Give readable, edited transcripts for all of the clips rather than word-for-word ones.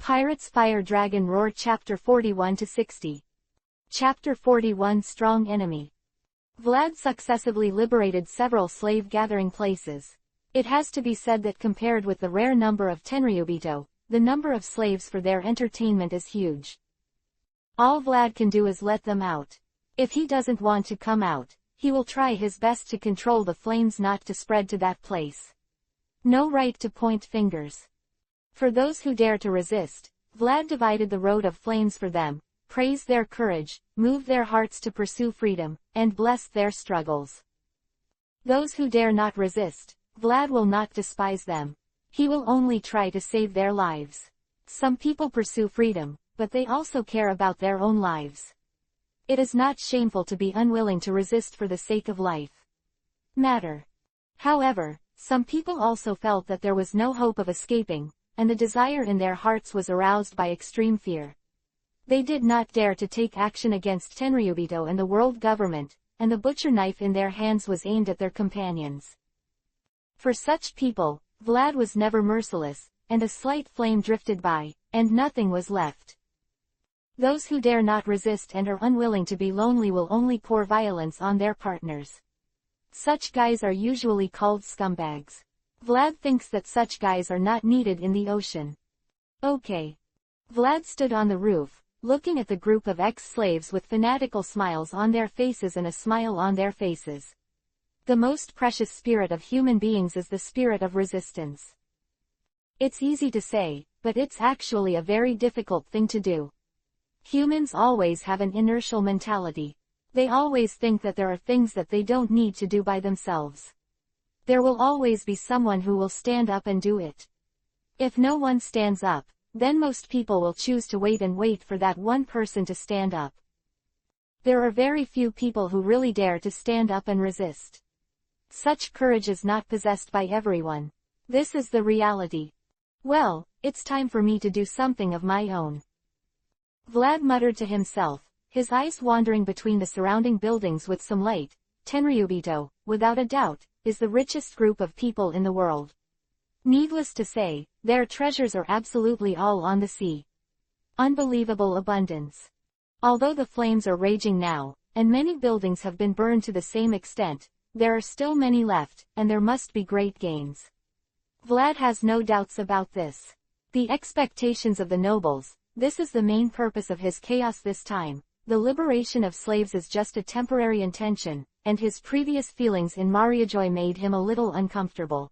Pirates Fire Dragon Roar Chapter 41-60. Chapter 41 Strong Enemy. Vlad successively liberated several slave-gathering places. It has to be said that compared with the rare number of Tenryubito, the number of slaves for their entertainment is huge. All Vlad can do is let them out. If he doesn't want to come out, he will try his best to control the flames not to spread to that place. No right to point fingers. For those who dare to resist, Vlad divided the road of flames for them, praised their courage, moved their hearts to pursue freedom, and blessed their struggles. Those who dare not resist, Vlad will not despise them. He will only try to save their lives. Some people pursue freedom, but they also care about their own lives. It is not shameful to be unwilling to resist for the sake of life. However, some people also felt that there was no hope of escaping, and the desire in their hearts was aroused by extreme fear. They did not dare to take action against Tenryubito and the world government, and the butcher knife in their hands was aimed at their companions. For such people, Vlad was never merciless, and a slight flame drifted by, and nothing was left. Those who dare not resist and are unwilling to be lonely will only pour violence on their partners. Such guys are usually called scumbags. Vlad thinks that such guys are not needed in the ocean. Okay. Vlad stood on the roof, looking at the group of ex-slaves with fanatical smiles on their faces and a smile on their faces. The most precious spirit of human beings is the spirit of resistance. It's easy to say, but it's actually a very difficult thing to do. Humans always have an inertial mentality. They always think that there are things that they don't need to do by themselves. There will always be someone who will stand up and do it. If no one stands up, then most people will choose to wait for that one person to stand up. There are very few people who really dare to stand up and resist. Such courage is not possessed by everyone. This is the reality. Well, it's time for me to do something of my own. Vlad muttered to himself, his eyes wandering between the surrounding buildings with some light. Tenryubito, without a doubt, is the richest group of people in the world. Needless to say, their treasures are absolutely all on the sea. Unbelievable abundance. Although the flames are raging now, and many buildings have been burned to the same extent, there are still many left, and there must be great gains. Vlad has no doubts about this. The expectations of the nobles, this is the main purpose of his chaos this time. The liberation of slaves is just a temporary intention, and his previous feelings in Mariajoy made him a little uncomfortable.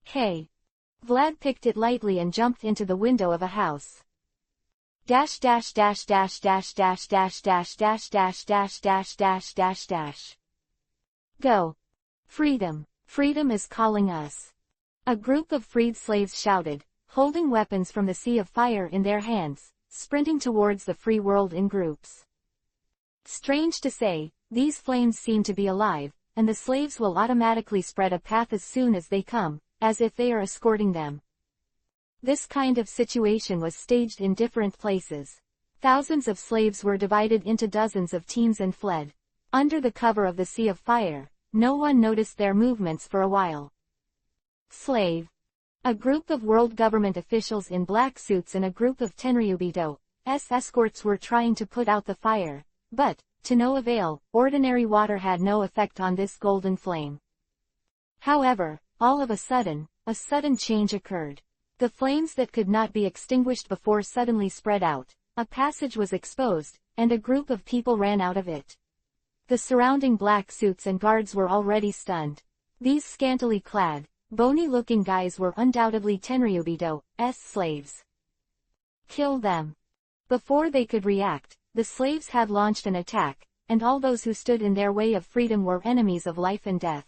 Hey! Vlad picked it lightly and jumped into the window of a house. Go! Freedom! Freedom is calling us! A group of freed slaves shouted, holding weapons from the sea of fire in their hands, sprinting towards the free world in groups. Strange to say, these flames seem to be alive, and the slaves will automatically spread a path as soon as they come, as if they are escorting them. This kind of situation was staged in different places. Thousands of slaves were divided into dozens of teams and fled. Under the cover of the sea of fire, no one noticed their movements for a while. Slave. A group of world government officials in black suits and a group of Tenryubito's escorts were trying to put out the fire, but, to no avail, ordinary water had no effect on this golden flame. However, all of a sudden change occurred. The flames that could not be extinguished before suddenly spread out, a passage was exposed, and a group of people ran out of it. The surrounding black suits and guards were already stunned. These scantily clad, bony-looking guys were undoubtedly Tenryubito's slaves. Kill them. Before they could react, the slaves had launched an attack, and all those who stood in their way of freedom were enemies of life and death.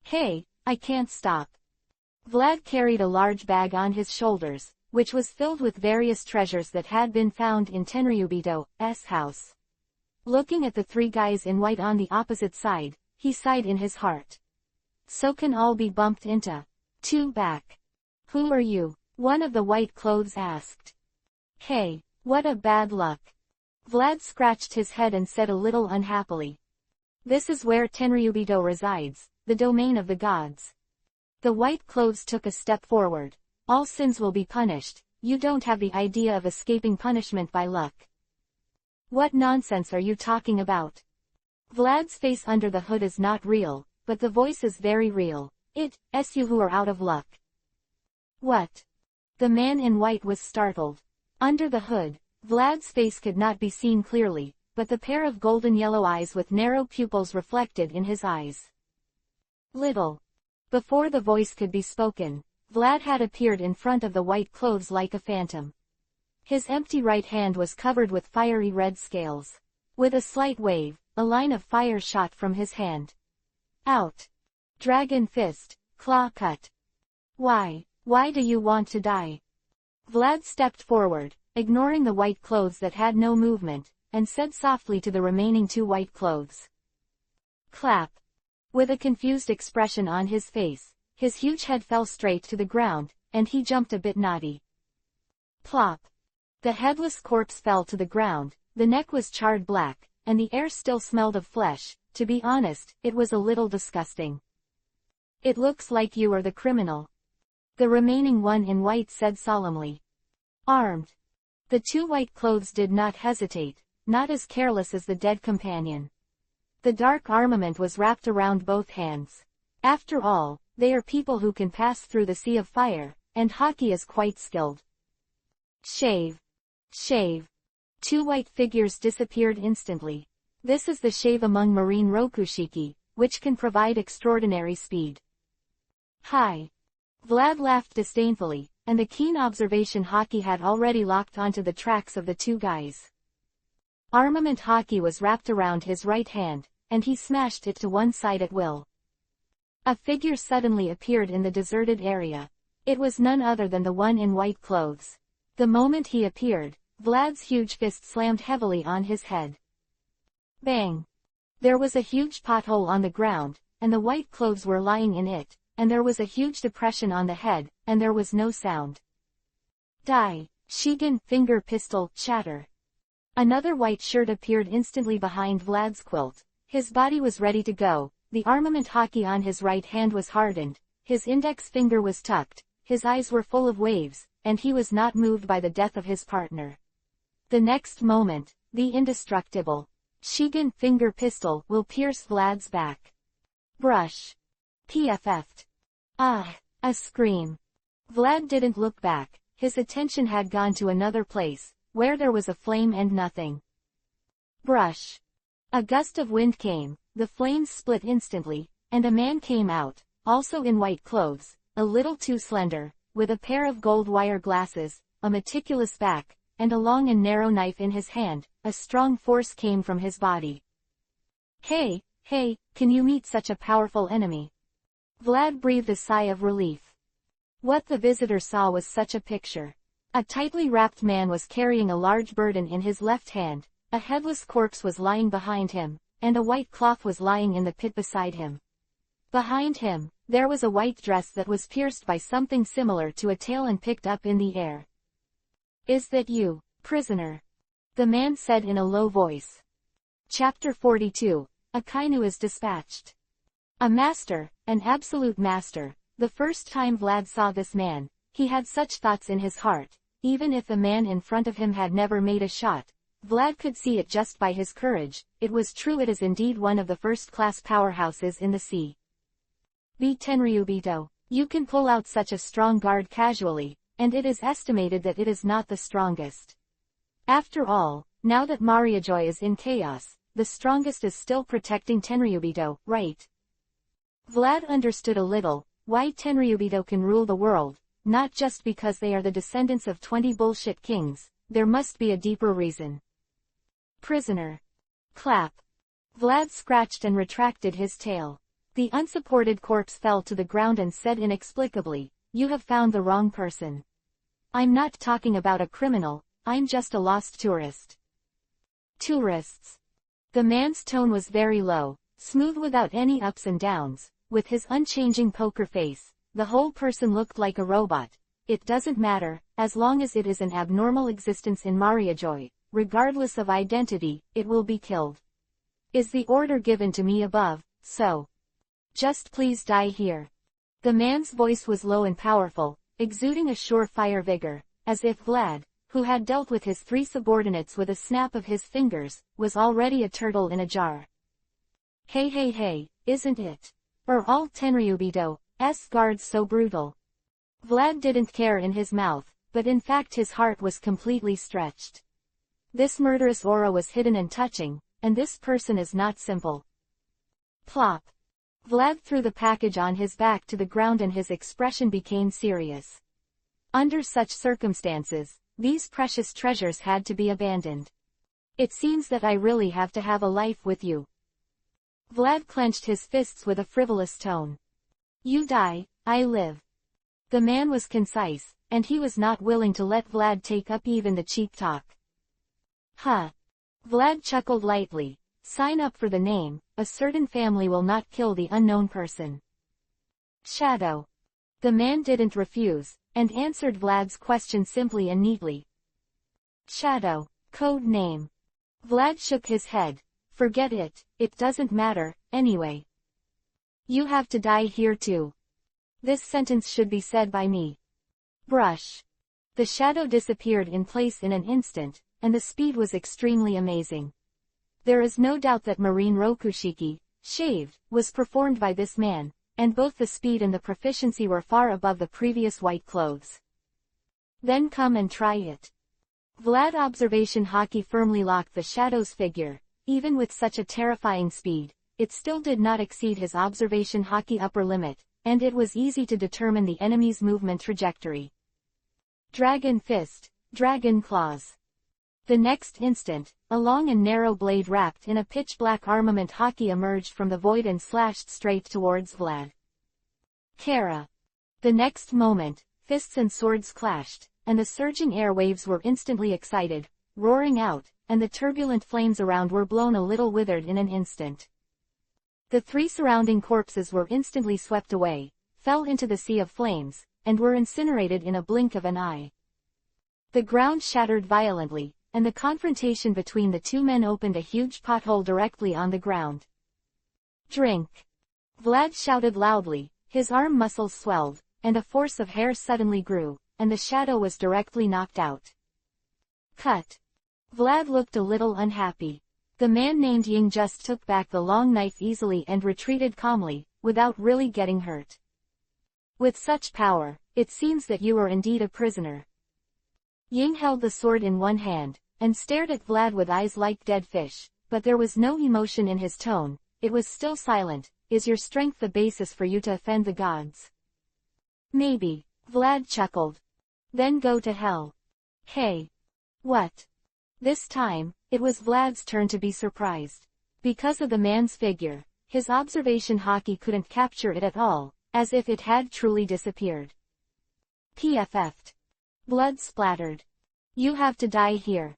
Hey, I can't stop. Vlad carried a large bag on his shoulders, which was filled with various treasures that had been found in Tenryubito's house. Looking at the three guys in white on the opposite side, he sighed in his heart. So can all be bumped into. Two back. Who are you? One of the white clothes asked. Hey, what a bad luck. Vlad scratched his head and said a little unhappily. This is where Tenryubito resides, the domain of the gods. The white clothes took a step forward. All sins will be punished. You don't have the idea of escaping punishment by luck. What nonsense are you talking about? Vlad's face under the hood is not real, but the voice is very real. It's you who are out of luck. What? The man in white was startled. Under the hood, Vlad's face could not be seen clearly, but the pair of golden yellow eyes with narrow pupils reflected in his eyes. Little. Before the voice could be spoken, Vlad had appeared in front of the white clothes like a phantom. His empty right hand was covered with fiery red scales. With a slight wave, a line of fire shot from his hand. Out. Dragon fist, claw cut. Why do you want to die? Vlad stepped forward, ignoring the white clothes that had no movement, and said softly to the remaining two white clothes. Clap. With a confused expression on his face, his huge head fell straight to the ground, and he jumped a bit naughty. Plop. The headless corpse fell to the ground, the neck was charred black, and the air still smelled of flesh. To be honest, it was a little disgusting. It looks like you are the criminal. The remaining one in white said solemnly. Armed. The two white clothes did not hesitate, not as careless as the dead companion. The dark armament was wrapped around both hands. After all, they are people who can pass through the sea of fire, and hockey is quite skilled. Shave. Shave. Two white figures disappeared instantly. This is the shave among marine rokushiki, which can provide extraordinary speed. Hi. Vlad laughed disdainfully, and the keen observation hockey had already locked onto the tracks of the two guys. Armament hockey was wrapped around his right hand, and he smashed it to one side at will. A figure suddenly appeared in the deserted area. It was none other than the one in white clothes. The moment he appeared, Vlad's huge fist slammed heavily on his head. Bang! There was a huge pothole on the ground, and the white clothes were lying in it, and there was a huge depression on the head, and there was no sound. Die! Shigen, finger pistol, chatter. Another white shirt appeared instantly behind Vlad's quilt. His body was ready to go, the armament hockey on his right hand was hardened, his index finger was tucked, his eyes were full of waves, and he was not moved by the death of his partner. The next moment, the indestructible Shigen finger pistol will pierce Vlad's back. Brush. PFF'd. Ah! A scream. Vlad didn't look back, his attention had gone to another place, where there was a flame and nothing. Brush. A gust of wind came, the flames split instantly, and a man came out, also in white clothes, a little too slender, with a pair of gold wire glasses, a meticulous back, and a long and narrow knife in his hand. A strong force came from his body. Hey, can you meet such a powerful enemy? Vlad breathed a sigh of relief. What the visitor saw was such a picture. A tightly wrapped man was carrying a large burden in his left hand, a headless corpse was lying behind him, and a white cloth was lying in the pit beside him. Behind him, there was a white dress that was pierced by something similar to a tail and picked up in the air. Is that you, prisoner? The man said in a low voice. Chapter 42, A Kainu is dispatched. A master, an absolute master. The first time Vlad saw this man, he had such thoughts in his heart. Even if the man in front of him had never made a shot, Vlad could see it just by his courage. It was true, it is indeed one of the first-class powerhouses in the sea. Be Tenryubito. You can pull out such a strong guard casually, and it is estimated that it is not the strongest. After all, now that Mariajoy is in chaos, the strongest is still protecting Tenryubito, right? Vlad understood a little why Tenryubito can rule the world, not just because they are the descendants of 20 bullshit kings. There must be a deeper reason. Prisoner. Clap. Vlad scratched and retracted his tail. The unsupported corpse fell to the ground and said inexplicably, You have found the wrong person. I'm not talking about a criminal, I'm just a lost tourist. Tourists. The man's tone was very low, smooth without any ups and downs, with his unchanging poker face. The whole person looked like a robot. It doesn't matter, as long as it is an abnormal existence in Mariajoy, regardless of identity, it will be killed. Is the order given to me above, so? Just please die here. The man's voice was low and powerful, exuding a surefire vigor, as if Vlad, who had dealt with his 3 subordinates with a snap of his fingers, was already a turtle in a jar. Hey, isn't it? Are all Tenryubido's guards so brutal? Vlad didn't care in his mouth, but in fact his heart was completely stretched. This murderous aura was hidden and touching, and this person is not simple. Plop. Vlad threw the package on his back to the ground and his expression became serious. Under such circumstances, these precious treasures had to be abandoned. It seems that I really have to have a life with you. Vlad clenched his fists with a frivolous tone. You die, I live. The man was concise, and he was not willing to let Vlad take up even the cheap talk. Huh. Vlad chuckled lightly. Sign up for the name, a certain family will not kill the unknown person. Shadow. The man didn't refuse, and answered Vlad's question simply and neatly. Shadow. Code name. Vlad shook his head. Forget it, it doesn't matter, anyway. You have to die here too. This sentence should be said by me. Brush. The shadow disappeared in place in an instant, and the speed was extremely amazing. There is no doubt that Marine Rokushiki, shaved, was performed by this man, and both the speed and the proficiency were far above the previous white clothes. Then come and try it. Vlad observation hockey firmly locked the shadow's figure. Even with such a terrifying speed, it still did not exceed his observation hockey upper limit, and it was easy to determine the enemy's movement trajectory. Dragon fist, dragon claws. The next instant, a long and narrow blade wrapped in a pitch-black armament hockey emerged from the void and slashed straight towards Vlad. Kara. The next moment, fists and swords clashed, and the surging airwaves were instantly excited, roaring out, and the turbulent flames around were blown a little withered in an instant. The 3 surrounding corpses were instantly swept away, fell into the sea of flames, and were incinerated in a blink of an eye. The ground shattered violently, and the confrontation between the 2 men opened a huge pothole directly on the ground. Drink. Vlad shouted loudly, his arm muscles swelled, and a force of hair suddenly grew, and the shadow was directly knocked out. Cut. Vlad looked a little unhappy. The man named Ying just took back the long knife easily and retreated calmly, without really getting hurt. With such power, it seems that you are indeed a prisoner. Ying held the sword in one hand, and stared at Vlad with eyes like dead fish, but there was no emotion in his tone, it was still silent. Is your strength the basis for you to offend the gods? Maybe, Vlad chuckled. Then go to hell. Hey. What? This time, it was Vlad's turn to be surprised. Because of the man's figure, his observation hockey couldn't capture it at all, as if it had truly disappeared. PFF'd. Blood splattered. You have to die here.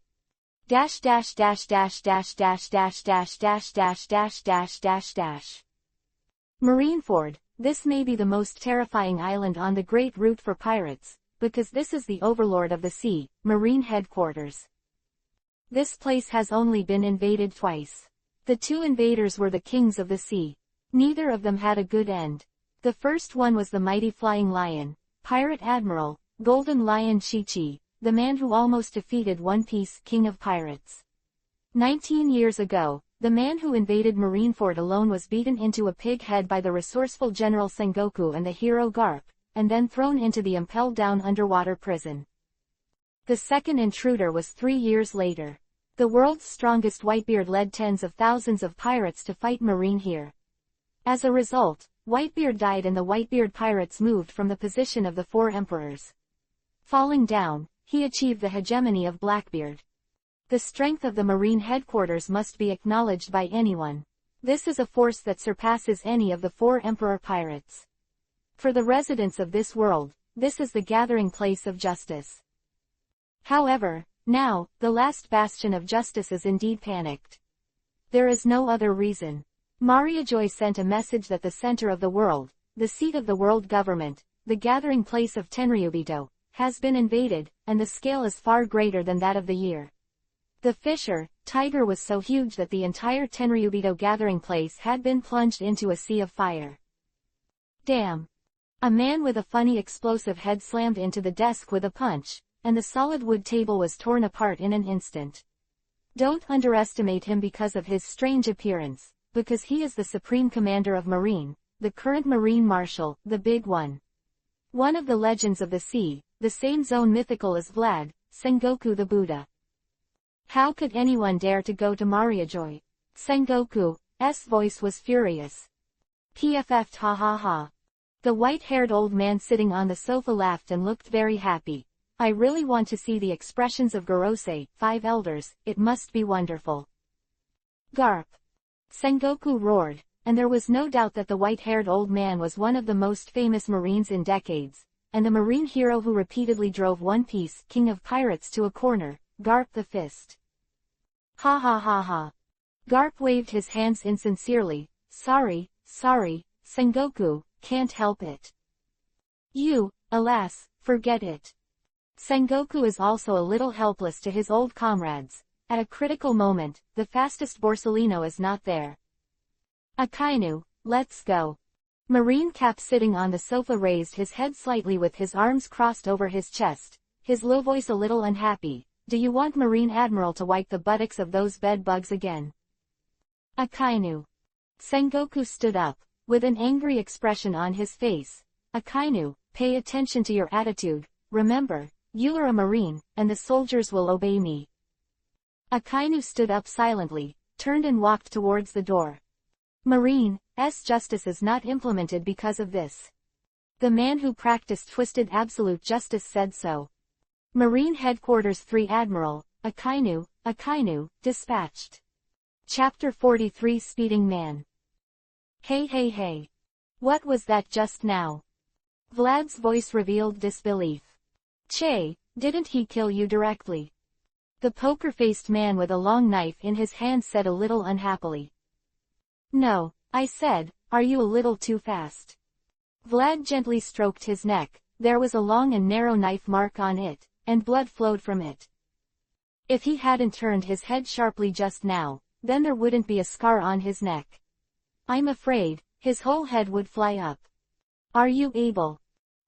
Dash dash dash dash dash dash dash dash dash dash dash dash dash dash. Marineford, this may be the most terrifying island on the Great Route for pirates, because this is the overlord of the sea, Marine headquarters. This place has only been invaded twice. The 2 invaders were the kings of the sea. Neither of them had a good end. The first one was the mighty Flying Lion, Pirate Admiral, Golden Lion Chi-Chi, the man who almost defeated One Piece, King of Pirates. 19 years ago, the man who invaded Marineford alone was beaten into a pig head by the resourceful General Sengoku and the hero Garp, and then thrown into the impelled-down underwater prison. The second intruder was 3 years later. The world's strongest Whitebeard led tens of thousands of pirates to fight Marine here. As a result, Whitebeard died and the Whitebeard pirates moved from the position of the 4 emperors. Falling down, he achieved the hegemony of Blackbeard. The strength of the Marine headquarters must be acknowledged by anyone. This is a force that surpasses any of the 4 emperor pirates. For the residents of this world, this is the gathering place of justice. However, now, the last bastion of justice is indeed panicked. There is no other reason. Maria Joy sent a message that the center of the world, the seat of the world government, the gathering place of Tenryubito, has been invaded, and the scale is far greater than that of the year. The fisher, tiger was so huge that the entire Tenryubito gathering place had been plunged into a sea of fire. Damn. A man with a funny explosive head slammed into the desk with a punch, and the solid wood table was torn apart in an instant. Don't underestimate him because of his strange appearance, because he is the Supreme Commander of Marine, the current Marine Marshal, the Big One. One of the legends of the sea, the same zone mythical as Vlad, Sengoku the Buddha. How could anyone dare to go to Mariajoy? Sengoku's voice was furious. PFF ha ha ha. The white-haired old man sitting on the sofa laughed and looked very happy. I really want to see the expressions of Gorosei, 5 elders, it must be wonderful. Garp. Sengoku roared, and there was no doubt that the white-haired old man was one of the most famous Marines in decades, and the Marine hero who repeatedly drove One Piece, King of Pirates, to a corner, Garp the Fist. Ha ha ha ha. Garp waved his hands insincerely. Sorry, Sengoku, can't help it. Alas, forget it. Sengoku is also a little helpless to his old comrades. At a critical moment, the fastest Borsellino is not there. Akainu, let's go. Marine Cap sitting on the sofa raised his head slightly with his arms crossed over his chest, his low voice a little unhappy. Do you want Marine Admiral to wipe the buttocks of those bed bugs again? Akainu. Sengoku stood up, with an angry expression on his face. Akainu, pay attention to your attitude, remember, you are a Marine, and the soldiers will obey me. Akainu stood up silently, turned and walked towards the door. Marine's justice is not implemented because of this. The man who practiced twisted absolute justice said so. Marine Headquarters 3 Admiral, Akainu, dispatched. Chapter 43 Speeding Man. Hey. What was that just now? Vlad's voice revealed disbelief. Che, didn't he kill you directly? The poker-faced man with a long knife in his hand said a little unhappily. No, I said, are you a little too fast? Vlad gently stroked his neck. There was a long and narrow knife mark on it, and blood flowed from it. If he hadn't turned his head sharply just now, then there wouldn't be a scar on his neck. I'm afraid, his whole head would fly up. Are you able?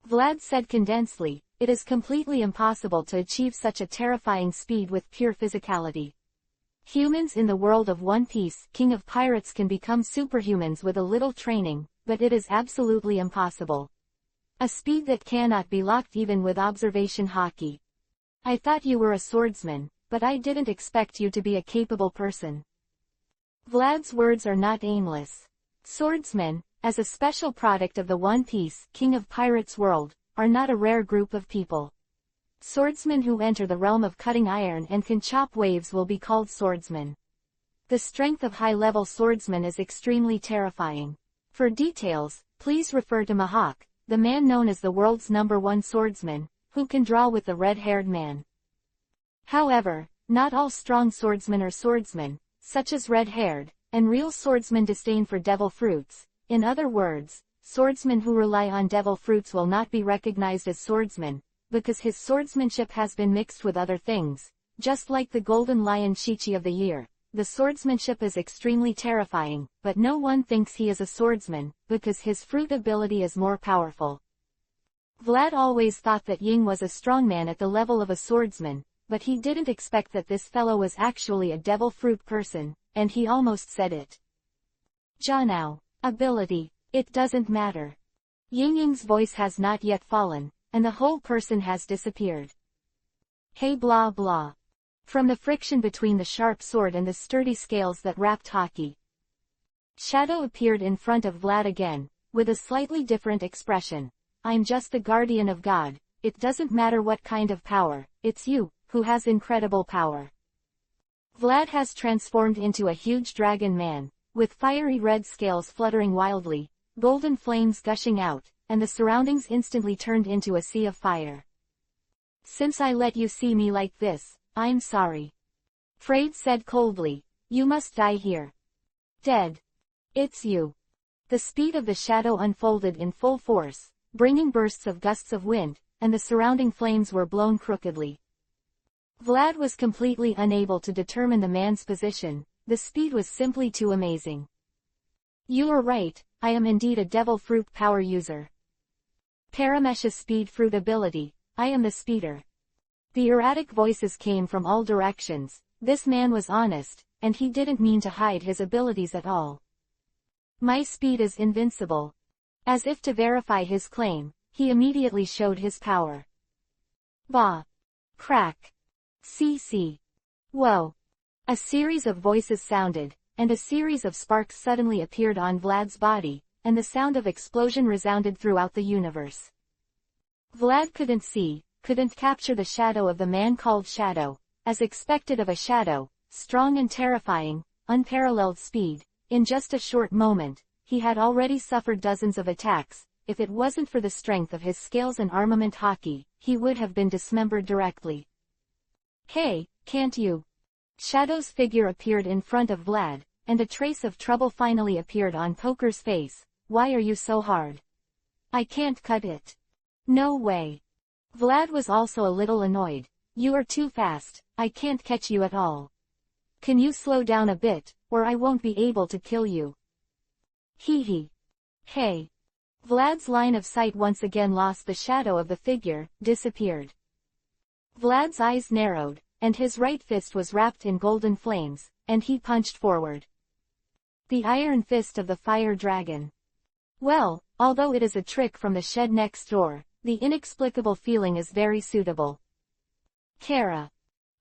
Vlad said condensedly, it is completely impossible to achieve such a terrifying speed with pure physicality. Humans in the world of One Piece, King of Pirates, can become superhumans with a little training, but it is absolutely impossible. A speed that cannot be locked even with observation hockey. I thought you were a swordsman, but I didn't expect you to be a capable person. Vlad's words are not aimless. Swordsmen, as a special product of the One Piece, King of Pirates world, are not a rare group of people. Swordsmen who enter the realm of cutting iron and can chop waves will be called swordsmen. The strength of high-level swordsmen is extremely terrifying. For details, please refer to Mahawk, the man known as the world's #1 swordsman, who can draw with the red-haired man. However, not all strong swordsmen are swordsmen, such as red-haired, and real swordsmen disdain for devil fruits. In other words, swordsmen who rely on devil fruits will not be recognized as swordsmen, because his swordsmanship has been mixed with other things. Just like the Golden Lion Shichi of the year, the swordsmanship is extremely terrifying, but no one thinks he is a swordsman, because his fruit ability is more powerful. Vlad always thought that Ying was a strongman at the level of a swordsman, but he didn't expect that this fellow was actually a devil fruit person, and he almost said it. Janao. Ability. It doesn't matter. Ying's voice has not yet fallen, and the whole person has disappeared. Hey blah blah. From the friction between the sharp sword and the sturdy scales that wrapped hockey. Shadow appeared in front of Vlad again, with a slightly different expression. I'm just the guardian of God, it doesn't matter what kind of power, it's you, who has incredible power. Vlad has transformed into a huge dragon man, with fiery red scales fluttering wildly, golden flames gushing out, and the surroundings instantly turned into a sea of fire. Since I let you see me like this, I'm sorry. Frade said coldly, you must die here. Dead. It's you. The speed of the shadow unfolded in full force, bringing bursts of gusts of wind, and the surrounding flames were blown crookedly. Vlad was completely unable to determine the man's position, the speed was simply too amazing. You are right, I am indeed a devil fruit power user. Paramesha speed fruit ability, I am the speeder. The erratic voices came from all directions. This man was honest, and he didn't mean to hide his abilities at all. My speed is invincible. As if to verify his claim, he immediately showed his power. Bah! Crack! CC! Whoa! A series of voices sounded, and a series of sparks suddenly appeared on Vlad's body, and the sound of explosion resounded throughout the universe. Vlad couldn't see, couldn't capture the shadow of the man called Shadow, as expected of a shadow, strong and terrifying, unparalleled speed. In just a short moment, he had already suffered dozens of attacks. If it wasn't for the strength of his scales and armament hockey, he would have been dismembered directly. Hey, can't you? Shadow's figure appeared in front of Vlad, and a trace of trouble finally appeared on Poker's face. Why are you so hard? I can't cut it. No way. Vlad was also a little annoyed. You are too fast, I can't catch you at all. Can you slow down a bit, or I won't be able to kill you? Hee hee. Hey. Vlad's line of sight once again lost the shadow of the figure, disappeared. Vlad's eyes narrowed, and his right fist was wrapped in golden flames, and he punched forward. The iron fist of the fire dragon. Well, although it is a trick from the shed next door, the inexplicable feeling is very suitable. Kara.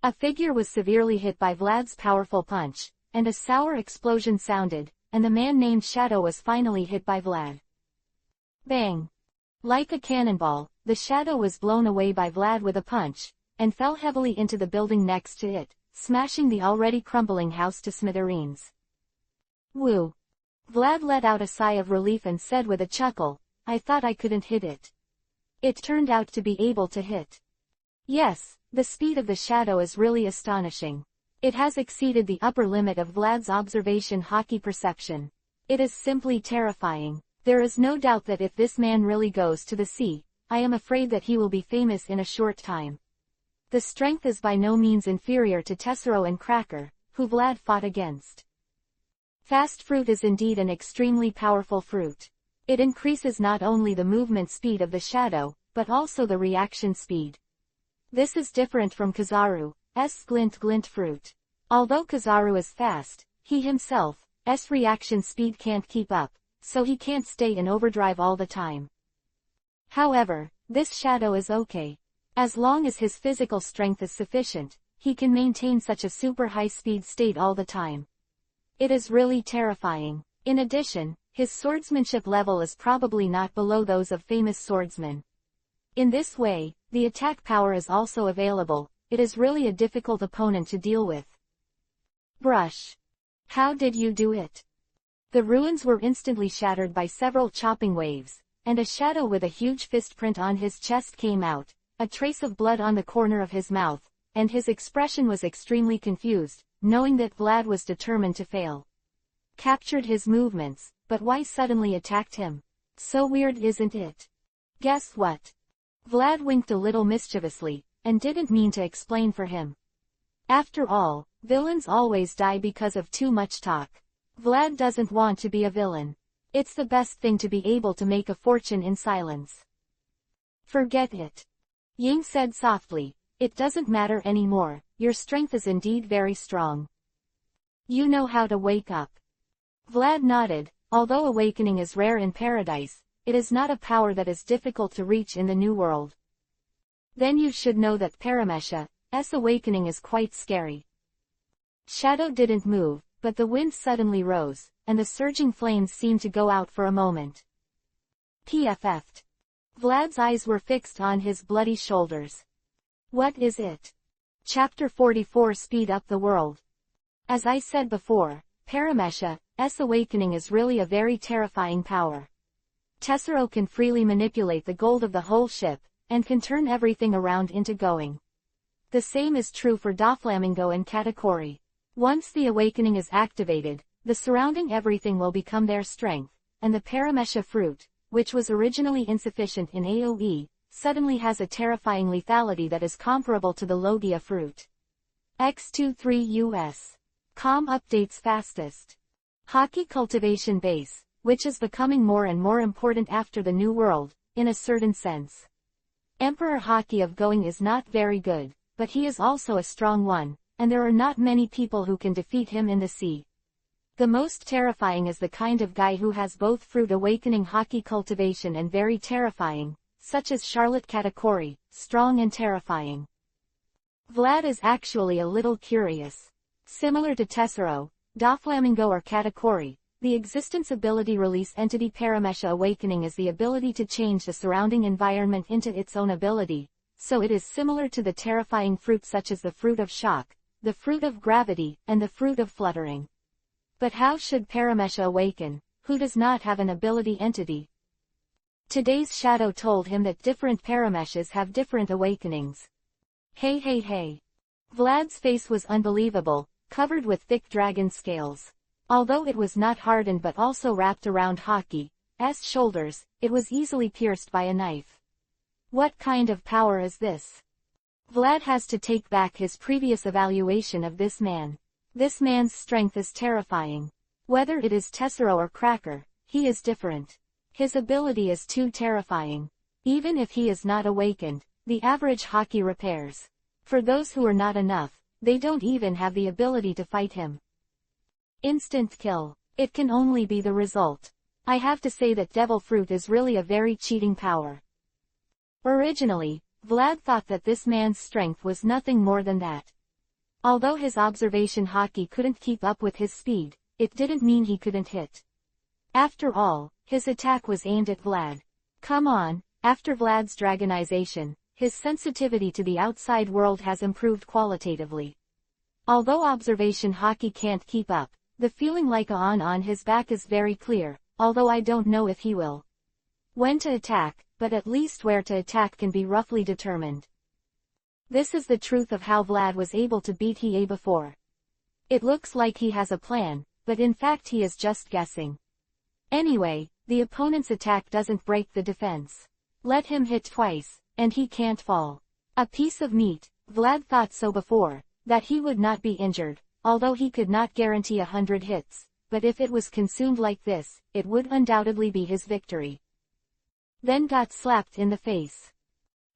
A figure was severely hit by Vlad's powerful punch, and a sour explosion sounded, and the man named Shadow was finally hit by Vlad. Bang! Like a cannonball, the Shadow was blown away by Vlad with a punch, and fell heavily into the building next to it, smashing the already crumbling house to smithereens. Woo! Vlad let out a sigh of relief and said with a chuckle, I thought I couldn't hit it. It turned out to be able to hit. Yes, the speed of the Shadow is really astonishing. It has exceeded the upper limit of Vlad's observation hockey perception. It is simply terrifying. There is no doubt that if this man really goes to the sea, I am afraid that he will be famous in a short time. The strength is by no means inferior to Tessero and Cracker, who Vlad fought against. Fast fruit is indeed an extremely powerful fruit. It increases not only the movement speed of the Shadow, but also the reaction speed. This is different from Kizaru's glint fruit. Although Kizaru is fast, he himself's reaction speed can't keep up, so he can't stay in overdrive all the time. However, this Shadow is okay. As long as his physical strength is sufficient, he can maintain such a super high-speed state all the time. It is really terrifying. In addition, his swordsmanship level is probably not below those of famous swordsmen. In this way, the attack power is also available. It is really a difficult opponent to deal with. Brush. How did you do it? The ruins were instantly shattered by several chopping waves, and a Shadow with a huge fist print on his chest came out, a trace of blood on the corner of his mouth, and his expression was extremely confused, knowing that Vlad was determined to fail. Captured his movements, but why suddenly attacked him? So weird, isn't it? Guess what? Vlad winked a little mischievously, and didn't mean to explain for him. After all, villains always die because of too much talk. Vlad doesn't want to be a villain. It's the best thing to be able to make a fortune in silence. Forget it. Ying said softly, it doesn't matter anymore, your strength is indeed very strong. You know how to wake up. Vlad nodded. Although awakening is rare in paradise, it is not a power that is difficult to reach in the New World. Then you should know that Paramesha's awakening is quite scary. Shadow didn't move, but the wind suddenly rose, and the surging flames seemed to go out for a moment. PFF'd. Vlad's eyes were fixed on his bloody shoulders. What is it? Chapter 44 Speed Up the World. As I said before, Paramesha's awakening is really a very terrifying power. Tessero can freely manipulate the gold of the whole ship, and can turn everything around into going. The same is true for Doflamingo and Katakori. Once the awakening is activated, the surrounding everything will become their strength, and the Paramesha fruit, which was originally insufficient in AoE, suddenly has a terrifying lethality that is comparable to the Logia fruit. X23 US. Com updates fastest. Hockey cultivation base. which is becoming more and more important after the New World, in a certain sense. Emperor Haki of Going is not very good, but he is also a strong one, and there are not many people who can defeat him in the sea. The most terrifying is the kind of guy who has both fruit awakening Haki cultivation and very terrifying, such as Charlotte Katakuri, strong and terrifying. Vlad is actually a little curious. Similar to Tessero, Doflamingo or Katakuri, the existence ability release entity Paramesha awakening is the ability to change the surrounding environment into its own ability, so it is similar to the terrifying fruit such as the fruit of shock, the fruit of gravity, and the fruit of fluttering. But how should Paramesha awaken, who does not have an ability entity? Today's shadow told him that different Parameshas have different awakenings. Hey. Vlad's face was unbelievable, covered with thick dragon scales. Although it was not hardened but also wrapped around Haki's shoulders, it was easily pierced by a knife. What kind of power is this? Vlad has to take back his previous evaluation of this man. This man's strength is terrifying. Whether it is Tessero or Cracker, he is different. His ability is too terrifying. Even if he is not awakened, the average Haki repairs. For those who are not enough, they don't even have the ability to fight him. Instant kill. It can only be the result. I have to say that Devil Fruit is really a very cheating power. Originally, Vlad thought that this man's strength was nothing more than that. Although his observation Haki couldn't keep up with his speed, it didn't mean he couldn't hit. After all, his attack was aimed at Vlad. Come on, after Vlad's dragonization, his sensitivity to the outside world has improved qualitatively. Although observation Haki can't keep up, the feeling like a on his back is very clear, although I don't know if he will. When to attack, but at least where to attack can be roughly determined. This is the truth of how Vlad was able to beat Hiei before. It looks like he has a plan, but in fact he is just guessing. Anyway, the opponent's attack doesn't break the defense. Let him hit twice, and he can't fall. A piece of meat, Vlad thought so before, that he would not be injured, although he could not guarantee 100 hits, but if it was consumed like this, it would undoubtedly be his victory. Then got slapped in the face.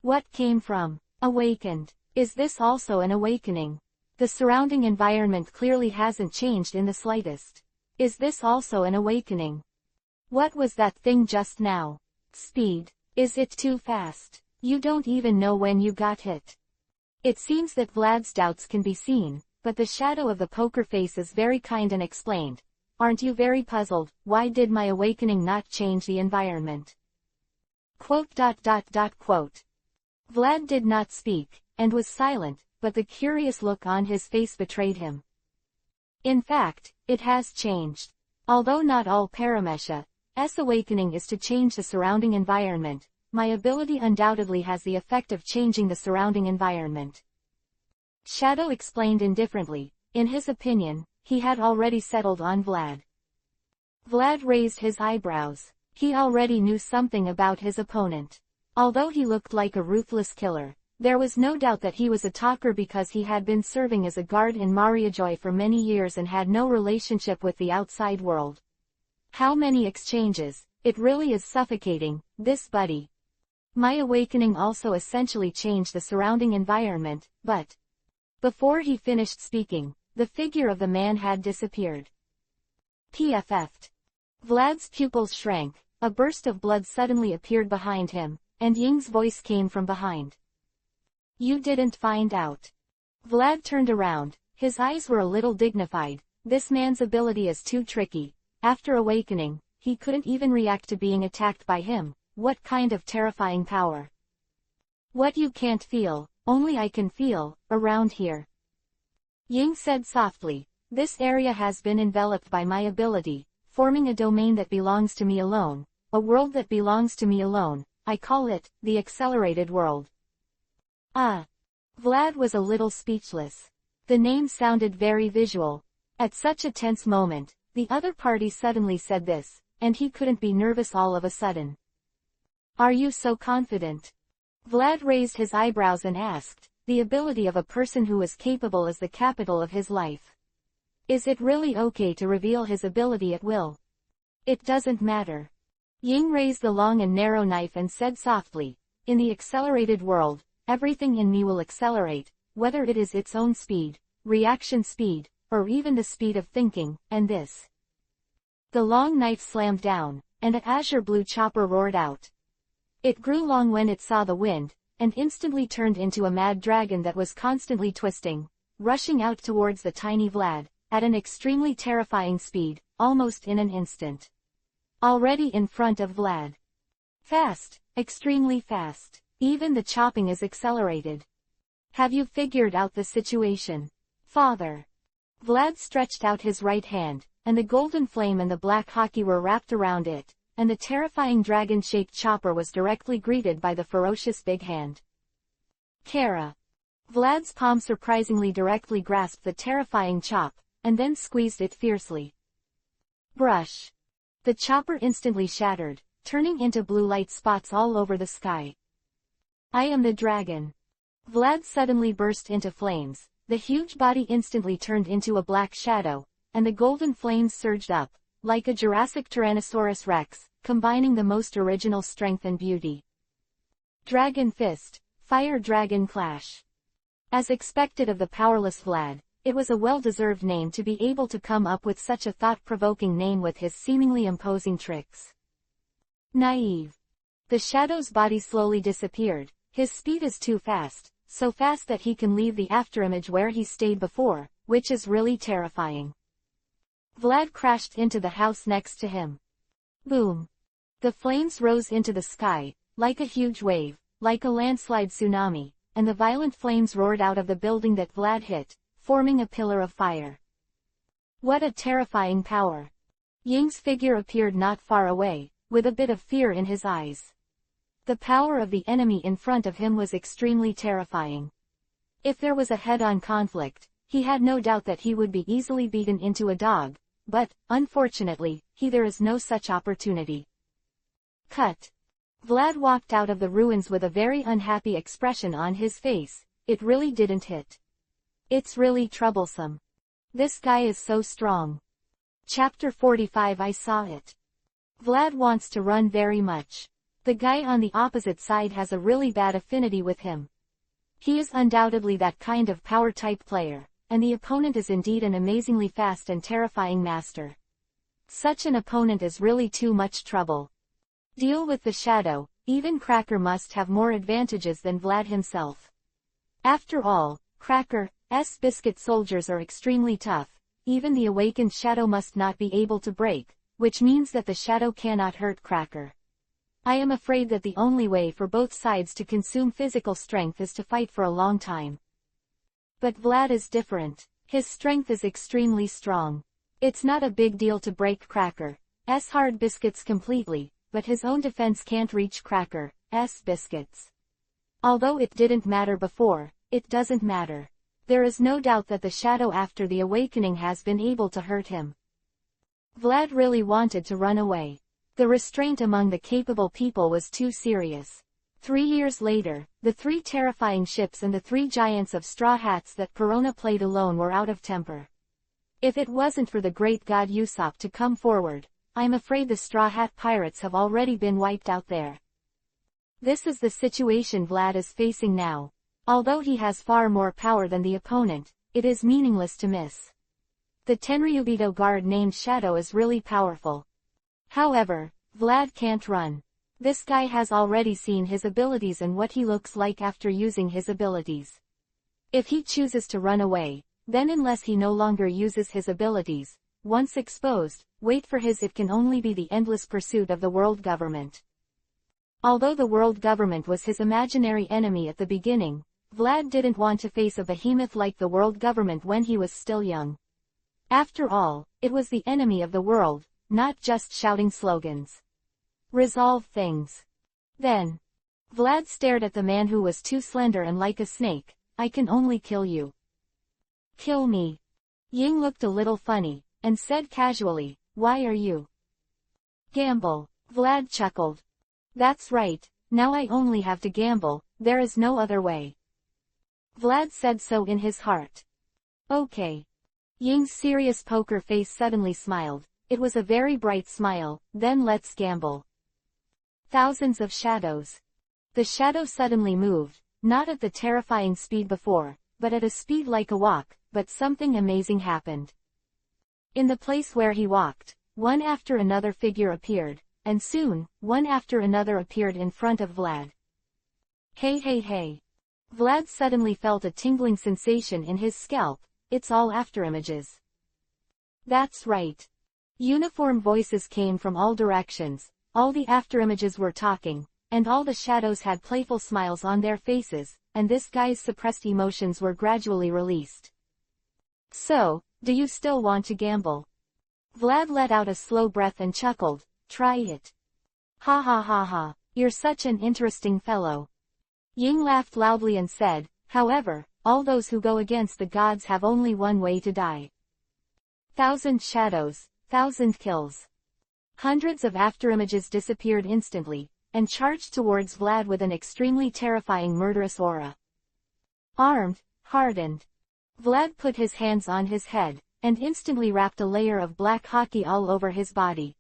What came from? Awakened. Is this also an awakening? The surrounding environment clearly hasn't changed in the slightest. Is this also an awakening? What was that thing just now? Speed. Is it too fast? You don't even know when you got hit. It seems that Vlad's doubts can be seen, but the shadow of the poker face is very kind and explained. Aren't you very puzzled? Why did my awakening not change the environment? Quote. Vlad did not speak, and was silent, but the curious look on his face betrayed him. In fact, it has changed. Although not all Paramesha's awakening is to change the surrounding environment, my ability undoubtedly has the effect of changing the surrounding environment. Shadow explained indifferently. In his opinion, he had already settled on Vlad. Vlad raised his eyebrows. He already knew something about his opponent. Although he looked like a ruthless killer, there was no doubt that he was a talker because he had been serving as a guard in Mariajoy for many years and had no relationship with the outside world. How many exchanges? It really is suffocating, this buddy. My awakening also essentially changed the surrounding environment, but... Before he finished speaking, the figure of the man had disappeared. PFF'd. Vlad's pupils shrank, a burst of blood suddenly appeared behind him, and Ying's voice came from behind. You didn't find out. Vlad turned around, his eyes were a little dignified. This man's ability is too tricky. After awakening, he couldn't even react to being attacked by him. What kind of terrifying power? What you can't feel, only I can feel, around here. Ying said softly, this area has been enveloped by my ability, forming a domain that belongs to me alone, a world that belongs to me alone. I call it, the accelerated world. Vlad was a little speechless. The name sounded very visual. At such a tense moment, the other party suddenly said this, and he couldn't be nervous all of a sudden. Are you so confident? Vlad raised his eyebrows and asked, the ability of a person who is capable is the capital of his life. Is it really okay to reveal his ability at will? It doesn't matter. Ying raised the long and narrow knife and said softly, in the accelerated world, everything in me will accelerate, whether it is its own speed, reaction speed, or even the speed of thinking, and this. The long knife slammed down, and an azure blue chopper roared out. It grew long when it saw the wind, and instantly turned into a mad dragon that was constantly twisting, rushing out towards the tiny Vlad, at an extremely terrifying speed, almost in an instant. Already in front of Vlad. Fast, extremely fast. Even the chopping is accelerated. Have you figured out the situation, Father? Vlad stretched out his right hand, and the golden flame and the black hockey were wrapped around it, and the terrifying dragon-shaped chopper was directly greeted by the ferocious big hand. Kara. Vlad's palm surprisingly directly grasped the terrifying chop, and then squeezed it fiercely. Brush. The chopper instantly shattered, turning into blue light spots all over the sky. I am the dragon. Vlad suddenly burst into flames, the huge body instantly turned into a black shadow, and the golden flames surged up, like a Jurassic Tyrannosaurus Rex, combining the most original strength and beauty. Dragon Fist, Fire Dragon Clash. As expected of the powerless Vlad, it was a well-deserved name to be able to come up with such a thought-provoking name with his seemingly imposing tricks. Naive. The shadow's body slowly disappeared. His speed is too fast, so fast that he can leave the afterimage where he stayed before, which is really terrifying. Vlad crashed into the house next to him. Boom. The flames rose into the sky, like a huge wave, like a landslide tsunami, and the violent flames roared out of the building that Vlad hit, forming a pillar of fire. What a terrifying power! Ying's figure appeared not far away, with a bit of fear in his eyes. The power of the enemy in front of him was extremely terrifying. If there was a head-on conflict, he had no doubt that he would be easily beaten into a dog, but, unfortunately, there is no such opportunity. Cut. Vlad walked out of the ruins with a very unhappy expression on his face. It really didn't hit. It's really troublesome. This guy is so strong. Chapter 45. I saw it. Vlad wants to run very much. The guy on the opposite side has a really bad affinity with him. He is undoubtedly that kind of power-type player, and the opponent is indeed an amazingly fast and terrifying master. Such an opponent is really too much trouble. Deal with the shadow. Even Cracker must have more advantages than Vlad himself. After all, Cracker's biscuit soldiers are extremely tough. Even the awakened shadow must not be able to break, which means that the shadow cannot hurt Cracker. I am afraid that the only way for both sides to consume physical strength is to fight for a long time. But Vlad is different. His strength is extremely strong. It's not a big deal to break Cracker's hard biscuits completely, but his own defense can't reach Cracker's biscuits. Although it didn't matter before, it doesn't matter. There is no doubt that the shadow after the awakening has been able to hurt him. Vlad really wanted to run away. The restraint among the capable people was too serious. 3 years later, the 3 terrifying ships and the 3 giants of straw hats that Corona played alone were out of temper. If it wasn't for the great god Usopp to come forward, I'm afraid the Straw Hat pirates have already been wiped out there. This is the situation Vlad is facing now. Although he has far more power than the opponent, it is meaningless to miss. The Tenryubito guard named Shadow is really powerful. However, Vlad can't run. This guy has already seen his abilities and what he looks like after using his abilities. If he chooses to run away, then unless he no longer uses his abilities, once exposed, wait for it can only be the endless pursuit of the world government. Although the world government was his imaginary enemy at the beginning, Vlad didn't want to face a behemoth like the world government when he was still young. After all, it was the enemy of the world, not just shouting slogans. Resolve things. Then, Vlad stared at the man who was too slender and like a snake. I can only kill you. Kill me. Ying looked a little funny, and said casually, why are you? Gamble. Vlad chuckled. That's right, now I only have to gamble, there is no other way. Vlad said so in his heart. Okay. Ying's serious poker face suddenly smiled, It was a very bright smile. Then let's gamble. Thousands of shadows. The shadow suddenly moved, not at the terrifying speed before, but at a speed like a walk, but something amazing happened. In the place where he walked, one after another figure appeared, and soon, one after another appeared in front of Vlad. Hey hey hey. Vlad suddenly felt a tingling sensation in his scalp. It's all afterimages. That's right. Uniform voices came from all directions, all the afterimages were talking, and all the shadows had playful smiles on their faces, and this guy's suppressed emotions were gradually released. So, do you still want to gamble? Vlad let out a slow breath and chuckled. Try it. Ha ha ha ha, you're such an interesting fellow. Ying laughed loudly and said, however, all those who go against the gods have only one way to die. 1,000 shadows, 1,000 kills. Hundreds of afterimages disappeared instantly, and charged towards Vlad with an extremely terrifying murderous aura. Armed, hardened. Vlad put his hands on his head, and instantly wrapped a layer of black hockey all over his body.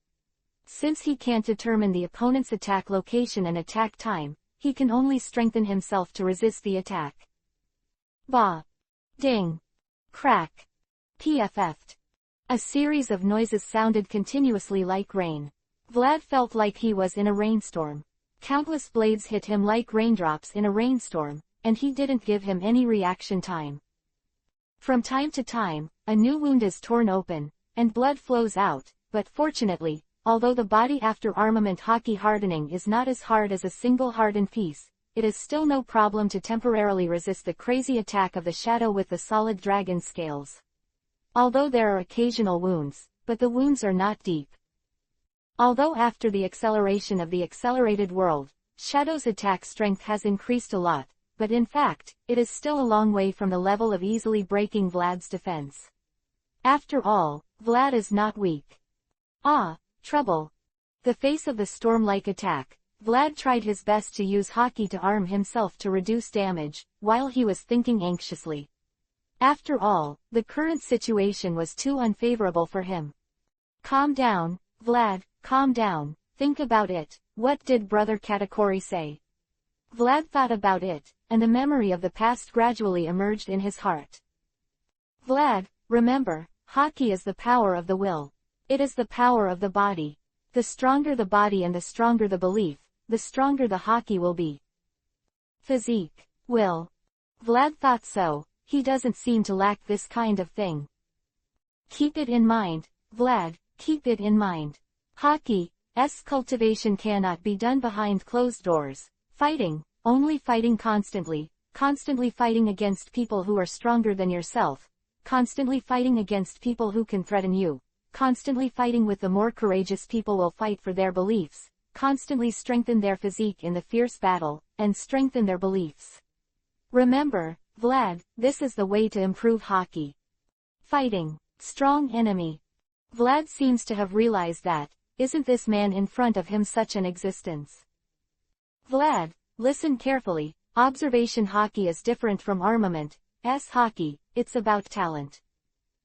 Since he can't determine the opponent's attack location and attack time, he can only strengthen himself to resist the attack. Ba. Ding. Crack. PFF'd. A series of noises sounded continuously like rain. Vlad felt like he was in a rainstorm. Countless blades hit him like raindrops in a rainstorm, and he didn't give him any reaction time. From time to time, a new wound is torn open, and blood flows out, but fortunately, although the body after armament hockey hardening is not as hard as a single hardened piece, it is still no problem to temporarily resist the crazy attack of the shadow with the solid dragon scales. Although there are occasional wounds, but the wounds are not deep. Although after the acceleration of the accelerated world, Shadow's attack strength has increased a lot, but in fact, it is still a long way from the level of easily breaking Vlad's defense. After all, Vlad is not weak. Ah, trouble. The face of the storm-like attack, Vlad tried his best to use hockey to arm himself to reduce damage, while he was thinking anxiously. After all, the current situation was too unfavorable for him. Calm down, Vlad, calm down, think about it. What did Brother Katakuri say? Vlad thought about it, and the memory of the past gradually emerged in his heart. Vlad, remember, hockey is the power of the will. It is the power of the body. The stronger the body and the stronger the belief, the stronger the hockey will be. Physique, will. Vlad thought so, he doesn't seem to lack this kind of thing. Keep it in mind, Vlad, keep it in mind. Hockey's cultivation cannot be done behind closed doors. Fighting, only fighting constantly fighting against people who are stronger than yourself, constantly fighting against people who can threaten you, constantly fighting with the more courageous people will fight for their beliefs, constantly strengthen their physique in the fierce battle, and strengthen their beliefs. Remember, Vlad, this is the way to improve hockey. Fighting, strong enemy. Vlad seems to have realized that, isn't this man in front of him such an existence? Vlad, listen carefully, observation hockey is different from armament hockey, it's about talent.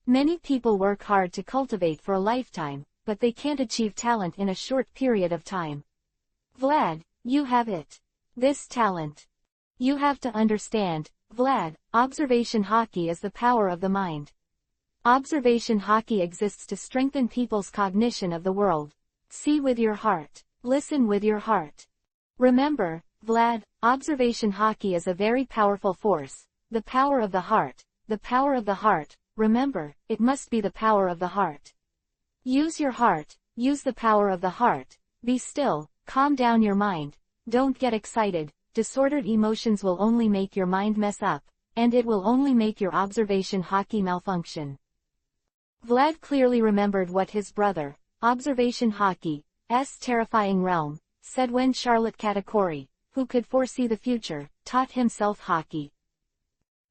Many people work hard to cultivate for a lifetime, but they can't achieve talent in a short period of time. Vlad, you have it. This talent. You have to understand, Vlad, observation hockey is the power of the mind. Observation hockey exists to strengthen people's cognition of the world. See with your heart. Listen with your heart. Remember, Vlad, observation hockey is a very powerful force. The power of the heart. The power of the heart. Remember, it must be the power of the heart. Use your heart. Use the power of the heart. Be still. Calm down your mind. Don't get excited. Disordered emotions will only make your mind mess up, and it will only make your observation hockey malfunction. Vlad clearly remembered what his brother, observation hockey's terrifying realm, said when Charlotte Katakuri, who could foresee the future, taught himself hockey.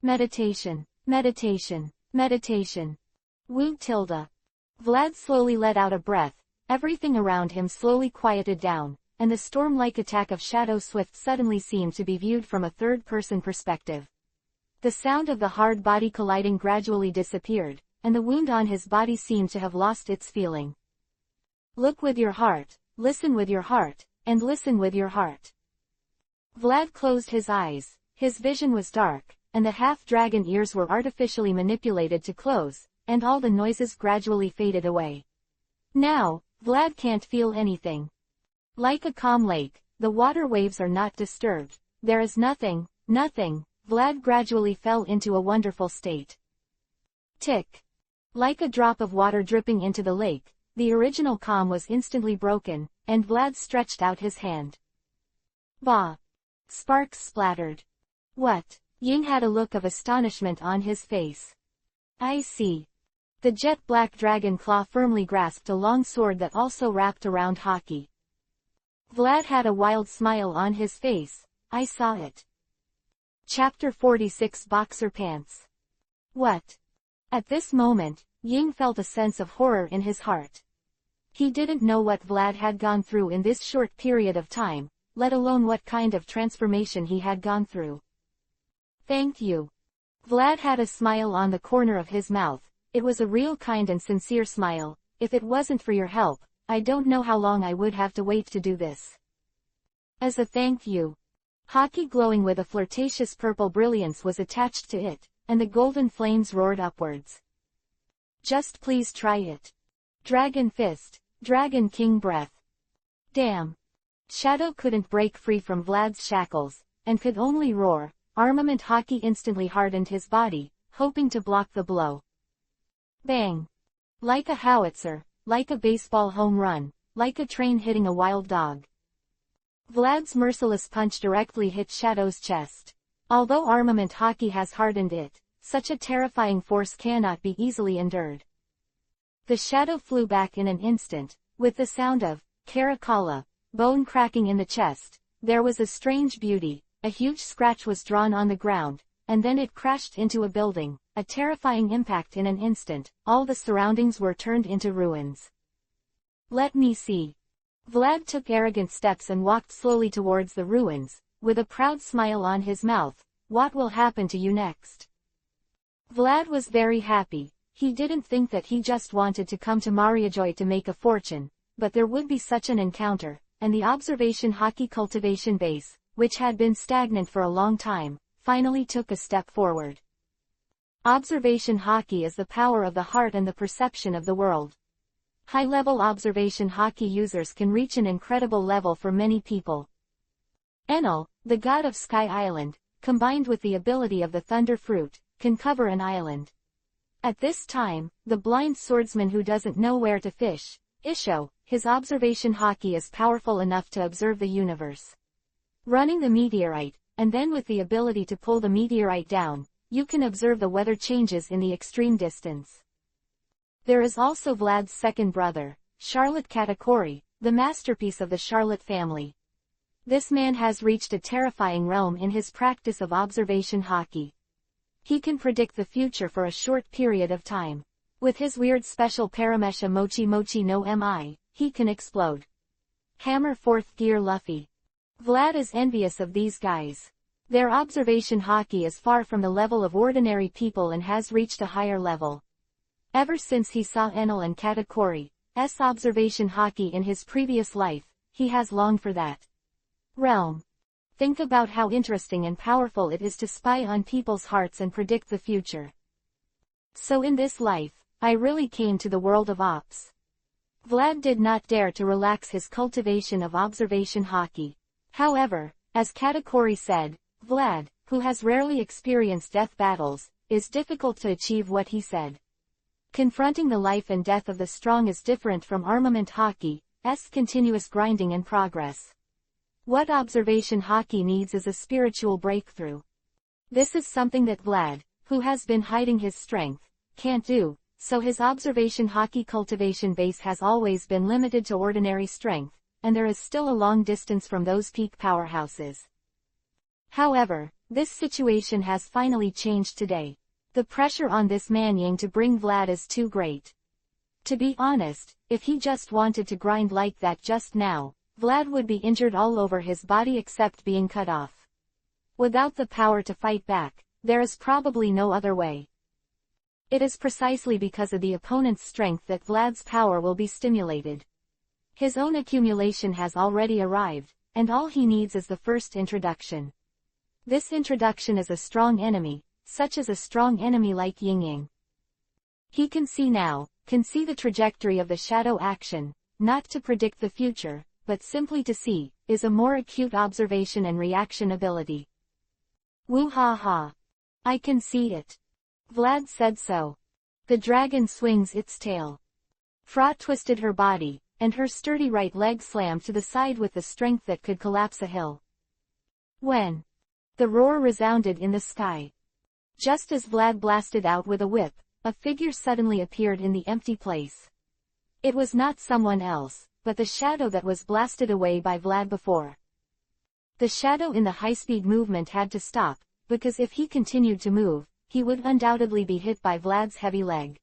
Meditation, meditation, meditation. Woo tilde. Vlad slowly let out a breath, everything around him slowly quieted down, and the storm-like attack of Shadow Swift suddenly seemed to be viewed from a third-person perspective. The sound of the hard body colliding gradually disappeared, and the wound on his body seemed to have lost its feeling. Look with your heart, listen with your heart, and listen with your heart. Vlad closed his eyes, his vision was dark, and the half-dragon ears were artificially manipulated to close, and all the noises gradually faded away. Now, Vlad can't feel anything. Like a calm lake, the water waves are not disturbed. There is nothing, nothing. Vlad gradually fell into a wonderful state. Tick. Like a drop of water dripping into the lake, the original calm was instantly broken, and Vlad stretched out his hand. Bah! Sparks splattered. What? Ying had a look of astonishment on his face. I see. The jet-black dragon claw firmly grasped a long sword that also wrapped around Haki. Vlad had a wild smile on his face. I saw it. Chapter 46 Boxer Pants. What? At this moment, Ying felt a sense of horror in his heart. He didn't know what Vlad had gone through in this short period of time, let alone what kind of transformation he had gone through. Thank you. Vlad had a smile on the corner of his mouth. It was a real kind and sincere smile. If it wasn't for your help, I don't know how long I would have to wait to do this. As a thank you. Haki glowing with a flirtatious purple brilliance was attached to it, and the golden flames roared upwards. Just please try it. Dragon Fist, Dragon King Breath. Damn. Shadow couldn't break free from Vlad's shackles, and could only roar. Armament Haki instantly hardened his body, hoping to block the blow. Bang. Like a howitzer, like a baseball home run, like a train hitting a wild dog. Vlad's merciless punch directly hit Shadow's chest. Although Armament Haki has hardened it, such a terrifying force cannot be easily endured. The Shadow flew back in an instant, with the sound of Caracalla, bone cracking in the chest. There was a strange beauty. A huge scratch was drawn on the ground, and then it crashed into a building. A terrifying impact in an instant. All the surroundings were turned into ruins. Let me see. Vlad took arrogant steps and walked slowly towards the ruins, with a proud smile on his mouth. What will happen to you next? Vlad was very happy. He didn't think that he just wanted to come to Mariajoy to make a fortune, but there would be such an encounter, and the observation Haki cultivation base, which had been stagnant for a long time, finally took a step forward. Observation Haki is the power of the heart and the perception of the world. High-level observation Haki users can reach an incredible level for many people. Enel, the god of Sky Island, combined with the ability of the Thunder Fruit, can cover an island. At this time, the blind swordsman who doesn't know where to fish, Isho, his observation Haki is powerful enough to observe the universe. Running the meteorite, and then with the ability to pull the meteorite down, you can observe the weather changes in the extreme distance. There is also Vlad's second brother, Charlotte Katakuri, the masterpiece of the Charlotte family. This man has reached a terrifying realm in his practice of observation Haki. He can predict the future for a short period of time. With his weird special Paramesha Mochi Mochi no Mi, he can explode. Hammer 4th Gear Luffy. Vlad is envious of these guys. Their observation Haki is far from the level of ordinary people and has reached a higher level. Ever since he saw Enel and Katakuri's observation Haki in his previous life, he has longed for that realm. Think about how interesting and powerful it is to spy on people's hearts and predict the future. So in this life, I really came to the world of ops. Vlad did not dare to relax his cultivation of observation Haki. However, as Katakuri said, Vlad, who has rarely experienced death battles, is difficult to achieve what he said. Confronting the life and death of the strong is different from armament Haki's continuous grinding and progress. What observation Haki needs is a spiritual breakthrough. This is something that Vlad, who has been hiding his strength, can't do, so his observation Haki cultivation base has always been limited to ordinary strength, and there is still a long distance from those peak powerhouses. However, this situation has finally changed today. The pressure on this man Yang to bring Vlad is too great. To be honest, if he just wanted to grind like that just now, Vlad would be injured all over his body except being cut off. Without the power to fight back, there is probably no other way. It is precisely because of the opponent's strength that Vlad's power will be stimulated. His own accumulation has already arrived, and all he needs is the first introduction. This introduction is a strong enemy, such as a strong enemy like Ying-Yang. He can see now, can see the trajectory of the shadow action, not to predict the future, but simply to see, is a more acute observation and reaction ability. Woo ha ha. I can see it. Vlad said so. The dragon swings its tail. Fra twisted her body, and her sturdy right leg slammed to the side with the strength that could collapse a hill. When the roar resounded in the sky. Just as Vlad blasted out with a whip, a figure suddenly appeared in the empty place. It was not someone else, but the shadow that was blasted away by Vlad before. The shadow in the high-speed movement had to stop, because if he continued to move, he would undoubtedly be hit by Vlad's heavy leg.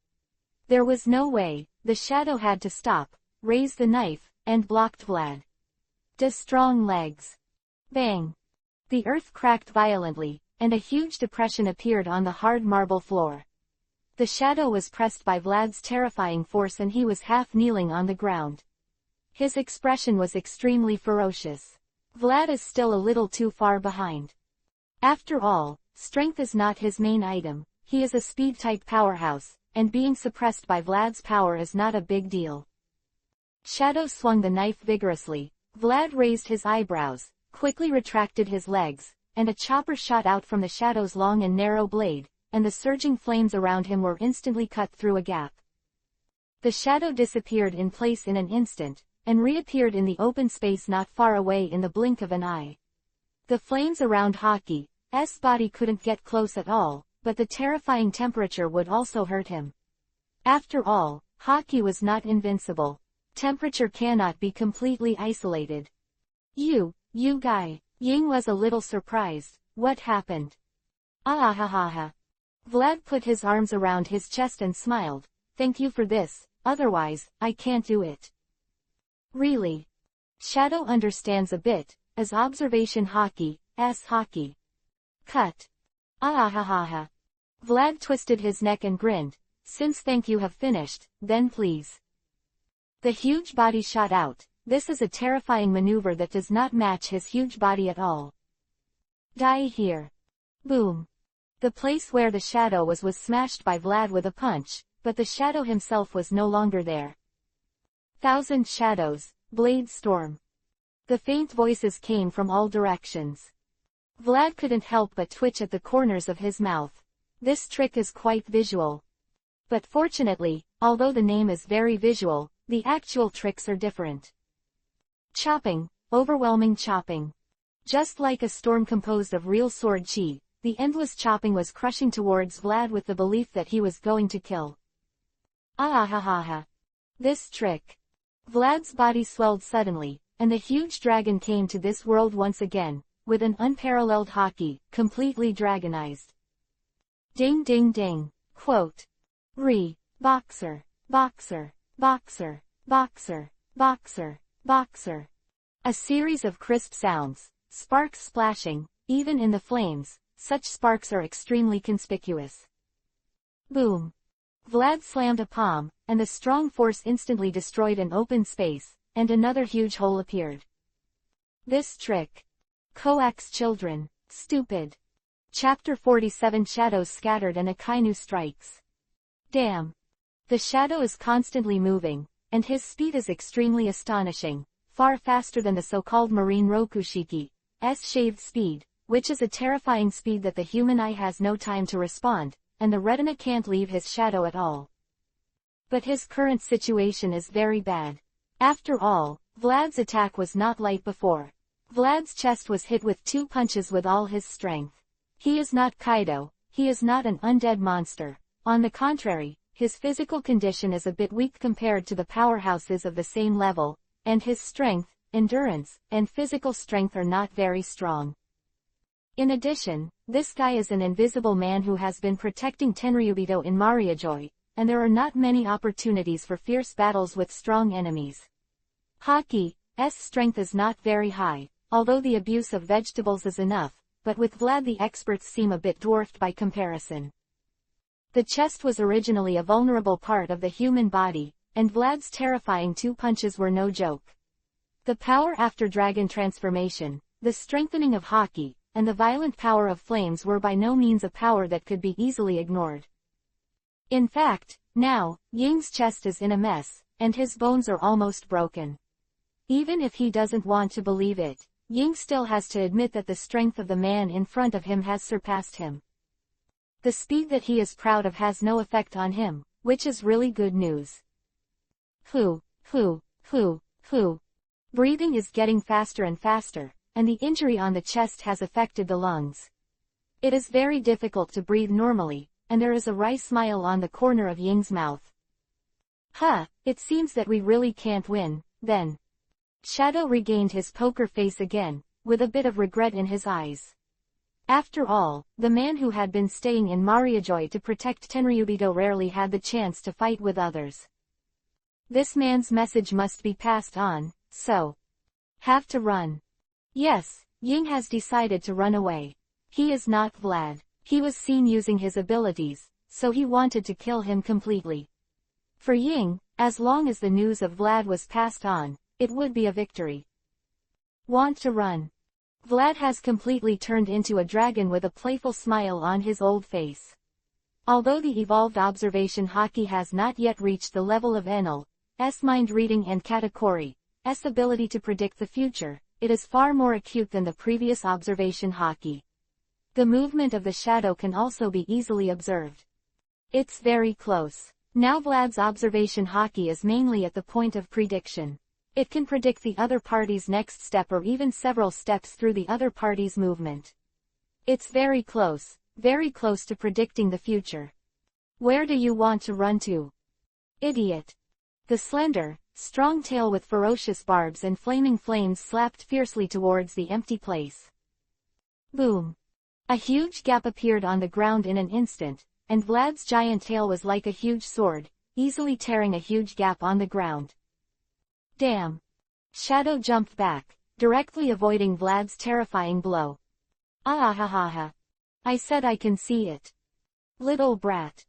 There was no way, the shadow had to stop, raise the knife, and blocked Vlad. De strong legs. Bang. The earth cracked violently, and a huge depression appeared on the hard marble floor. The shadow was pressed by Vlad's terrifying force and he was half kneeling on the ground. His expression was extremely ferocious. Vlad is still a little too far behind. After all, strength is not his main item, he is a speed-type powerhouse, and being suppressed by Vlad's power is not a big deal. Shadow swung the knife vigorously. Vlad raised his eyebrows, quickly retracted his legs, and a chopper shot out from the shadow's long and narrow blade, and the surging flames around him were instantly cut through a gap. The shadow disappeared in place in an instant, and reappeared in the open space not far away in the blink of an eye. The flames around Hockey's body couldn't get close at all, but the terrifying temperature would also hurt him. After all, Hockey was not invincible. Temperature cannot be completely isolated. You guy. Ying was a little surprised. What happened? Ah ha ha ha. Vlad put his arms around his chest and smiled. Thank you for this, otherwise, I can't do it. Really? Shadow understands a bit, as observation hockey. Cut. Ah ha ha ha. Vlad twisted his neck and grinned. Since thank you have finished, then please. The huge body shot out. This is a terrifying maneuver that does not match his huge body at all. Die here. Boom. The place where the shadow was smashed by Vlad with a punch, but the shadow himself was no longer there. Thousand shadows, blade storm. The faint voices came from all directions. Vlad couldn't help but twitch at the corners of his mouth. This trick is quite visual. But fortunately, although the name is very visual, the actual tricks are different. Chopping, overwhelming chopping. Just like a storm composed of real sword chi, the endless chopping was crushing towards Vlad with the belief that he was going to kill. Ah ha ha ha. This trick. Vlad's body swelled suddenly, and the huge dragon came to this world once again, with an unparalleled hockey, completely dragonized. Ding ding ding. Quote. Boxer, boxer, boxer, boxer, boxer, boxer. A series of crisp sounds, sparks splashing, even in the flames, such sparks are extremely conspicuous. Boom. Vlad slammed a palm, and the strong force instantly destroyed an open space, and another huge hole appeared. This trick. Coax children, stupid. Chapter 47 Shadows scattered and Akainu strikes. Damn. The shadow is constantly moving, and his speed is extremely astonishing, far faster than the so-called marine Rokushiki's shaved speed, which is a terrifying speed that the human eye has no time to respond, and the retina can't leave his shadow at all. But his current situation is very bad. After all, Vlad's attack was not light before. Vlad's chest was hit with 2 punches with all his strength. He is not Kaido, he is not an undead monster. On the contrary, his physical condition is a bit weak compared to the powerhouses of the same level, and his strength, endurance, and physical strength are not very strong. In addition, this guy is an invisible man who has been protecting Tenryubito in Mariajoy, and there are not many opportunities for fierce battles with strong enemies. Hockey's strength is not very high, although the abuse of vegetables is enough, but with Vlad the experts seem a bit dwarfed by comparison. The chest was originally a vulnerable part of the human body, and Vlad's terrifying 2 punches were no joke. The power after dragon transformation, the strengthening of Haki, and the violent power of flames were by no means a power that could be easily ignored. In fact, now, Ying's chest is in a mess, and his bones are almost broken. Even if he doesn't want to believe it, Ying still has to admit that the strength of the man in front of him has surpassed him. The speed that he is proud of has no effect on him, which is really good news. Hu. Breathing is getting faster and faster, and the injury on the chest has affected the lungs. It is very difficult to breathe normally, and there is a wry smile on the corner of Ying's mouth. It seems that we really can't win, then. Shadow regained his poker face again, with a bit of regret in his eyes. After all, the man who had been staying in Mariajoy to protect Tenryubito rarely had the chance to fight with others. This man's message must be passed on, so. Have to run. Yes, Ying has decided to run away. He is not Vlad. He was seen using his abilities, so he wanted to kill him completely. For Ying, as long as the news of Vlad was passed on, it would be a victory. Want to run. Vlad has completely turned into a dragon with a playful smile on his old face. Although the evolved observation Haki has not yet reached the level of Enel's mind reading and Katakori's ability to predict the future, it is far more acute than the previous observation Haki. The movement of the shadow can also be easily observed. It's very close. Now Vlad's observation Haki is mainly at the point of prediction. It can predict the other party's next step or even several steps through the other party's movement. It's very close to predicting the future. Where do you want to run to? Idiot. The slender, strong tail with ferocious barbs and flaming flames slapped fiercely towards the empty place. Boom. A huge gap appeared on the ground in an instant, and Vlad's giant tail was like a huge sword, easily tearing a huge gap on the ground. Damn. Shadow jumped back, directly avoiding Vlad's terrifying blow. Ah. I said I can see it. Little brat.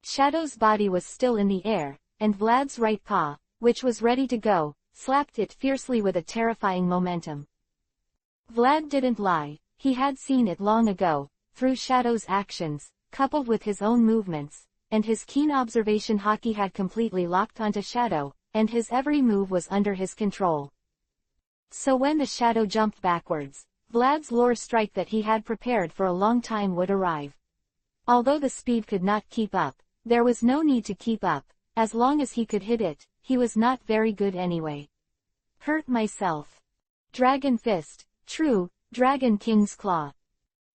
Shadow's body was still in the air, and Vlad's right paw, which was ready to go, slapped it fiercely with a terrifying momentum. Vlad didn't lie, he had seen it long ago, through Shadow's actions, coupled with his own movements, and his keen observation Haki had completely locked onto Shadow, and his every move was under his control. So when the Shadow jumped backwards, Vlad's lure strike that he had prepared for a long time would arrive. Although the speed could not keep up, there was no need to keep up, as long as he could hit it, he was not very good anyway. Hurt myself. Dragon Fist, true, Dragon King's Claw.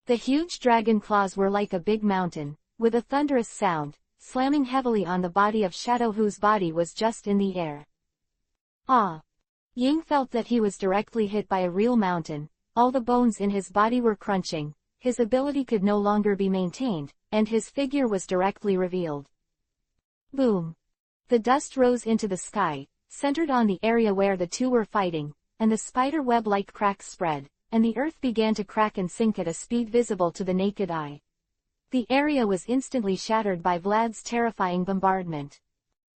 The huge dragon claws were like a big mountain, with a thunderous sound, slamming heavily on the body of Shadow whose body was just in the air. Ah! Ying felt that he was directly hit by a real mountain, all the bones in his body were crunching, his ability could no longer be maintained, and his figure was directly revealed. Boom! The dust rose into the sky, centered on the area where the two were fighting, and the spider web-like cracks spread, and the earth began to crack and sink at a speed visible to the naked eye. The area was instantly shattered by Vlad's terrifying bombardment.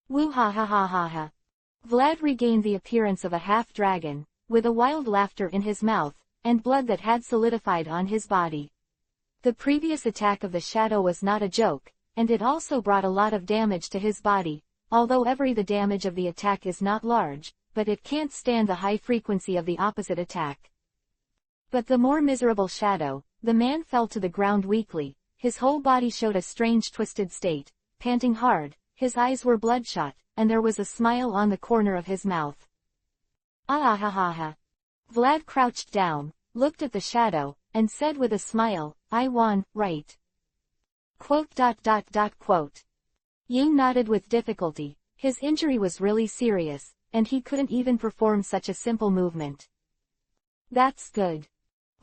Woo ha ha ha ha ha. Vlad regained the appearance of a half-dragon, with a wild laughter in his mouth, and blood that had solidified on his body. The previous attack of the Shadow was not a joke, and it also brought a lot of damage to his body, although the damage of the attack is not large, but it can't stand the high frequency of the opposite attack. But the more miserable Shadow, the man fell to the ground weakly, his whole body showed a strange twisted state, panting hard, his eyes were bloodshot, and there was a smile on the corner of his mouth. Ah ha ha ha. Vlad crouched down, looked at the Shadow, and said with a smile, I won, right? Quote. Ying nodded with difficulty, his injury was really serious, and he couldn't even perform such a simple movement. That's good.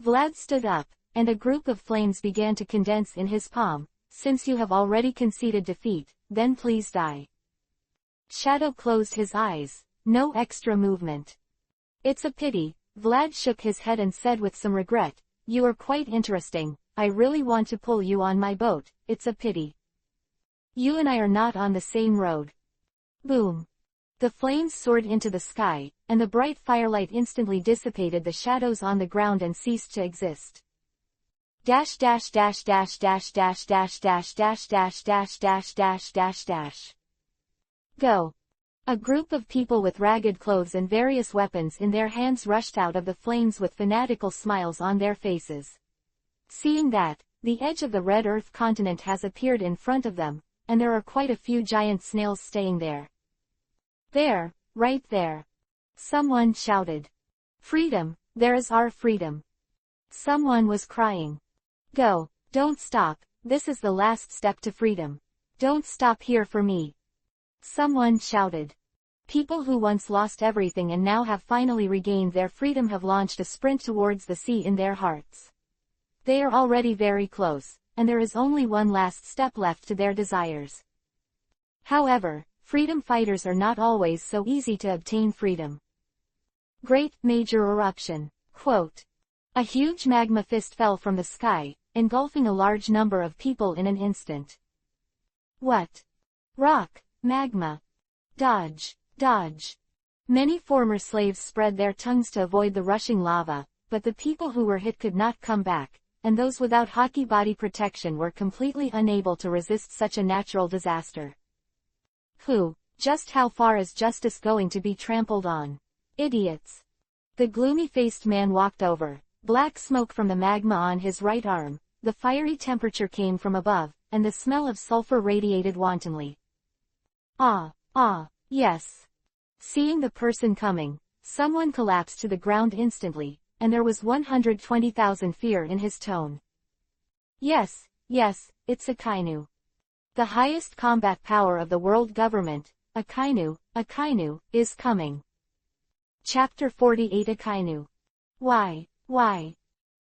Vlad stood up, and a group of flames began to condense in his palm. Since you have already conceded defeat, then please die. Shadow closed his eyes, no extra movement. It's a pity, Vlad shook his head and said with some regret, you are quite interesting, I really want to pull you on my boat, it's a pity. You and I are not on the same road. Boom. The flames soared into the sky, and the bright firelight instantly dissipated the shadows on the ground and ceased to exist. Dash dash dash dash dash dash dash dash dash dash dash dash dash dash dash. Go. A group of people with ragged clothes and various weapons in their hands rushed out of the flames with fanatical smiles on their faces. Seeing that, the edge of the Red Earth continent has appeared in front of them, and there are quite a few giant snails staying there. There, right there. Someone shouted. Freedom, there is our freedom. Someone was crying. Go, don't stop, this is the last step to freedom. Don't stop here for me. Someone shouted. People who once lost everything and now have finally regained their freedom have launched a sprint towards the sea in their hearts. They are already very close, and there is only one last step left to their desires. However, freedom fighters are not always so easy to obtain freedom. Great Major Eruption. Quote. A huge magma fist fell from the sky, engulfing a large number of people in an instant. What? Rock, magma. Dodge, dodge. Many former slaves spread their tongues to avoid the rushing lava, but the people who were hit could not come back, and those without hockey body protection were completely unable to resist such a natural disaster. Just how far is justice going to be trampled on? Idiots. The gloomy-faced man walked over, black smoke from the magma on his right arm, the fiery temperature came from above, and the smell of sulfur radiated wantonly. Yes. Seeing the person coming, someone collapsed to the ground instantly, and there was 120,000 fear in his tone. Yes, it's Akainu. The highest combat power of the world government, Akainu, is coming. Chapter 48 Akainu. Why?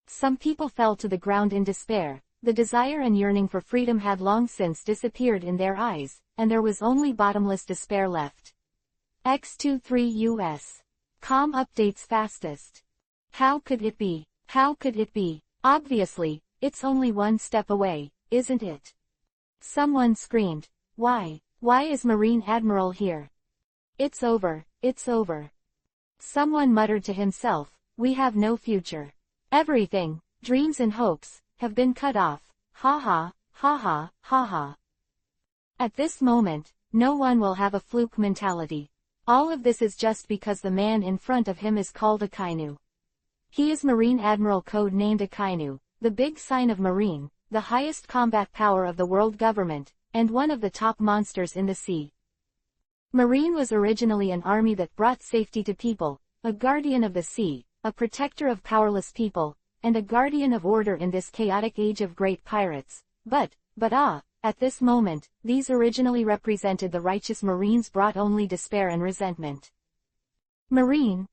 Some people fell to the ground in despair, the desire and yearning for freedom had long since disappeared in their eyes, and there was only bottomless despair left. X23 US. Com updates fastest. How could it be? Obviously, it's only one step away, isn't it? Someone screamed. Why is Marine Admiral here? It's over. Someone muttered to himself, we have no future. Everything, dreams and hopes, have been cut off. Ha ha. At this moment, no one will have a fluke mentality. All of this is just because the man in front of him is called Akainu. He is Marine Admiral code-named Akainu, the big sign of Marine, the highest combat power of the world government, and one of the top monsters in the sea. Marine was originally an army that brought safety to people, a guardian of the sea, a protector of powerless people, and a guardian of order in this chaotic age of great pirates. But at this moment, these originally represented the righteous Marines brought only despair and resentment. Marine.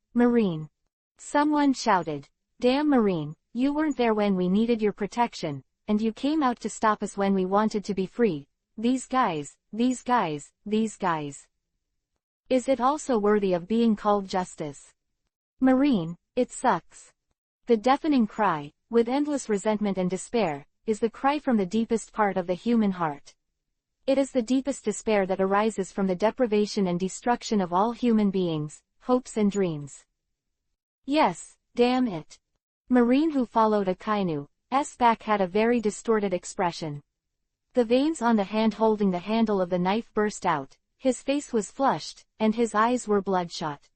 Someone shouted. Damn Marine, you weren't there when we needed your protection, and you came out to stop us when we wanted to be free. These guys. Is it also worthy of being called justice? Marine, it sucks. The deafening cry, with endless resentment and despair, is the cry from the deepest part of the human heart. It is the deepest despair that arises from the deprivation and destruction of all human beings, hopes and dreams. Yes, damn it. Marine who followed Akainu's back had a very distorted expression. The veins on the hand holding the handle of the knife burst out, his face was flushed, and his eyes were bloodshot.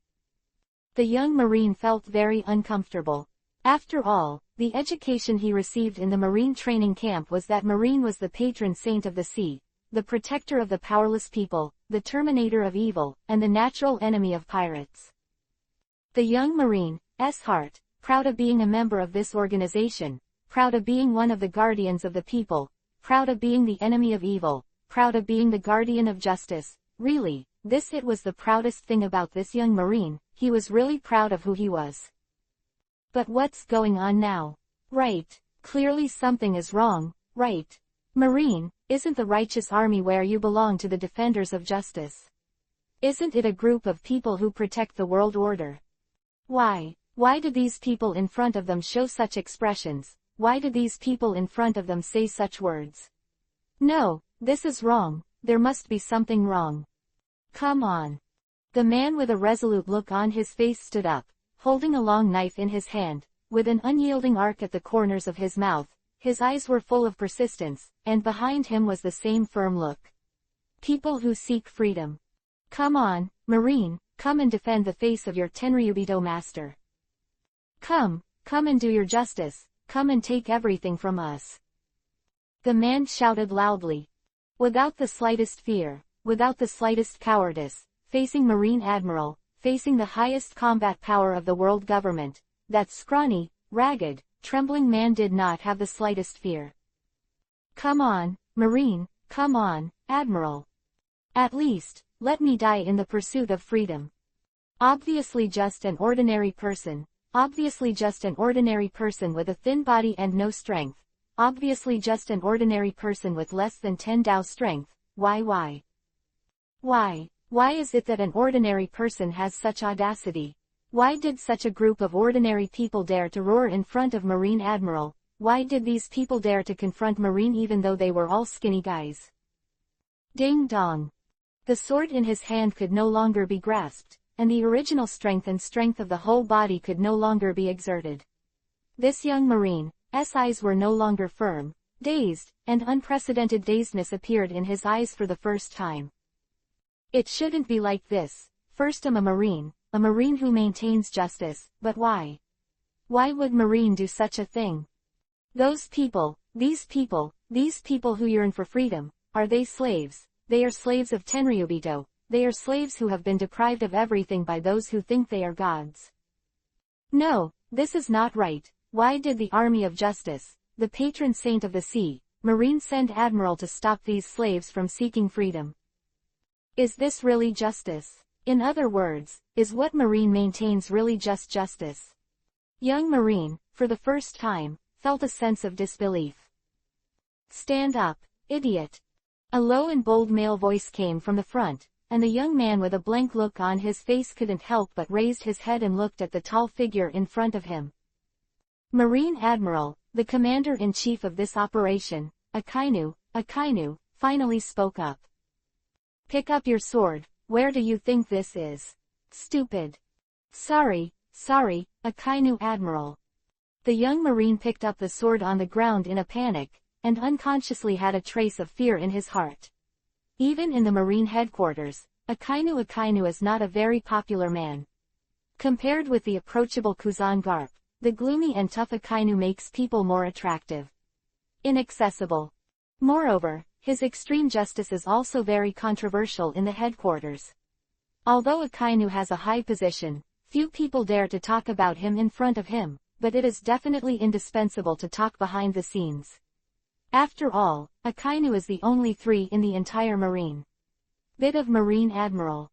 The young Marine felt very uncomfortable. After all, the education he received in the Marine training camp was that Marine was the patron saint of the sea, the protector of the powerless people, the terminator of evil, and the natural enemy of pirates. The young Marine's heart, proud of being a member of this organization, proud of being one of the guardians of the people, proud of being the enemy of evil, proud of being the guardian of justice, really, it was the proudest thing about this young Marine, he was really proud of who he was. But what's going on now? Right, clearly something is wrong, right? Marine, isn't the righteous army where you belong to the defenders of justice? Isn't it a group of people who protect the world order? Why do these people in front of them show such expressions? Why do these people in front of them say such words? No, this is wrong, there must be something wrong. Come on. The man with a resolute look on his face stood up, holding a long knife in his hand, with an unyielding arc at the corners of his mouth. His eyes were full of persistence, and behind him was the same firm look. People who seek freedom. Come on, Marine, come and defend the face of your Tenryubito master. Come and do your justice, come and take everything from us. The man shouted loudly. Without the slightest fear, without the slightest cowardice, facing Marine Admiral, facing the highest combat power of the world government, that scrawny, ragged, trembling man did not have the slightest fear. Come on, Marine, come on, Admiral. At least, let me die in the pursuit of freedom. Obviously just an ordinary person, obviously just an ordinary person with a thin body and no strength, obviously just an ordinary person with less than 10 Dao strength. Why is it that an ordinary person has such audacity? Why did such a group of ordinary people dare to roar in front of Marine Admiral? Why did these people dare to confront Marine even though they were all skinny guys? Ding dong. The sword in his hand could no longer be grasped, and the original strength of the whole body could no longer be exerted. This young Marine's eyes were no longer firm, dazed, and unprecedented dazedness appeared in his eyes for the first time. It shouldn't be like this. First I'm a Marine who maintains justice, but why? Why would Marine do such a thing? Those people, these people who yearn for freedom, are they slaves? They are slaves of Tenryubito, they are slaves who have been deprived of everything by those who think they are gods. No, this is not right. Why did the Army of Justice, the patron saint of the sea, Marine send Admiral to stop these slaves from seeking freedom? Is this really justice? In other words, is what Marine maintains really just justice? Young Marine, for the first time, felt a sense of disbelief. Stand up, idiot. A low and bold male voice came from the front, and the young man with a blank look on his face couldn't help but raised his head and looked at the tall figure in front of him. Marine Admiral, the commander-in-chief of this operation, Akainu, finally spoke up. Pick up your sword, where do you think this is? Stupid. Sorry, Akainu Admiral. The young Marine picked up the sword on the ground in a panic, and unconsciously had a trace of fear in his heart. Even in the Marine headquarters, Akainu is not a very popular man. Compared with the approachable Kuzan Garp, the gloomy and tough Akainu makes people more attractive. Inaccessible. Moreover, his extreme justice is also very controversial in the headquarters. Although Akainu has a high position, few people dare to talk about him in front of him, but it is definitely indispensable to talk behind the scenes. After all, Akainu is the only 3 in the entire Marine. Bit of Marine Admiral.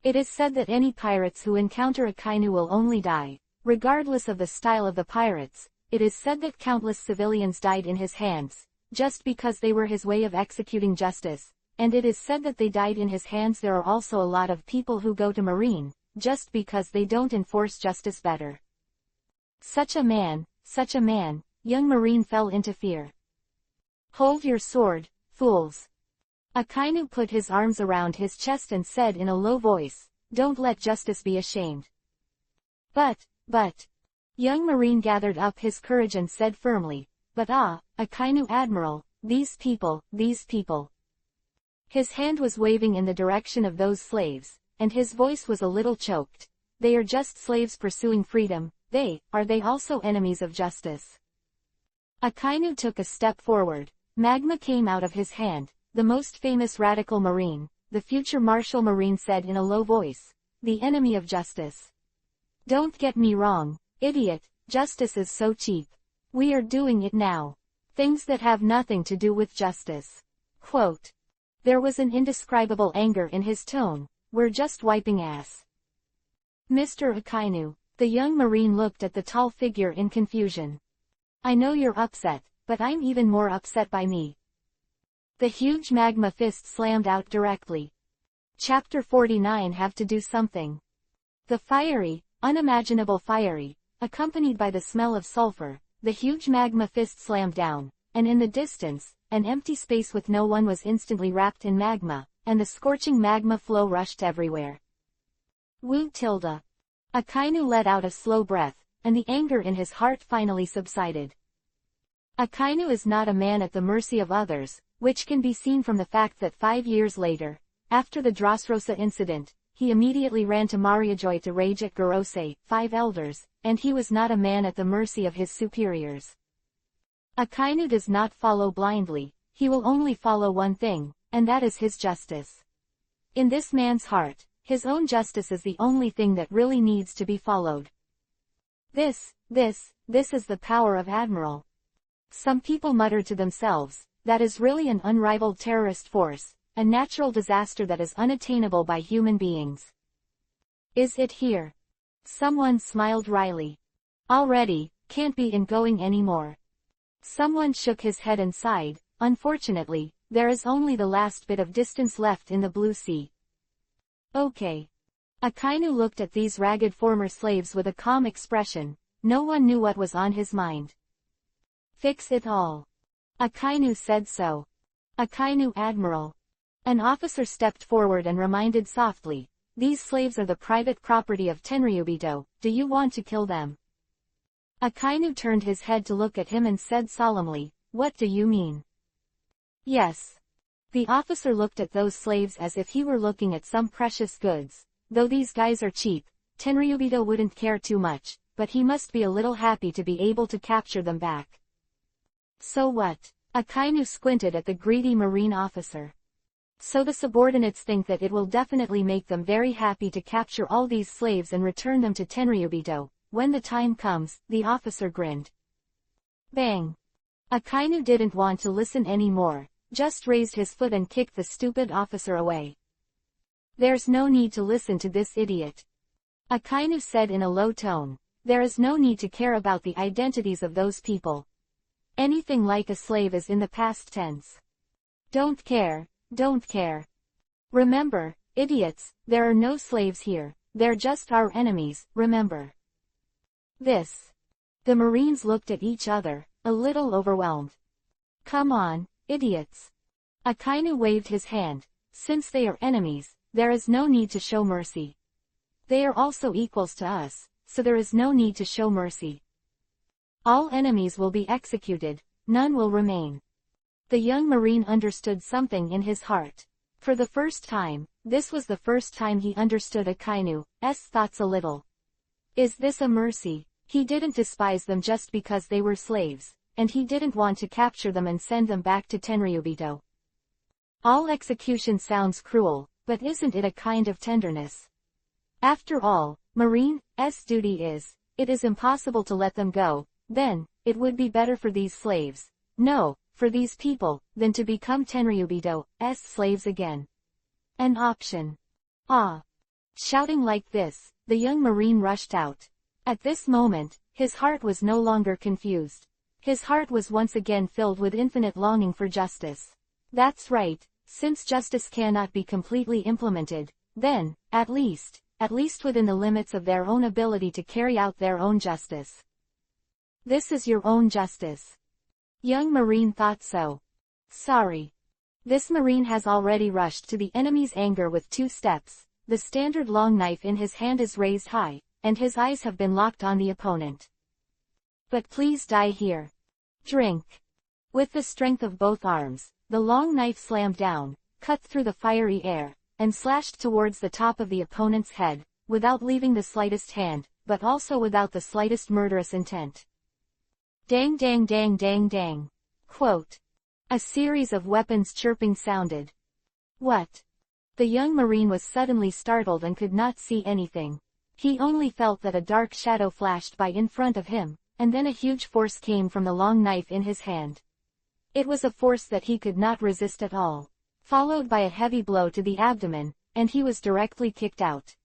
It is said that any pirates who encounter Akainu will only die, regardless of the style of the pirates. It is said that countless civilians died in his hands, just because they were his way of executing justice, and it is said that they died in his hands. There are also a lot of people who go to Marine, just because they don't enforce justice better. Such a man, young Marine fell into fear. Hold your sword, fools. Akainu put his arms around his chest and said in a low voice, don't let justice be ashamed. But, young Marine gathered up his courage and said firmly, but Akainu Admiral, these people. His hand was waving in the direction of those slaves, and his voice was a little choked. They are just slaves pursuing freedom. Are they also enemies of justice? Akainu took a step forward. Magma came out of his hand. The most famous radical Marine, the future Marshal Marine, said in a low voice, the enemy of justice. Don't get me wrong, idiot, justice is so cheap. We are doing it now. Things that have nothing to do with justice. Quote. There was an indescribable anger in his tone. We're just wiping ass. Mr. Akainu. The young Marine looked at the tall figure in confusion. I know you're upset, but I'm even more upset by me. The huge magma fist slammed out directly. Chapter 49. Have to do something. The fiery, unimaginable fiery, accompanied by the smell of sulfur, the huge magma fist slammed down, and in the distance, an empty space with no one was instantly wrapped in magma, and the scorching magma flow rushed everywhere. Wu tilde. Akainu let out a slow breath, and the anger in his heart finally subsided. Akainu is not a man at the mercy of others, which can be seen from the fact that 5 years later, after the Dressrosa incident, he immediately ran to Mariajoy to rage at Gorosei, 5 elders, and he was not a man at the mercy of his superiors. Akainu does not follow blindly, he will only follow one thing, and that is his justice. In this man's heart, his own justice is the only thing that really needs to be followed. This is the power of Admiral. Some people mutter to themselves, that is really an unrivaled terrorist force, a natural disaster that is unattainable by human beings. Is it here? Someone smiled wryly. Already, can't be in going anymore. Someone shook his head and sighed, unfortunately, there is only the last bit of distance left in the blue sea. Okay. Akainu looked at these ragged former slaves with a calm expression, no one knew what was on his mind. Fix it all. Akainu said so. Akainu Admiral. An officer stepped forward and reminded softly, these slaves are the private property of Tenryubito, do you want to kill them? Akainu turned his head to look at him and said solemnly, what do you mean? Yes. The officer looked at those slaves as if he were looking at some precious goods. Though these guys are cheap, Tenryubito wouldn't care too much, but he must be a little happy to be able to capture them back. So what? Akainu squinted at the greedy marine officer. So the subordinates think that it will definitely make them very happy to capture all these slaves and return them to Tenryubito. When the time comes, the officer grinned. Bang! Akainu didn't want to listen anymore, just raised his foot and kicked the stupid officer away. There's no need to listen to this idiot. Akainu said in a low tone, there is no need to care about the identities of those people. Anything like a slave is in the past tense. Don't care, don't care. Remember, idiots, there are no slaves here, they're just our enemies, remember. This. The Marines looked at each other, a little overwhelmed. Come on, idiots. Akainu waved his hand, since they are enemies, there is no need to show mercy. They are also equals to us, so there is no need to show mercy. All enemies will be executed, none will remain. The young Marine understood something in his heart. For the first time, this was the first time he understood Akainu's thoughts a little. Is this a mercy? He didn't despise them just because they were slaves, and he didn't want to capture them and send them back to Tenryubito. All execution sounds cruel, but isn't it a kind of tenderness? After all, Marine's duty is, it is impossible to let them go, then, it would be better for these slaves, no, for these people, than to become Tenryubito's slaves again. An option. Ah! Shouting like this, the young Marine rushed out. At this moment, his heart was no longer confused. His heart was once again filled with infinite longing for justice. That's right, since justice cannot be completely implemented, then, at least within the limits of their own ability to carry out their own justice. This is your own justice. Young Marine thought so. Sorry. This Marine has already rushed to the enemy's anger with 2 steps, the standard long knife in his hand is raised high, and his eyes have been locked on the opponent. But please die here. Drink. With the strength of both arms, the long knife slammed down, cut through the fiery air, and slashed towards the top of the opponent's head, without leaving the slightest hand, but also without the slightest murderous intent. Dang dang dang dang dang. Quote. A series of weapons chirping sounded. What? The young Marine was suddenly startled and could not see anything. He only felt that a dark shadow flashed by in front of him, and then a huge force came from the long knife in his hand. It was a force that he could not resist at all, followed by a heavy blow to the abdomen, and he was directly kicked out.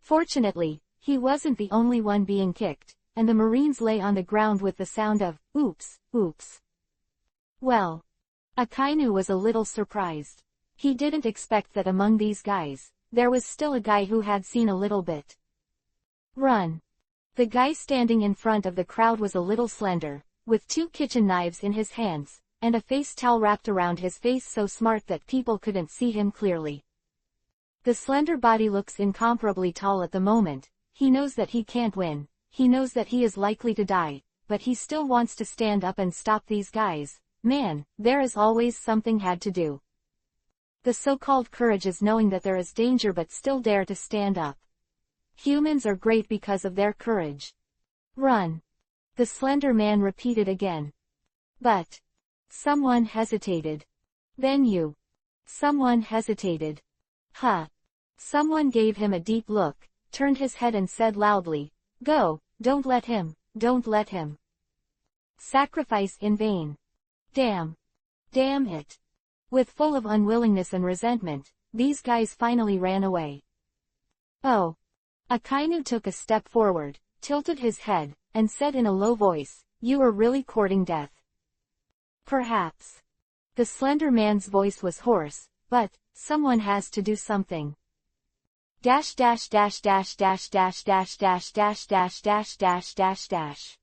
Fortunately, he wasn't the only one being kicked, and the Marines lay on the ground with the sound of, oops, oops. Well. Akainu was a little surprised. He didn't expect that among these guys, there was still a guy who had seen a little bit. Run. The guy standing in front of the crowd was a little slender, with 2 kitchen knives in his hands, and a face towel wrapped around his face so smart that people couldn't see him clearly. The slender body looks incomparably tall at the moment. He knows that he can't win. He knows that he is likely to die, but he still wants to stand up and stop these guys. Man, there is always something had to do. The so-called courage is knowing that there is danger but still dare to stand up. Humans are great because of their courage. Run. The slender man repeated again. But. Someone hesitated. Then you. Someone hesitated. Huh. Someone gave him a deep look, turned his head and said loudly, "Go, don't let him, don't let him. Sacrifice in vain. Damn. Damn it." With full of unwillingness and resentment, these guys finally ran away. Oh. Akainu took a step forward, tilted his head, and said in a low voice, "You are really courting death." Perhaps. The slender man's voice was hoarse, but, someone has to do something. Dash dash dash dash dash dash dash dash dash dash dash dash dash dash.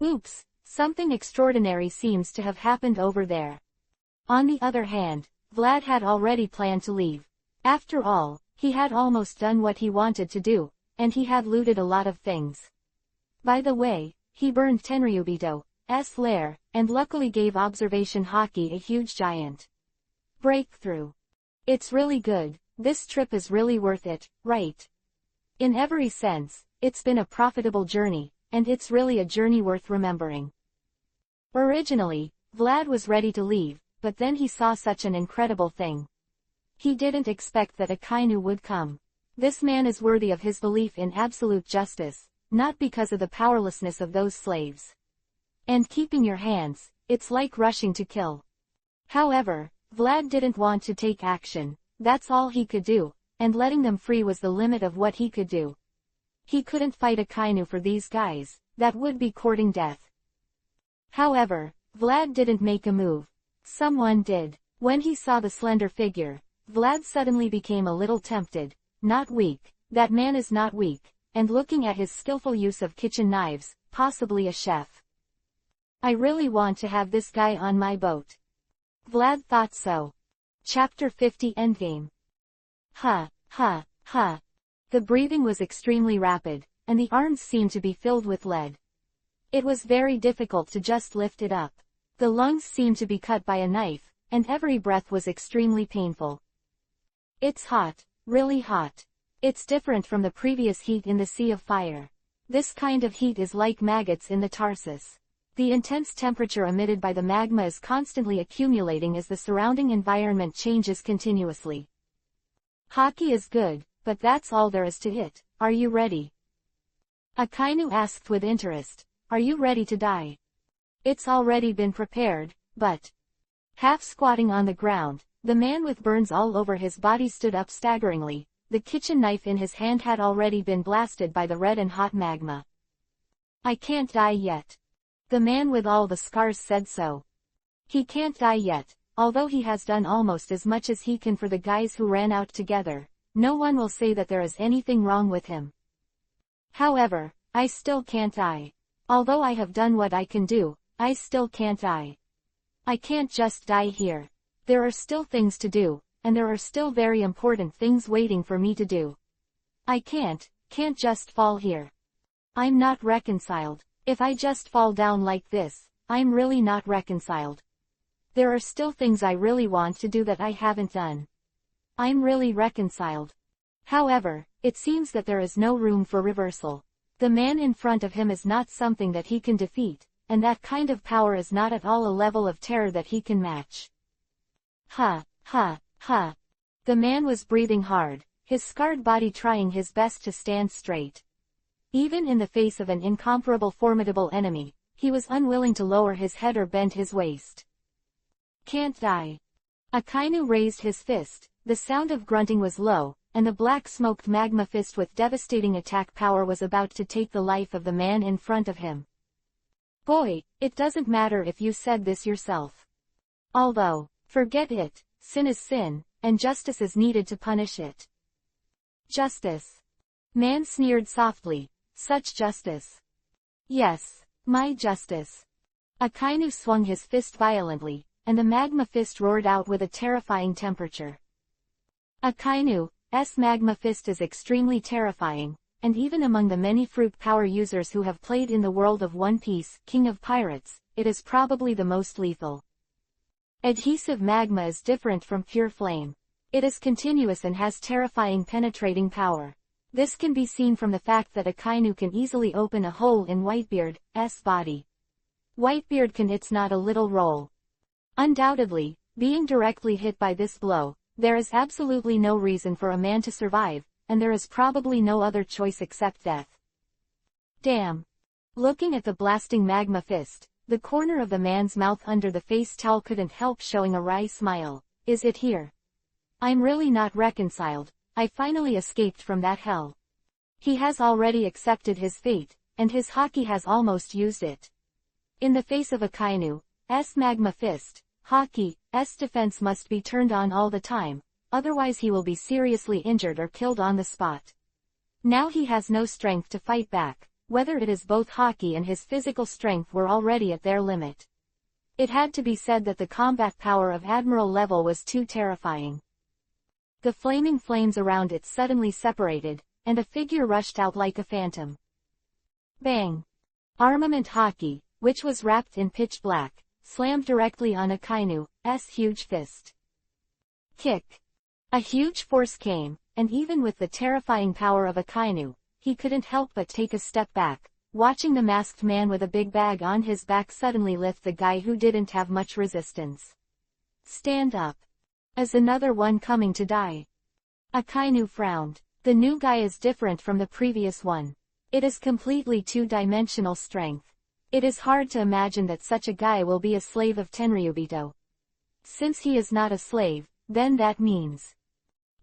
Oops, something extraordinary seems to have happened over there. On the other hand, Vlad had already planned to leave. After all, he had almost done what he wanted to do, and he had looted a lot of things. By the way, he burned Tenryubito's lair, and luckily gave Observation Hockey a huge giant breakthrough. It's really good, this trip is really worth it, right? In every sense, it's been a profitable journey, and it's really a journey worth remembering. Originally, Vlad was ready to leave, but then he saw such an incredible thing. He didn't expect that Akainu would come. This man is worthy of his belief in absolute justice, not because of the powerlessness of those slaves. And keeping your hands, it's like rushing to kill. However, Vlad didn't want to take action, that's all he could do, and letting them free was the limit of what he could do. He couldn't fight Akainu for these guys, that would be courting death. However, Vlad didn't make a move. Someone did. When he saw the slender figure, Vlad suddenly became a little tempted. Not weak, that man is not weak, and looking at his skillful use of kitchen knives, possibly a chef. I really want to have this guy on my boat. Vlad thought so. Chapter 50 Endgame. Ha, ha, ha. The breathing was extremely rapid, and the arms seemed to be filled with lead. It was very difficult to just lift it up. The lungs seemed to be cut by a knife, and every breath was extremely painful. It's hot, really hot. It's different from the previous heat in the Sea of Fire. This kind of heat is like maggots in the Tarsus. The intense temperature emitted by the magma is constantly accumulating as the surrounding environment changes continuously. Hockey is good, but that's all there is to it. Are you ready? Akainu asked with interest. Are you ready to die? It's already been prepared, but... Half squatting on the ground, the man with burns all over his body stood up staggeringly. The kitchen knife in his hand had already been blasted by the red and hot magma. I can't die yet. The man with all the scars said so. He can't die yet, although he has done almost as much as he can for the guys who ran out together. No one will say that there is anything wrong with him. However, I still can't die. Although I have done what I can do, I still can't die. I can't just die here. There are still things to do, and there are still very important things waiting for me to do. I can't just fall here. I'm not reconciled. If I just fall down like this, I'm really not reconciled. There are still things I really want to do that I haven't done. I'm really reconciled. However, it seems that there is no room for reversal. The man in front of him is not something that he can defeat, and that kind of power is not at all a level of terror that he can match. Ha, ha, ha. The man was breathing hard, his scarred body trying his best to stand straight. Even in the face of an incomparable formidable enemy, he was unwilling to lower his head or bend his waist. Can't die. Akainu raised his fist, the sound of grunting was low, and the black-smoked magma fist with devastating attack power was about to take the life of the man in front of him. Boy, it doesn't matter if you said this yourself. Although, forget it, sin is sin, and justice is needed to punish it. Justice. Man sneered softly. Such justice. Yes, my justice. Akainu swung his fist violently, and the magma fist roared out with a terrifying temperature. Akainu, magma fist is extremely terrifying, and even among the many fruit power users who have played in the world of One Piece, King of Pirates, it is probably the most lethal. Adhesive magma is different from pure flame. It is continuous and has terrifying penetrating power. This can be seen from the fact that Akainu can easily open a hole in Whitebeard's body. Whitebeard can it's not a little roll. Undoubtedly, being directly hit by this blow, there is absolutely no reason for a man to survive, and there is probably no other choice except death. Damn. Looking at the blasting magma fist, the corner of the man's mouth under the face towel couldn't help showing a wry smile. Is it here? I'm really not reconciled. I finally escaped from that hell. He has already accepted his fate, and his haki has almost used it. In the face of Akainu's magma fist, Haki's defense must be turned on all the time, otherwise he will be seriously injured or killed on the spot. Now he has no strength to fight back, whether it is both Haki and his physical strength were already at their limit. It had to be said that the combat power of Admiral level was too terrifying. The flaming flames around it suddenly separated, and a figure rushed out like a phantom. Bang! Armament Haki, which was wrapped in pitch black, slammed directly on Akainu's huge fist. Kick! A huge force came, and even with the terrifying power of Akainu, he couldn't help but take a step back, watching the masked man with a big bag on his back suddenly lift the guy who didn't have much resistance. Stand up. Is another one coming to die? Akainu frowned. The new guy is different from the previous one. It is completely two-dimensional strength. It is hard to imagine that such a guy will be a slave of Tenryubito. Since he is not a slave, then that means...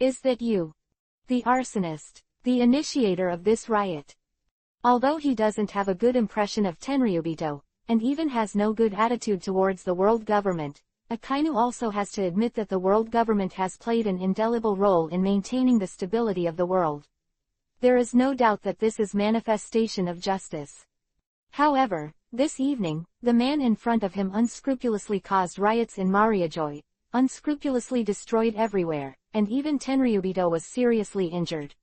Is that you? The arsonist, the initiator of this riot. Although he doesn't have a good impression of Tenryubito, and even has no good attitude towards the world government, Akainu also has to admit that the world government has played an indelible role in maintaining the stability of the world. There is no doubt that this is manifestation of justice. However, this evening, the man in front of him unscrupulously caused riots in Mariajoy, unscrupulously destroyed everywhere, and even Tenryubito was seriously injured.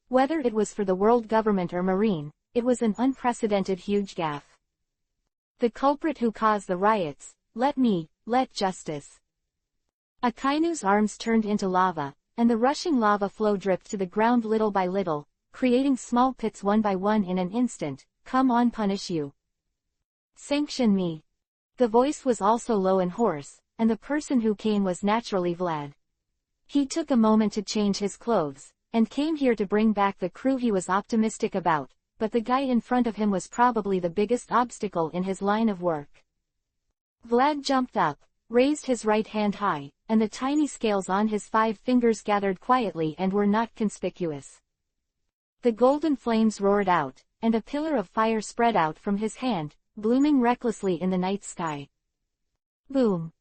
Whether it was for the world government or marine, it was an unprecedented huge gaffe. The culprit who caused the riots, let justice. Akainu's arms turned into lava, and the rushing lava flow dripped to the ground little by little, creating small pits one by one in an instant. Come on, punish you. Sanction me. The voice was also low and hoarse, and the person who came was naturally Vlad. He took a moment to change his clothes, and came here to bring back the crew he was optimistic about, but the guy in front of him was probably the biggest obstacle in his line of work. Vlad jumped up, raised his right hand high, and the tiny scales on his 5 fingers gathered quietly and were not conspicuous. The golden flames roared out, and a pillar of fire spread out from his hand, blooming recklessly in the night sky. Boom!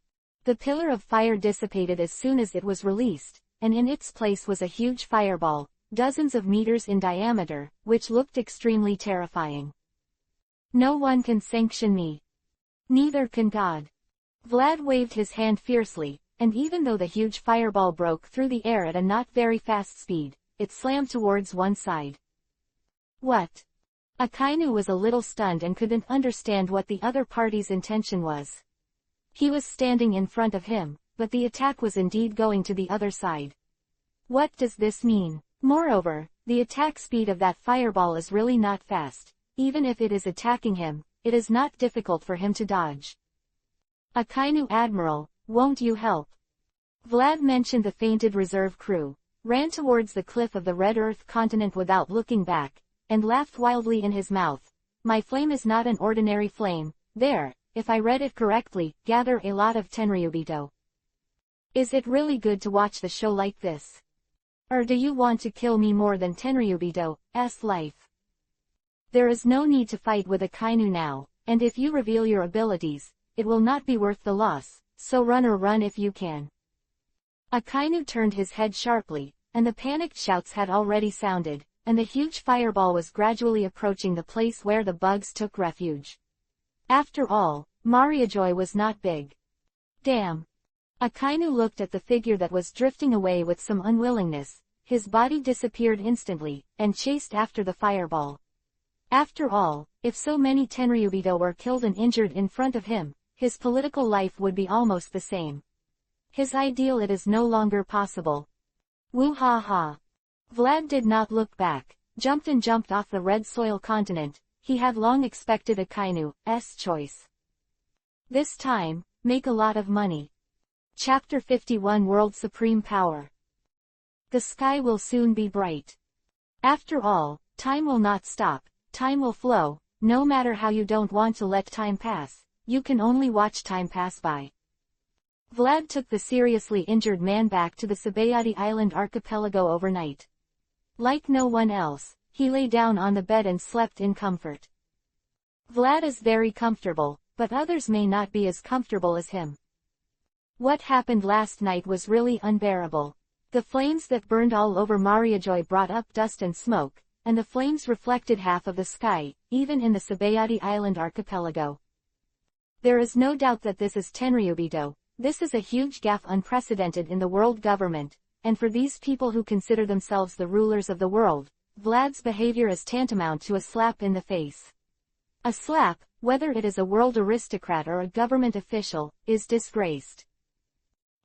The pillar of fire dissipated as soon as it was released, and in its place was a huge fireball, dozens of meters in diameter, which looked extremely terrifying. No one can sanction me. Neither can God. Vlad waved his hand fiercely, and even though the huge fireball broke through the air at a not very fast speed, it slammed towards one side. What? Akainu was a little stunned and couldn't understand what the other party's intention was. He was standing in front of him, but the attack was indeed going to the other side. What does this mean? Moreover, the attack speed of that fireball is really not fast. Even if it is attacking him, it is not difficult for him to dodge. Akainu Admiral, won't you help? Vlad mentioned the fainted reserve crew, ran towards the cliff of the Red Earth continent without looking back, and laughed wildly in his mouth. My flame is not an ordinary flame. There, if I read it correctly, gather a lot of Tenryubito. Is it really good to watch the show like this? Or do you want to kill me more than Tenryubito's life? There is no need to fight with Akainu now, and if you reveal your abilities, it will not be worth the loss, so run if you can. Akainu turned his head sharply, and the panicked shouts had already sounded, and the huge fireball was gradually approaching the place where the bugs took refuge. After all, Mariajoy was not big. Damn. Akainu looked at the figure that was drifting away with some unwillingness, his body disappeared instantly, and chased after the fireball. After all, if so many Tenryubito were killed and injured in front of him, his political life would be almost the same. His ideal it is no longer possible. Woo ha ha. Vlad did not look back, jumped off the red soil continent. He had long expected a Kainu's choice. This time, make a lot of money. Chapter 51 World Supreme Power. The sky will soon be bright. After all, time will not stop, time will flow, no matter how you don't want to let time pass, you can only watch time pass by. Vlad took the seriously injured man back to the Sabayati Island archipelago overnight. Like no one else, he lay down on the bed and slept in comfort. Vlad is very comfortable, but others may not be as comfortable as him. What happened last night was really unbearable. The flames that burned all over Mariajoy brought up dust and smoke, and the flames reflected half of the sky, even in the Sabayati Island archipelago. There is no doubt that this is Tenryubito. This is a huge gaffe unprecedented in the world government, and for these people who consider themselves the rulers of the world, Vlad's behavior is tantamount to a slap in the face. A slap, whether it is a world aristocrat or a government official, is disgraced.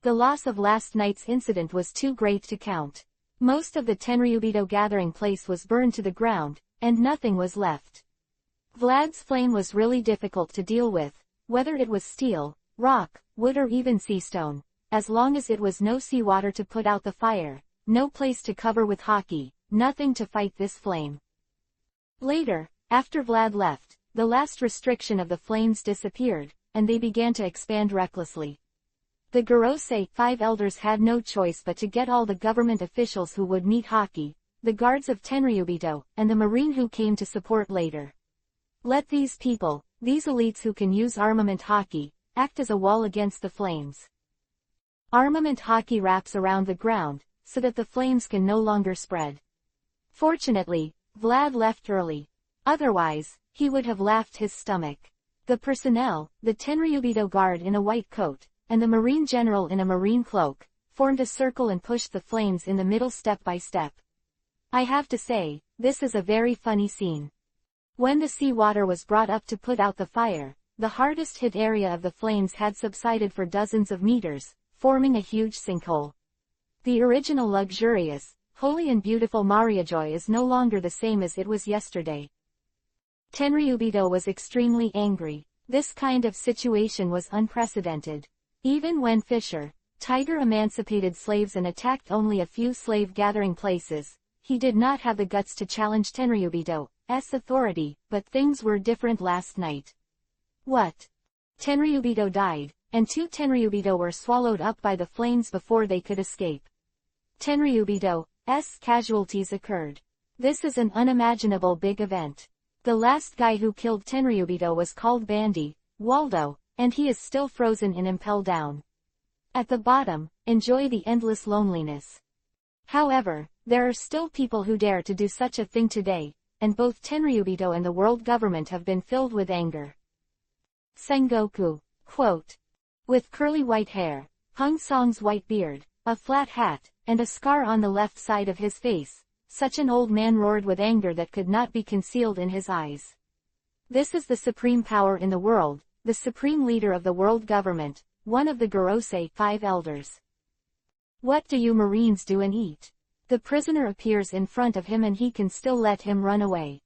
The loss of last night's incident was too great to count. Most of the Tenryubito gathering place was burned to the ground, and nothing was left. Vlad's flame was really difficult to deal with, whether it was steel, rock, wood or even sea stone, as long as it was no seawater to put out the fire, no place to cover with hockey, nothing to fight this flame. Later, after Vlad left, the last restriction of the flames disappeared, and they began to expand recklessly. The Gorosei 5 elders had no choice but to get all the government officials who would meet hockey, the guards of Tenryubito, and the marine who came to support later. Let these people, these elites who can use armament hockey, act as a wall against the flames. Armament hockey wraps around the ground, so that the flames can no longer spread. Fortunately, Vlad left early. Otherwise, he would have laughed his stomach. The personnel, the Tenryubito guard in a white coat, and the marine general in a marine cloak, formed a circle and pushed the flames in the middle step by step. I have to say, this is a very funny scene. When the sea water was brought up to put out the fire, the hardest hit area of the flames had subsided for dozens of meters, forming a huge sinkhole. The original luxurious, holy and beautiful Mariajoy is no longer the same as it was yesterday. Tenryubito was extremely angry. This kind of situation was unprecedented. Even when Fisher, Tiger emancipated slaves and attacked only a few slave-gathering places, he did not have the guts to challenge Tenryubito's authority, but things were different last night. What? Tenryubito died, and 2 Tenryubito were swallowed up by the flames before they could escape. Tenryubito's casualties occurred. This is an unimaginable big event. The last guy who killed Tenryubito was called Bandy, Waldo, and he is still frozen in Impel Down. At the bottom, enjoy the endless loneliness. However, there are still people who dare to do such a thing today, and both Tenryubito and the world government have been filled with anger. Sengoku, quote, with curly white hair, Hung Song's white beard, a flat hat, and a scar on the left side of his face, such an old man roared with anger that could not be concealed in his eyes. This is the supreme power in the world, the supreme leader of the world government, one of the Gorosei 5 elders. What do you Marines do and eat? The prisoner appears in front of him and he can still let him run away.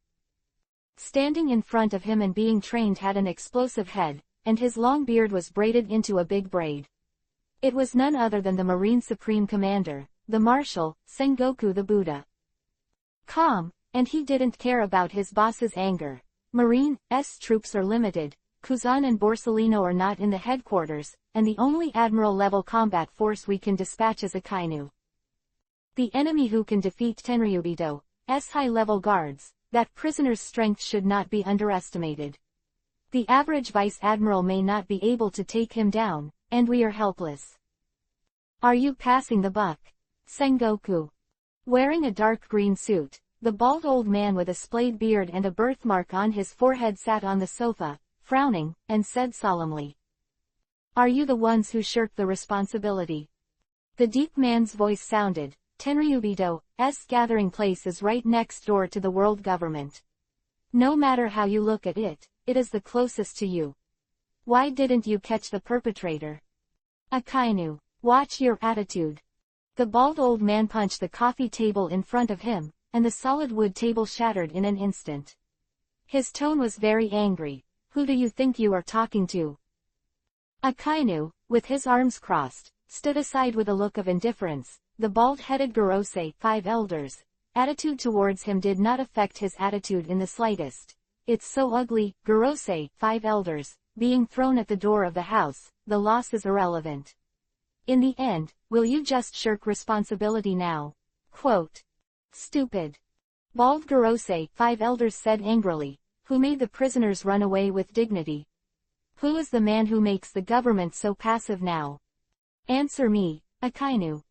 Standing in front of him and being trained had an explosive head, and his long beard was braided into a big braid. It was none other than the Marine Supreme Commander, the Marshal, Sengoku the Buddha. Calm, and he didn't care about his boss's anger. Marine's troops are limited, Kuzan and Borsellino are not in the headquarters, and the only admiral-level combat force we can dispatch is Akainu. The enemy who can defeat Tenryubito's high-level guards, that prisoner's strength should not be underestimated. The average vice admiral may not be able to take him down, and we are helpless. Are you passing the buck? Sengoku. Wearing a dark green suit, the bald old man with a splayed beard and a birthmark on his forehead sat on the sofa, frowning, and said solemnly. Are you the ones who shirked the responsibility? The deep man's voice sounded, Tenryubito's gathering place is right next door to the world government. No matter how you look at it, it is the closest to you. Why didn't you catch the perpetrator? Akainu, watch your attitude. The bald old man punched the coffee table in front of him, and the solid wood table shattered in an instant. His tone was very angry. Who do you think you are talking to? Akainu, with his arms crossed, stood aside with a look of indifference. The bald-headed Gorosei, 5 elders, attitude towards him did not affect his attitude in the slightest. It's so ugly, Gorosei, 5 elders, being thrown at the door of the house, the loss is irrelevant. In the end, will you just shirk responsibility now? Quote. Stupid. Bald Gorosei, 5 elders said angrily, who made the prisoners run away with dignity? Who is the man who makes the government so passive now? Answer me, Akainu.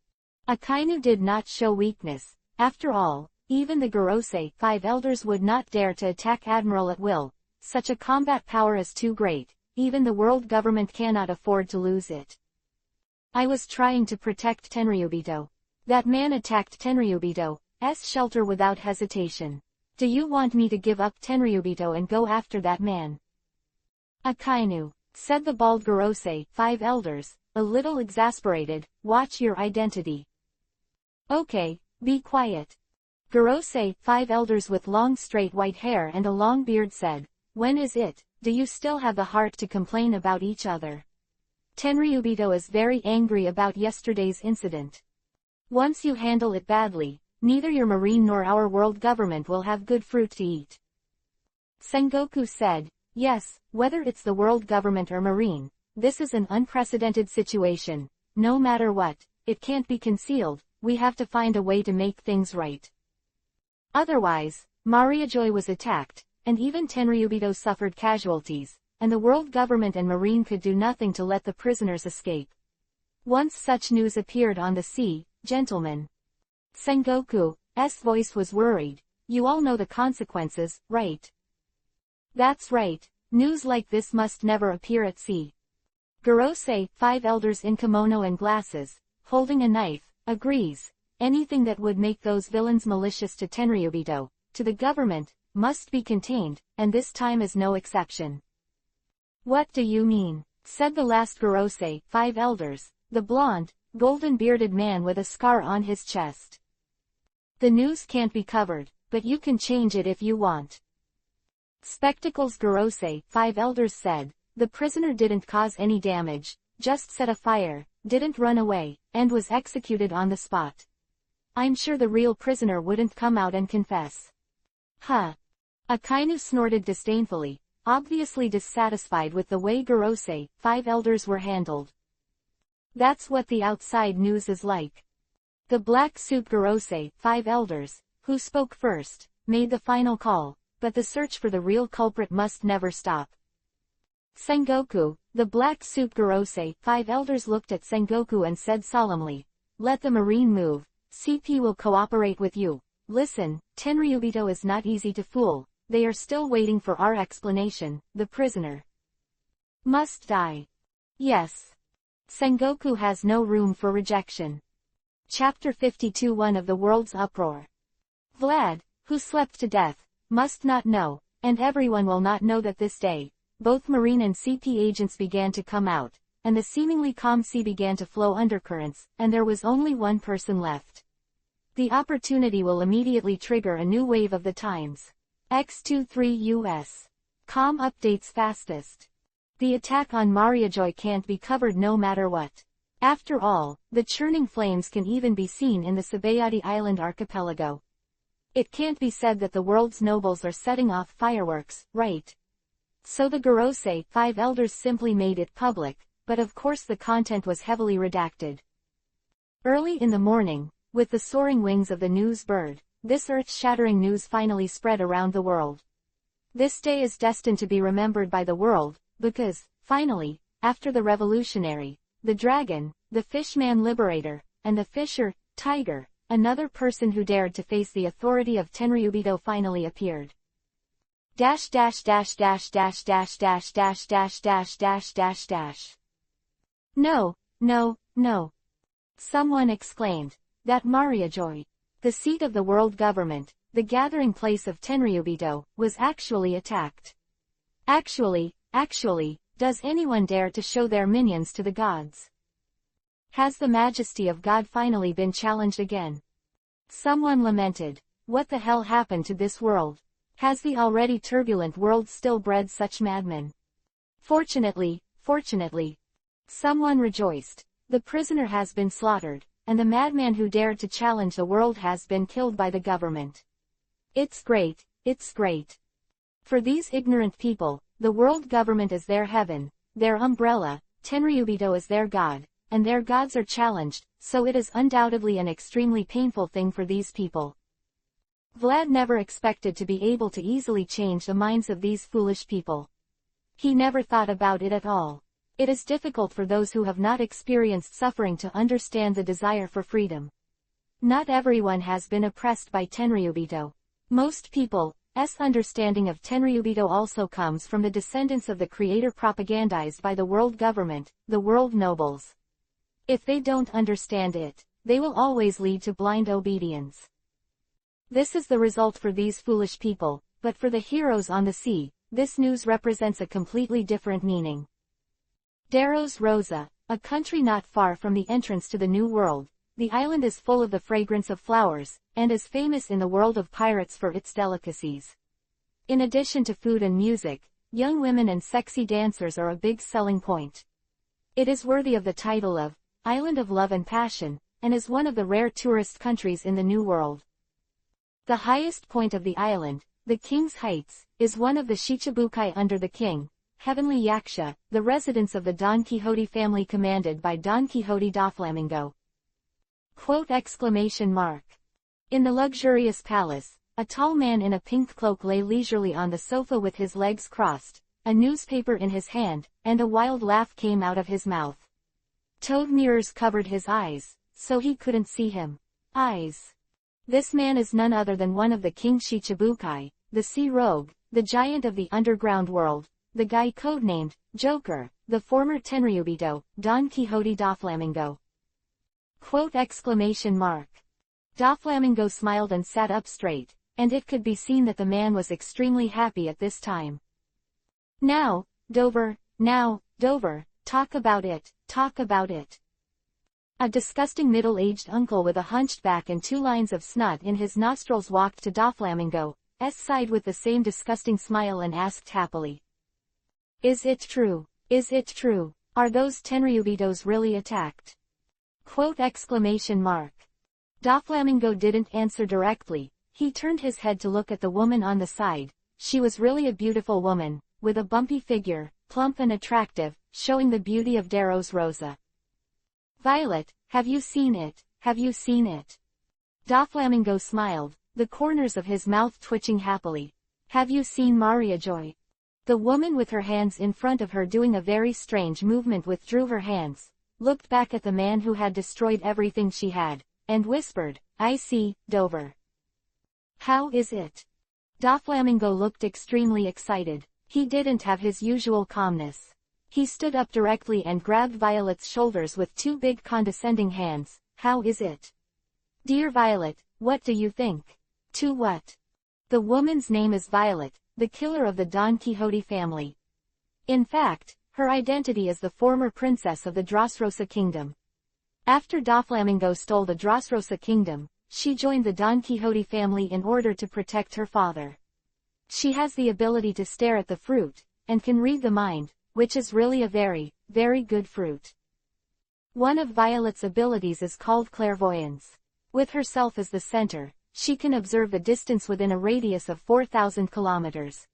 Akainu did not show weakness. After all, even the Gorosei, 5 elders would not dare to attack Admiral at will. Such a combat power is too great, even the world government cannot afford to lose it. I was trying to protect Tenryubito. That man attacked Tenryubito's shelter without hesitation. Do you want me to give up Tenryubito and go after that man? Akainu, said the bald Gorosei, 5 elders, a little exasperated, watch your identity. Okay, be quiet. Gorosei, 5 elders with long straight white hair and a long beard said, when is it, do you still have the heart to complain about each other? Tenryubito is very angry about yesterday's incident. Once you handle it badly, neither your marine nor our world government will have good fruit to eat. Sengoku said, yes, whether it's the world government or marine, this is an unprecedented situation. No matter what, it can't be concealed, we have to find a way to make things right. Otherwise, Mariajoy was attacked, and even Tenryubito suffered casualties, and the world government and marine could do nothing to let the prisoners escape. Once such news appeared on the sea, gentlemen. Sengoku's voice was worried. You all know the consequences, right? That's right, news like this must never appear at sea. Gorosei, 5 elders in kimono and glasses, holding a knife, agrees. Anything that would make those villains malicious to Tenryubito, to the government, must be contained, and this time is no exception. What do you mean? Said the last Gorosei, 5 elders, the blonde, golden-bearded man with a scar on his chest. The news can't be covered, but you can change it if you want. Spectacles Gorosei, 5 elders said, the prisoner didn't cause any damage, just set a fire, didn't run away, and was executed on the spot. I'm sure the real prisoner wouldn't come out and confess. Huh. Akainu snorted disdainfully, obviously dissatisfied with the way Gorosei, 5 elders were handled. That's what the outside news is like. The black suit Gorosei, 5 elders, who spoke first, made the final call, but the search for the real culprit must never stop. Sengoku, the black suit Gorosei, 5 elders looked at Sengoku and said solemnly, let the marine move, CP will cooperate with you. Listen, Tenryubito is not easy to fool, they are still waiting for our explanation, the prisoner must die. Yes. Sengoku has no room for rejection. Chapter 52 One of the World's Uproar. Vlad, who slept to death, must not know, and everyone will not know that this day, both marine and CP agents began to come out, and the seemingly calm sea began to flow undercurrents, and there was only one person left. The opportunity will immediately trigger a new wave of the times. X23 US. Com updates fastest. The attack on Mariajoy can't be covered no matter what. After all, the churning flames can even be seen in the Sabayati Island archipelago. It can't be said that the world's nobles are setting off fireworks, right? So the Gorosei, 5 elders simply made it public, but of course the content was heavily redacted. Early in the morning, with the soaring wings of the news bird, this earth-shattering news finally spread around the world. This day is destined to be remembered by the world, because, finally, after the revolutionary, the dragon, the fishman liberator, and the fisher, tiger, another person who dared to face the authority of Tenryubito finally appeared. Dash dash dash dash dash dash dash dash dash dash dash dash dash. No, no, no. Someone exclaimed. that Mariajoy, the seat of the world government, the gathering place of Tenryubito, was actually attacked. Actually, does anyone dare to show their minions to the gods? Has the majesty of God finally been challenged again? Someone lamented. What the hell happened to this world? Has the already turbulent world still bred such madmen? Fortunately, someone rejoiced. The prisoner has been slaughtered, and the madman who dared to challenge the world has been killed by the government. It's great. For these ignorant people, the world government is their heaven, their umbrella, Tenryubito is their god, and their gods are challenged, so it is undoubtedly an extremely painful thing for these people. Vlad never expected to be able to easily change the minds of these foolish people. He never thought about it at all. It is difficult for those who have not experienced suffering to understand the desire for freedom. Not everyone has been oppressed by Tenryubito. Most people's understanding of Tenryubito also comes from the descendants of the creator propagandized by the world government, the world nobles. If they don't understand it, they will always lead to blind obedience. This is the result for these foolish people, but for the heroes on the sea, this news represents a completely different meaning. Daros Rosa, a country not far from the entrance to the New World, the island is full of the fragrance of flowers, and is famous in the world of pirates for its delicacies. In addition to food and music, young women and sexy dancers are a big selling point. It is worthy of the title of Island of Love and Passion, and is one of the rare tourist countries in the New World. The highest point of the island, the King's Heights, is one of the Shichibukai under the king, Heavenly Yaksha, the residence of the Don Quixote family commanded by Don Quixote Doflamingo. In the luxurious palace, a tall man in a pink cloak lay leisurely on the sofa with his legs crossed, a newspaper in his hand, and a wild laugh came out of his mouth. Toad mirrors covered his eyes, so he couldn't see him. This man is none other than one of the King Shichibukai, the sea rogue, the giant of the underground world, the guy codenamed Joker, the former Tenryubito, Don Quixote Doflamingo. Doflamingo smiled and sat up straight, and it could be seen that the man was extremely happy at this time. Now, Dover, talk about it. A disgusting middle-aged uncle with a hunched back and 2 lines of snot in his nostrils walked to Doflamingo's side with the same disgusting smile and asked happily. Is it true? Are those Tenryubitos really attacked? Doflamingo didn't answer directly. He turned his head to look at the woman on the side. She was really a beautiful woman, with a bumpy figure, plump and attractive, showing the beauty of Daros Rosa. Violet, have you seen it? Doflamingo smiled, the corners of his mouth twitching happily. Have you seen Mariajoy? The woman with her hands in front of her doing a very strange movement withdrew her hands, looked back at the man who had destroyed everything she had, and whispered, I see, Dover. How is it? Doflamingo looked extremely excited. He didn't have his usual calmness. He stood up directly and grabbed Violet's shoulders with 2 big condescending hands. How is it? Dear Violet, what do you think? To what? The woman's name is Violet, the killer of the Don Quixote family. In fact, her identity is the former princess of the Drosrosa kingdom. After Doflamingo stole the Drosrosa kingdom, she joined the Don Quixote family in order to protect her father. She has the ability to stare at the fruit, and can read the mind, which is really a very, very good fruit. One of Violet's abilities is called clairvoyance. With herself as the center, she can observe the distance within a radius of 4,000 kilometers.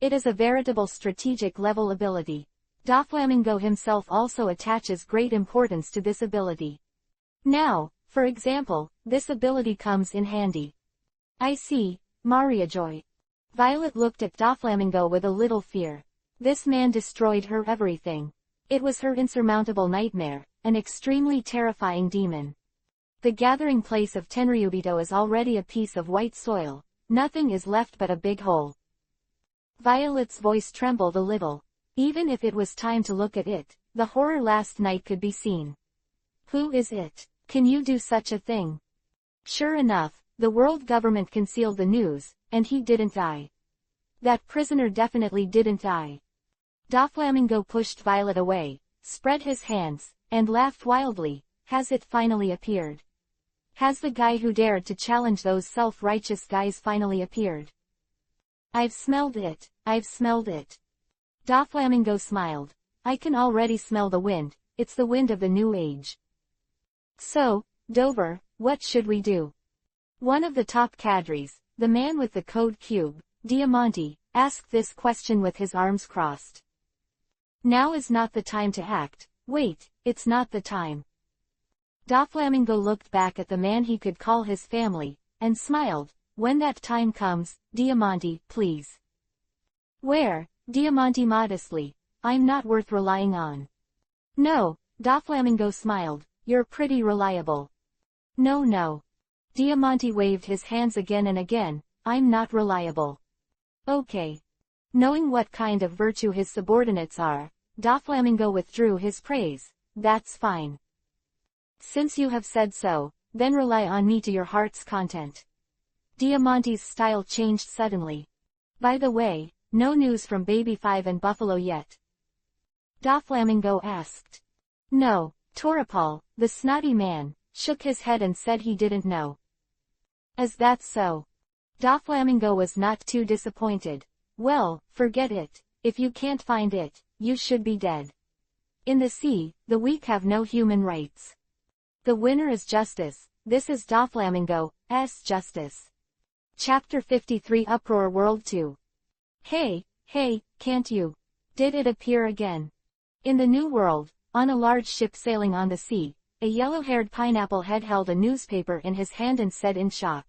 It is a veritable strategic level ability. Doflamingo himself also attaches great importance to this ability. Now, for example, this ability comes in handy. I see, Mariajoy. Violet looked at Doflamingo with a little fear. This man destroyed her everything. It was her insurmountable nightmare, an extremely terrifying demon. The gathering place of Tenryubito is already a piece of white soil. Nothing is left but a big hole. Violet's voice trembled a little. Even if it was time to look at it, the horror last night could be seen. Who is it? Can you do such a thing? Sure enough, the world government concealed the news, and he didn't die. That prisoner definitely didn't die. Doflamingo pushed Violet away, spread his hands, and laughed wildly. Has it finally appeared? Has the guy who dared to challenge those self-righteous guys finally appeared? I've smelled it, I've smelled it. Doflamingo smiled. I can already smell the wind, it's the wind of the new age. So, Dover, what should we do? One of the top cadres, the man with the code cube, Diamante, asked this question with his arms crossed. Now is not the time to act. Wait, it's not the time. Doflamingo looked back at the man he could call his family, and smiled. When that time comes, Diamante, please. Where? Diamante modestly. I'm not worth relying on. No, Doflamingo smiled. You're pretty reliable. No, no. Diamante waved his hands again and again. I'm not reliable. Okay. Knowing what kind of virtue his subordinates are, Doflamingo withdrew his praise. That's fine. Since you have said so, then rely on me to your heart's content. Diamante's style changed suddenly. By the way, no news from Baby 5 and Buffalo yet? Doflamingo asked. No, Torapal, the snotty man, shook his head and said he didn't know. Is that so? Doflamingo was not too disappointed. Well, forget it. If you can't find it, you should be dead. In the sea, the weak have no human rights. The winner is justice. This is Doflamingo's justice. Chapter 53 Uproar World 2. Hey, can't you? Did it appear again? In the New World, on a large ship sailing on the sea, a yellow-haired pineapple head held a newspaper in his hand and said in shock.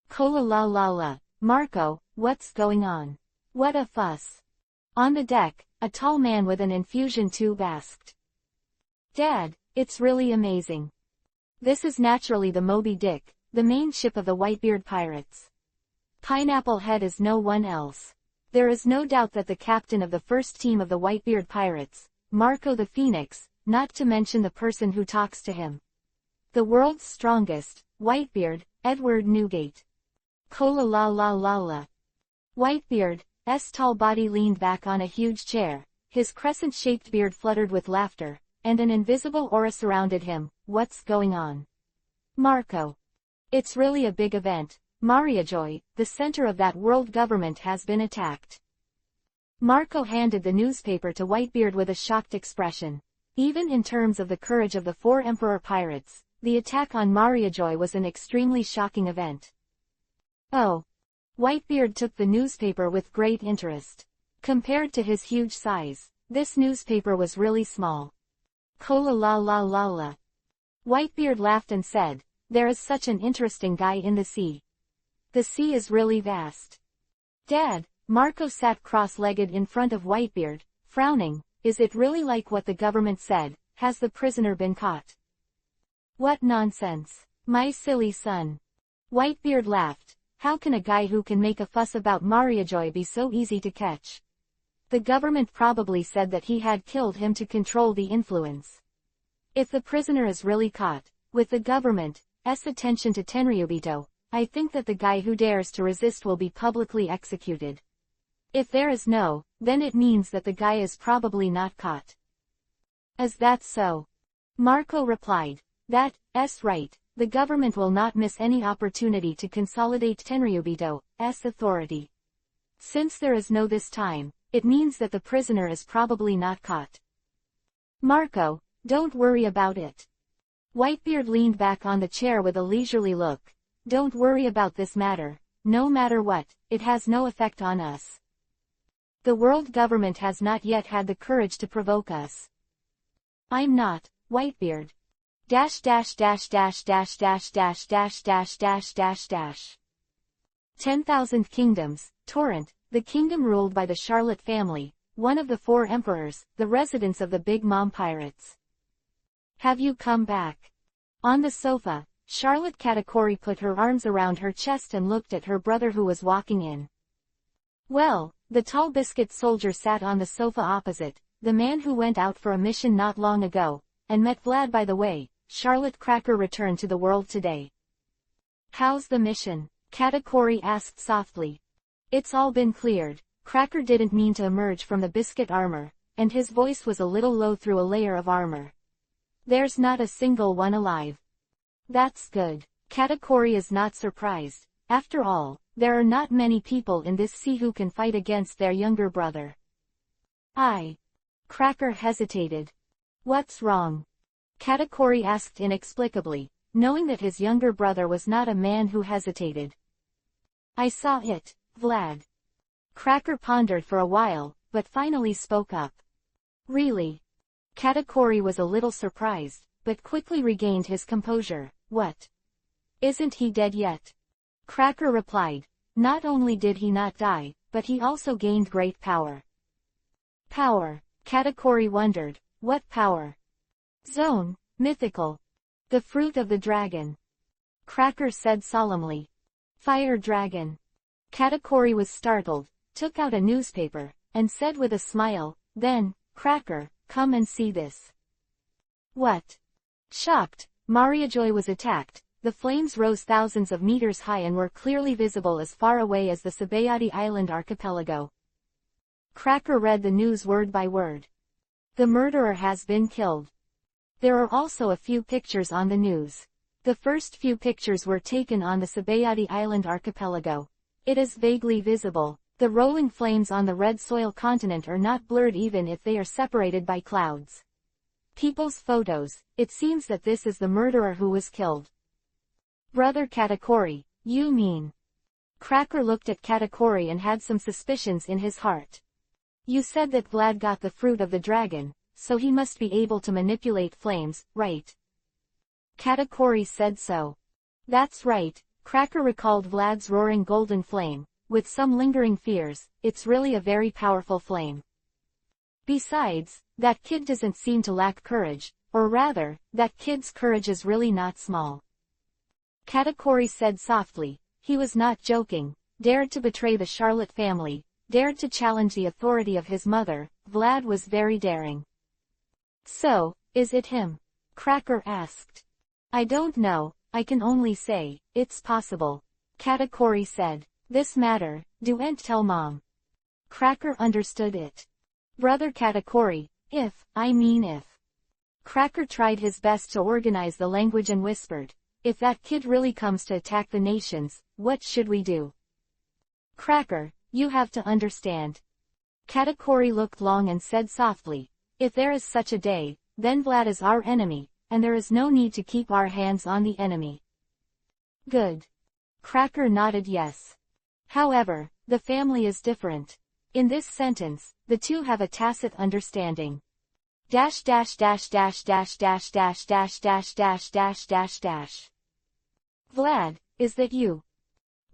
Kola la la la, Marco, what's going on? What a fuss. On the deck, a tall man with an infusion tube asked. Dad, it's really amazing. This is naturally the Moby Dick, the main ship of the Whitebeard pirates. Pineapple Head is no one else. There is no doubt that the captain of the first team of the Whitebeard pirates, Marco the Phoenix, not to mention the person who talks to him. The world's strongest, Whitebeard, Edward Newgate. Kola la la la la. Whitebeard's tall body leaned back on a huge chair, his crescent-shaped beard fluttered with laughter, and an invisible aura surrounded him. What's going on? Marco. It's really a big event. Mariajoy, the center of that world government has been attacked. Marco handed the newspaper to Whitebeard with a shocked expression. Even in terms of the courage of the 4 Emperor pirates, the attack on Mariajoy was an extremely shocking event. Oh. Whitebeard took the newspaper with great interest. Compared to his huge size, this newspaper was really small. Kola la la la la. Whitebeard laughed and said, there is such an interesting guy in the sea. The sea is really vast. Dad, Marco sat cross-legged in front of Whitebeard, frowning. Is it really like what the government said? Has the prisoner been caught? What nonsense. My silly son. Whitebeard laughed. How can a guy who can make a fuss about Mariajoy be so easy to catch? The government probably said that he had killed him to control the influence. If the prisoner is really caught, with the government's attention to Tenryubito, I think that the guy who dares to resist will be publicly executed. If there is no, then it means that the guy is probably not caught. Is that so? Marco replied. That's right. The government will not miss any opportunity to consolidate Tenryubito's authority. Since there is no this time, it means that the prisoner is probably not caught. Marco, don't worry about it. Whitebeard leaned back on the chair with a leisurely look. Don't worry about this matter. No matter what, it has no effect on us. The world government has not yet had the courage to provoke us. I'm not, Whitebeard. 10,000 Kingdoms, Torrent, the kingdom ruled by the Charlotte family, one of the 4 emperors, the residents of the Big Mom pirates. Have you come back? On the sofa, Charlotte Katakori put her arms around her chest and looked at her brother who was walking in. Well, the tall biscuit soldier sat on the sofa opposite, the man who went out for a mission not long ago, and met Vlad by the way, Charlotte Cracker returned to the world today. How's the mission? Katakuri asked softly. It's all been cleared. Cracker didn't mean to emerge from the biscuit armor, and his voice was a little low through a layer of armor. There's not a single one alive. That's good. Katakuri is not surprised. After all, there are not many people in this sea who can fight against their younger brother. Cracker hesitated. What's wrong? Katakuri asked inexplicably, knowing that his younger brother was not a man who hesitated. I saw it, Vlad. Cracker pondered for a while, but finally spoke up. Really? Katakuri was a little surprised, but quickly regained his composure. What? Isn't he dead yet? Cracker replied. Not only did he not die, but he also gained great power. Power? Katakuri wondered. What power? Zone, mythical. The fruit of the dragon. Cracker said solemnly. Fire dragon. Katakuri was startled, took out a newspaper, and said with a smile, then, Cracker, come and see this. What? Shocked, Mariajoy was attacked. The flames rose thousands of meters high and were clearly visible as far away as the Sabayati Island archipelago. Cracker read the news word by word. The murderer has been killed. There are also a few pictures on the news. The first few pictures were taken on the Sabayati Island archipelago. It is vaguely visible. The rolling flames on the red soil continent are not blurred even if they are separated by clouds. People's photos. It seems that this is the murderer who was killed. Brother Katakuri, you mean? Cracker looked at Katakuri and had some suspicions in his heart. You said that Vlad got the fruit of the dragon, so he must be able to manipulate flames, right? Katakuri said so. That's right, Cracker recalled Vlad's roaring golden flame. With some lingering fears, it's really a very powerful flame. Besides, that kid doesn't seem to lack courage, or rather, that kid's courage is really not small. Katakuri said softly. He was not joking. Dared to betray the Charlotte family, dared to challenge the authority of his mother. Vlad was very daring. So, is it him? Cracker asked. I don't know, I can only say, it's possible. Katakuri said. This matter, don't tell Mom. Cracker understood it. Brother Katakuri, if. Cracker tried his best to organize the language and whispered. If that kid really comes to attack the nations, what should we do? Cracker, you have to understand. Katakuri looked long and said softly. If there is such a day, then Vlad is our enemy, and there is no need to keep our hands on the enemy. Good. Cracker nodded yes. However, the family is different. In this sentence, the two have a tacit understanding. Vlad, is that you?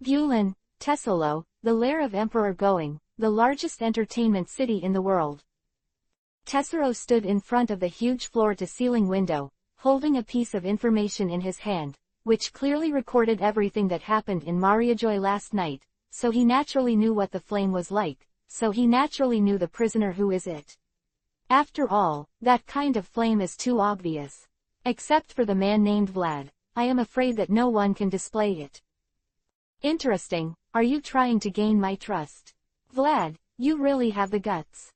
Bulin, Tessalo, the lair of Emperor Going, the largest entertainment city in the world. Tessaro stood in front of the huge floor-to-ceiling window, holding a piece of information in his hand, which clearly recorded everything that happened in Mariajoy last night, so he naturally knew what the flame was like, so he naturally knew the prisoner who is it. After all, that kind of flame is too obvious. Except for the man named Vlad, I am afraid that no one can display it. Interesting, are you trying to gain my trust? Vlad, you really have the guts.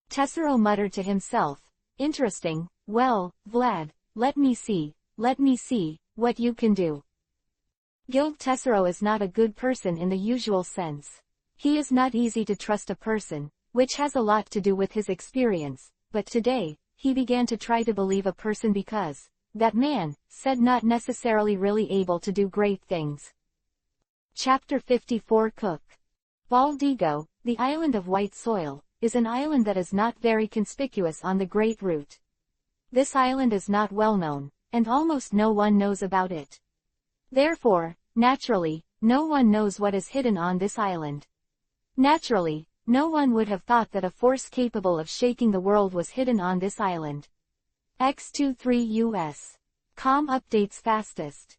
Tessaro muttered to himself. Interesting, well, Vlad, let me see what you can do. Guild Tessaro is not a good person in the usual sense. He is not easy to trust a person, which has a lot to do with his experience, but today, he began to try to believe a person because, that man, said not necessarily really able to do great things. Chapter 54 Cook. Baldigo, the island of white soil, is an island that is not very conspicuous on the Great Route. This island is not well known, and almost no one knows about it. Therefore, naturally, no one knows what is hidden on this island. Naturally, no one would have thought that a force capable of shaking the world was hidden on this island. X23 US. Com updates fastest.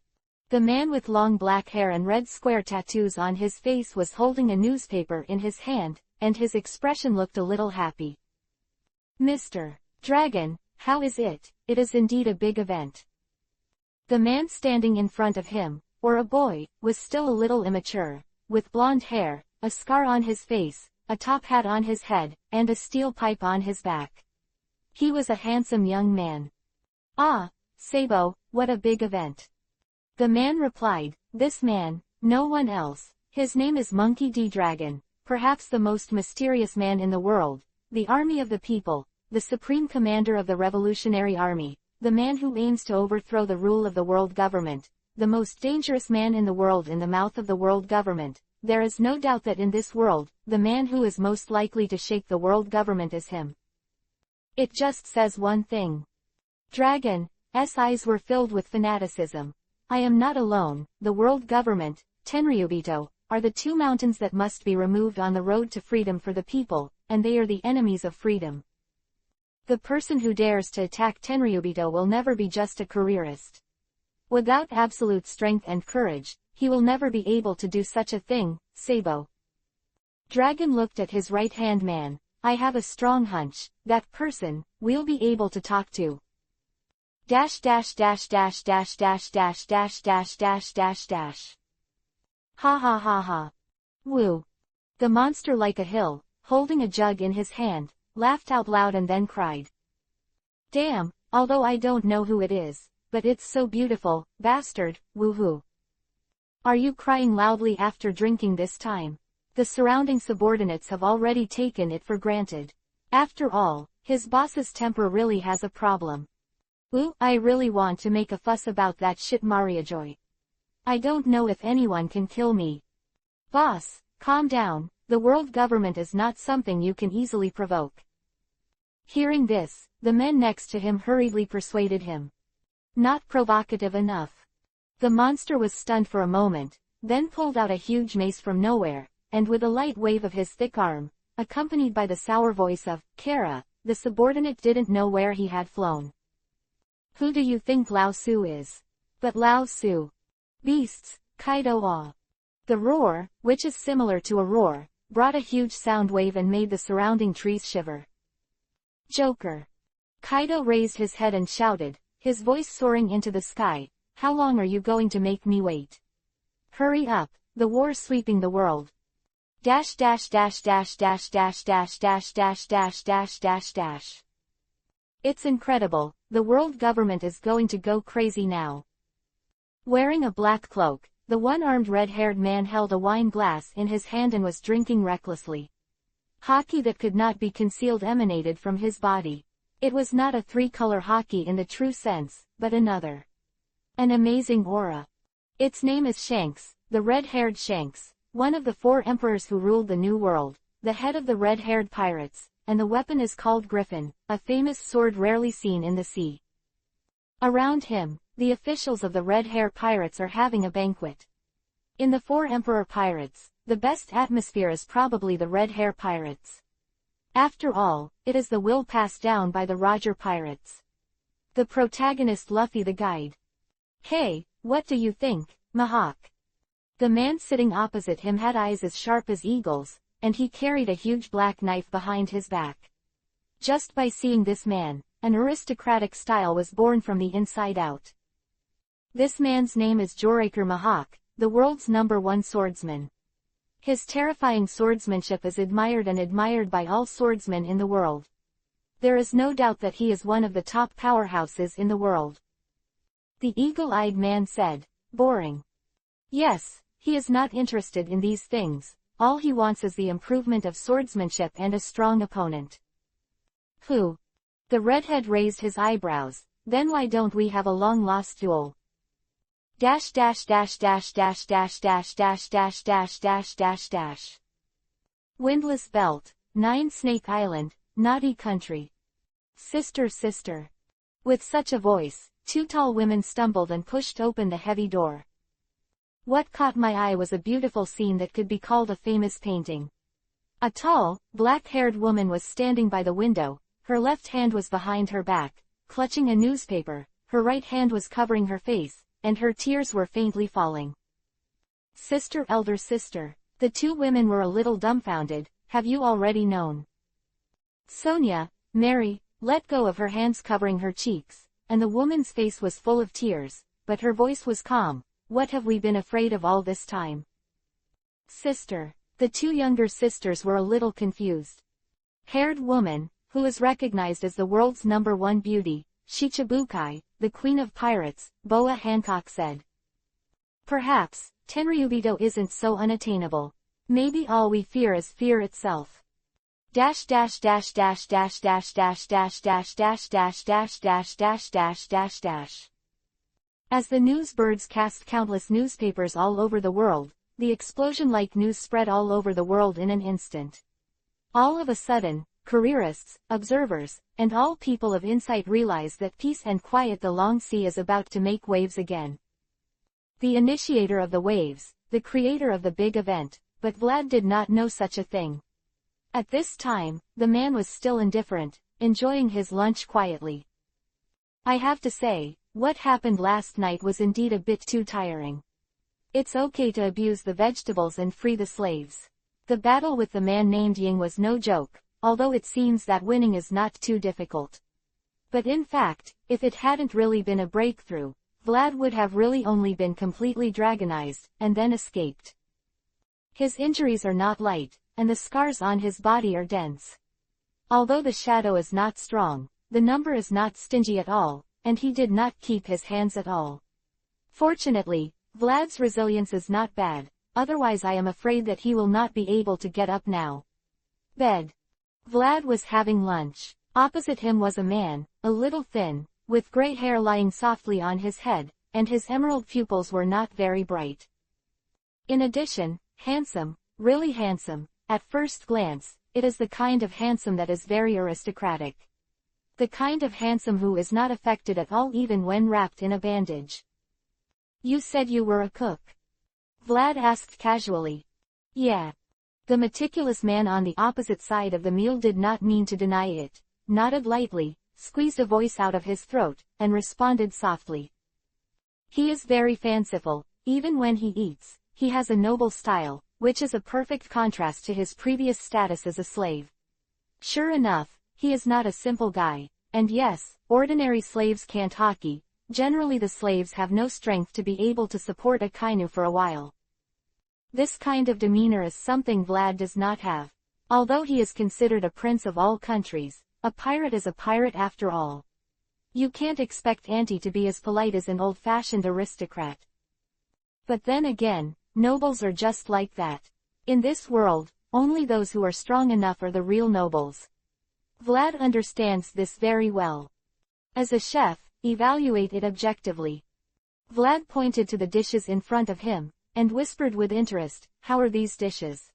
The man with long black hair and red square tattoos on his face was holding a newspaper in his hand, and his expression looked a little happy. Mr. Dragon, how is it? It is indeed a big event. The man standing in front of him, or a boy, was still a little immature, with blonde hair, a scar on his face, a top hat on his head, and a steel pipe on his back. He was a handsome young man. "Ah, Sabo, what a big event." The man replied, "This man, no one else. His name is Monkey D. Dragon, perhaps the most mysterious man in the world, the army of the people, the supreme commander of the revolutionary army, the man who aims to overthrow the rule of the world government, the most dangerous man in the world in the mouth of the world government. There is no doubt that in this world, the man who is most likely to shake the world government is him. It just says one thing." Dragon's eyes were filled with fanaticism. "I am not alone. The world government, Tenryubito, are the two mountains that must be removed on the road to freedom for the people, and they are the enemies of freedom. The person who dares to attack Tenryubito will never be just a careerist. Without absolute strength and courage, he will never be able to do such a thing, Sabo." Dragon looked at his right-hand man. "I have a strong hunch, that person, we'll be able to talk to. Dash dash dash dash dash dash dash dash dash dash dash dash. Ha ha ha ha. Woo." The monster like a hill, holding a jug in his hand, laughed out loud and then cried. "Damn, although I don't know who it is, but it's so beautiful, bastard, woohoo." "Are you crying loudly after drinking this time? The surrounding subordinates have already taken it for granted. After all, his boss's temper really has a problem. Ooh, I really want to make a fuss about that shit Mariajoy. I don't know if anyone can kill me." "Boss, calm down, the world government is not something you can easily provoke." Hearing this, the men next to him hurriedly persuaded him. "Not provocative enough." The monster was stunned for a moment, then pulled out a huge mace from nowhere, and with a light wave of his thick arm, accompanied by the sour voice of Kara, the subordinate didn't know where he had flown. "Who do you think Lao Su is?" "But Lao Su. Beasts, Kaido awe." The roar, which is similar to a roar, brought a huge sound wave and made the surrounding trees shiver. "Joker." Kaido raised his head and shouted, his voice soaring into the sky, "How long are you going to make me wait? Hurry up, the war's sweeping the world. Dash dash dash dash dash dash dash dash dash dash dash dash dash. It's incredible, the world government is going to go crazy now." Wearing a black cloak, the one-armed red-haired man held a wine glass in his hand and was drinking recklessly. Hockey that could not be concealed emanated from his body. It was not a three-color hockey in the true sense, but another. An amazing aura. Its name is Shanks, the red-haired Shanks, one of the 4 emperors who ruled the New World, the head of the red-haired pirates, and the weapon is called Griffin, a famous sword rarely seen in the sea. Around him, the officials of the Red Hair Pirates are having a banquet. In the 4 Emperor Pirates, the best atmosphere is probably the Red Hair Pirates. After all, it is the will passed down by the Roger Pirates. The protagonist Luffy the guide. "Hey, what do you think, Mihawk?" The man sitting opposite him had eyes as sharp as eagles, and he carried a huge black knife behind his back. Just by seeing this man, an aristocratic style was born from the inside out. This man's name is Joraker Mihawk, the world's #1 swordsman. His terrifying swordsmanship is admired by all swordsmen in the world. There is no doubt that he is one of the top powerhouses in the world. The eagle-eyed man said, "Boring." Yes, he is not interested in these things, all he wants is the improvement of swordsmanship and a strong opponent. "Who?" The redhead raised his eyebrows, "Then why don't we have a long-lost duel? Dash dash dash dash dash dash dash dash dash dash dash dash dash. Windless Belt, 9 Snake Island, Naughty Country. Sister sister." With such a voice, 2 tall women stumbled and pushed open the heavy door. What caught my eye was a beautiful scene that could be called a famous painting. A tall, black-haired woman was standing by the window, her left hand was behind her back, clutching a newspaper, her right hand was covering her face, and her tears were faintly falling. "Sister, elder sister." The 2 women were a little dumbfounded. "Have you already known?" Sonia, Mary, let go of her hands covering her cheeks, and the woman's face was full of tears. but her voice was calm. What have we been afraid of all this time? Sister. The two younger sisters were a little confused. Haired woman, who is recognized as the world's #1 beauty, Shichibukai, the queen of pirates, Boa Hancock said. Perhaps, Tenryubito isn't so unattainable. Maybe all we fear is fear itself. Dash dash dash dash dash dash dash dash dash dash dash dash dash dash dash dash dash. As the news birds cast countless newspapers all over the world, the explosion-like news spread all over the world in an instant. All of a sudden, careerists, observers, and all people of insight realize that peace and quiet the long sea is about to make waves again. The initiator of the waves, the creator of the big event, but Vlad did not know such a thing. At this time, the man was still indifferent, enjoying his lunch quietly. I have to say, what happened last night was indeed a bit too tiring. It's okay to abuse the vegetables and free the slaves. The battle with the man named Ying was no joke, although it seems that winning is not too difficult. But in fact, if it hadn't really been a breakthrough, Vlad would have really only been completely dragonized, and then escaped. His injuries are not light, and the scars on his body are dense. Although the shadow is not strong, the number is not stingy at all, and he did not keep his hands at all. Fortunately, Vlad's resilience is not bad, otherwise I am afraid that he will not be able to get up now. Bed. Vlad was having lunch. Opposite him was a man, a little thin, with gray hair lying softly on his head, and his emerald pupils were not very bright. In addition, handsome, really handsome. At first glance, it is the kind of handsome that is very aristocratic. The kind of handsome who is not affected at all even when wrapped in a bandage. You said you were a cook? Vlad asked casually. Yeah. The meticulous man on the opposite side of the meal did not mean to deny it, nodded lightly, squeezed a voice out of his throat, and responded softly. He is very fanciful, even when he eats. He has a noble style, which is a perfect contrast to his previous status as a slave. Sure enough, he is not a simple guy, and yes, ordinary slaves can't hockey. Generally the slaves have no strength to be able to support a kainu for a while. This kind of demeanor is something Vlad does not have. Although he is considered a prince of all countries, a pirate is a pirate after all. You can't expect Auntie to be as polite as an old-fashioned aristocrat. But then again, nobles are just like that. In this world, only those who are strong enough are the real nobles. Vlad understands this very well. As a chef, evaluate it objectively. Vlad pointed to the dishes in front of him, and whispered with interest, how are these dishes?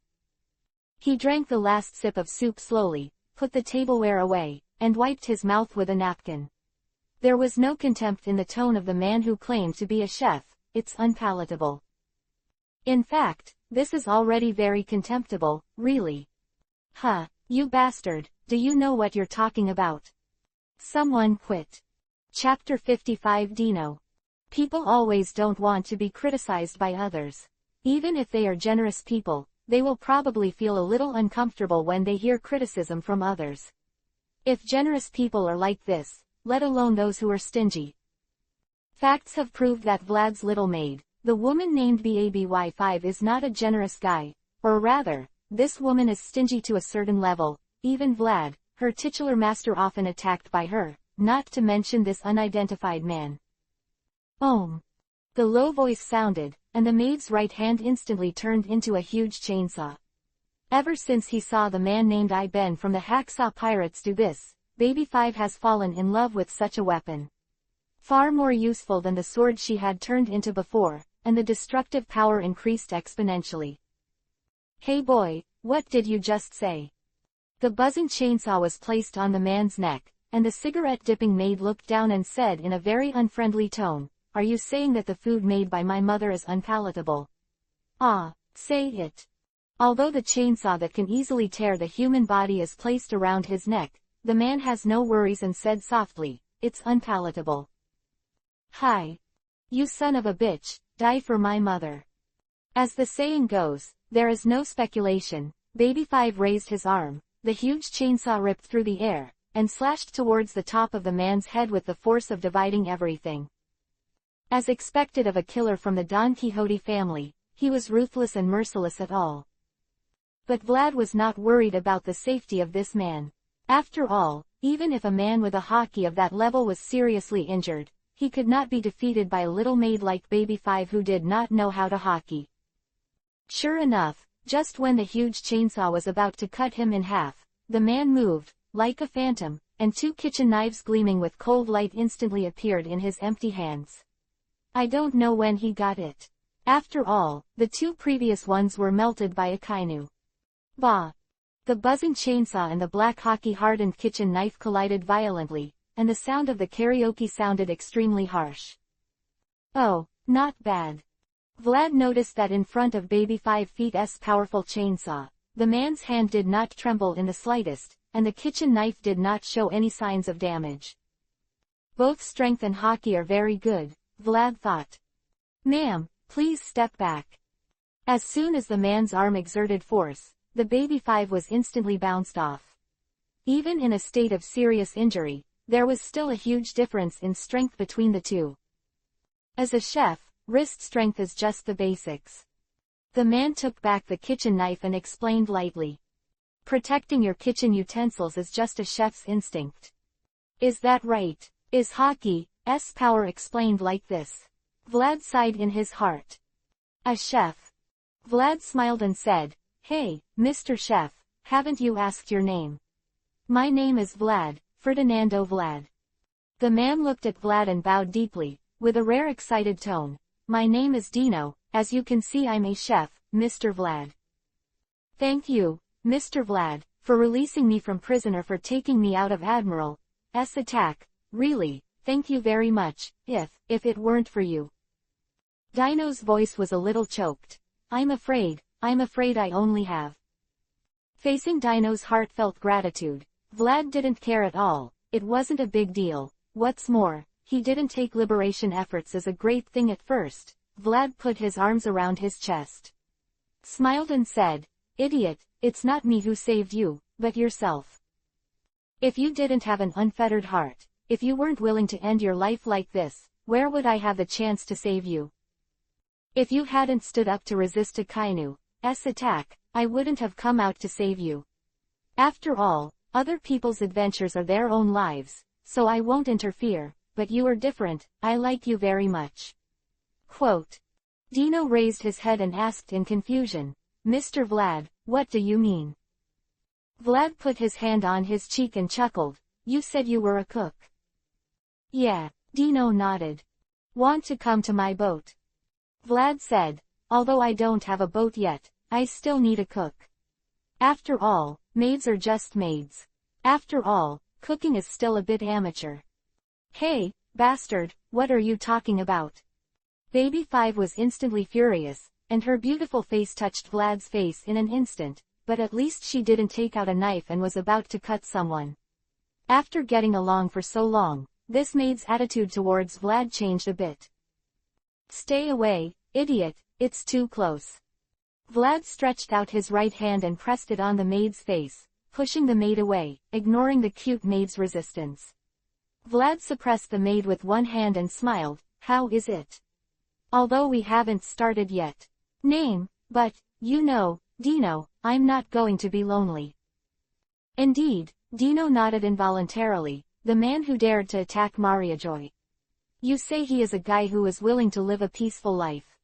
He drank the last sip of soup slowly, put the tableware away, and wiped his mouth with a napkin. There was no contempt in the tone of the man who claimed to be a chef. It's unpalatable. In fact, this is already very contemptible, really. Huh, you bastard, do you know what you're talking about? Someone quit. Chapter 55 Dino. People always don't want to be criticized by others. Even if they are generous people, they will probably feel a little uncomfortable when they hear criticism from others. If generous people are like this, let alone those who are stingy. Facts have proved that Vlad's little maid, the woman named BABY5, is not a generous guy, or rather, this woman is stingy to a certain level. Even Vlad, her titular master, often attacked by her, not to mention this unidentified man. The low voice sounded, and the maid's right hand instantly turned into a huge chainsaw. Ever since he saw the man named Ben from the Hacksaw Pirates do this, Baby 5 has fallen in love with such a weapon. Far more useful than the sword she had turned into before, and the destructive power increased exponentially. Hey boy, what did you just say? The buzzing chainsaw was placed on the man's neck, and the cigarette-dipping maid looked down and said in a very unfriendly tone, are you saying that the food made by my mother is unpalatable? Ah, say it. Although the chainsaw that can easily tear the human body is placed around his neck, the man has no worries and said softly, it's unpalatable. Hi. You son of a bitch, die for my mother. As the saying goes, there is no speculation. Baby 5 raised his arm, the huge chainsaw ripped through the air, and slashed towards the top of the man's head with the force of dividing everything. As expected of a killer from the Don Quixote family, he was ruthless and merciless at all. But Vlad was not worried about the safety of this man. After all, even if a man with a hockey of that level was seriously injured, he could not be defeated by a little maid like Baby Five who did not know how to hockey. Sure enough, just when the huge chainsaw was about to cut him in half, the man moved, like a phantom, and 2 kitchen knives gleaming with cold light instantly appeared in his empty hands. I don't know when he got it. After all, the 2 previous ones were melted by a kainu. Bah! The buzzing chainsaw and the black hockey-hardened kitchen knife collided violently, and the sound of the karaoke sounded extremely harsh. Oh, not bad. Vlad noticed that in front of Baby 5 Feet's powerful chainsaw, the man's hand did not tremble in the slightest, and the kitchen knife did not show any signs of damage. Both strength and hockey are very good, Vlad thought. Ma'am, please step back. As soon as the man's arm exerted force, the Baby 5 was instantly bounced off. Even in a state of serious injury, there was still a huge difference in strength between the two. As a chef, wrist strength is just the basics. The man took back the kitchen knife and explained lightly. Protecting your kitchen utensils is just a chef's instinct. Is that right? Is hockey's power explained like this? Vlad sighed in his heart. A chef. Vlad smiled and said, Hey, Mr. Chef, haven't you asked your name? My name is Vlad, Ferdinando Vlad. The man looked at Vlad and bowed deeply, with a rare excited tone. My name is Dino, as you can see I'm a chef, Mr. Vlad. Thank you, Mr. Vlad, for releasing me from prison or for taking me out of Admiral's attack. Really, thank you very much. If it weren't for you. Dino's voice was a little choked. I'm afraid I only have. Facing Dino's heartfelt gratitude, Vlad didn't care at all. It wasn't a big deal. What's more, he didn't take liberation efforts as a great thing at first. Vlad put his arms around his chest, smiled and said, Idiot, it's not me who saved you, but yourself. If you didn't have an unfettered heart, if you weren't willing to end your life like this, where would I have the chance to save you? If you hadn't stood up to resist a kainu's attack, I wouldn't have come out to save you. After all, other people's adventures are their own lives, so I won't interfere, but you are different, I like you very much. Quote. Dino raised his head and asked in confusion, Mr. Vlad, what do you mean? Vlad put his hand on his cheek and chuckled, You said you were a cook. Yeah, Dino nodded. Want to come to my boat? Vlad said, although I don't have a boat yet, I still need a cook. After all, maids are just maids. After all, cooking is still a bit amateur. Hey, bastard, what are you talking about? Baby 5 was instantly furious, and her beautiful face touched Vlad's face in an instant, but at least she didn't take out a knife and was about to cut someone. After getting along for so long, this maid's attitude towards Vlad changed a bit. Stay away, idiot, it's too close. Vlad stretched out his right hand and pressed it on the maid's face, pushing the maid away, ignoring the cute maid's resistance. Vlad suppressed the maid with one hand and smiled, How is it? Although we haven't started yet. Name, but, you know, Dino, I'm not going to be lonely. Indeed, Dino nodded involuntarily, the man who dared to attack Mariajoy. You say he is a guy who is willing to live a peaceful life.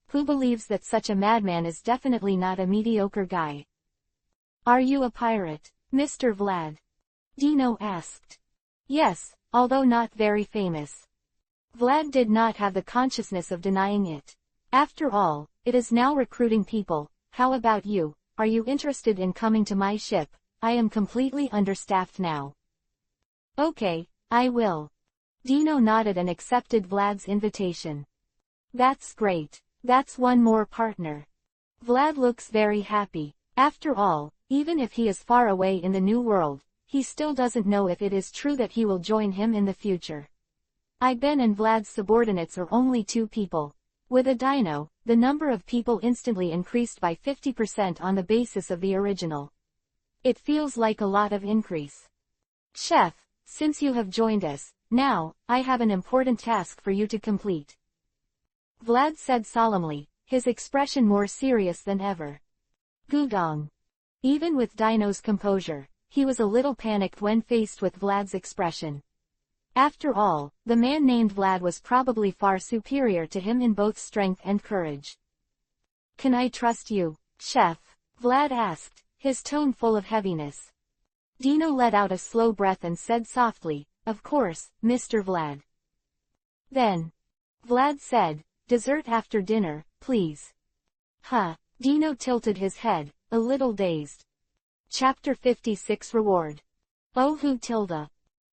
Who believes that such a madman is definitely not a mediocre guy? Are you a pirate, Mr. Vlad? Dino asked. Yes, although not very famous. Vlad did not have the consciousness of denying it. After all, it is now recruiting people. How about you? Are you interested in coming to my ship? I am completely understaffed now. Okay, I will. Dino nodded and accepted Vlad's invitation. That's great. That's one more partner. Vlad looks very happy. After all, even if he is far away in the new world, he still doesn't know if it is true that he will join him in the future. Ben and Vlad's subordinates are only 2 people. With a dino, the number of people instantly increased by 50% on the basis of the original. It feels like a lot of increase. Chef, since you have joined us, Now, I have an important task for you to complete. Vlad said solemnly, his expression more serious than ever. Gudong. Even with Dino's composure, he was a little panicked when faced with Vlad's expression. After all, the man named Vlad was probably far superior to him in both strength and courage. Can I trust you, chef? Vlad asked, his tone full of heaviness. Dino let out a slow breath and said softly, of course, Mr. Vlad. Then, Vlad said, dessert after dinner, please. Huh. Dino tilted his head, a little dazed. Chapter 56 Reward. Oh who tilde.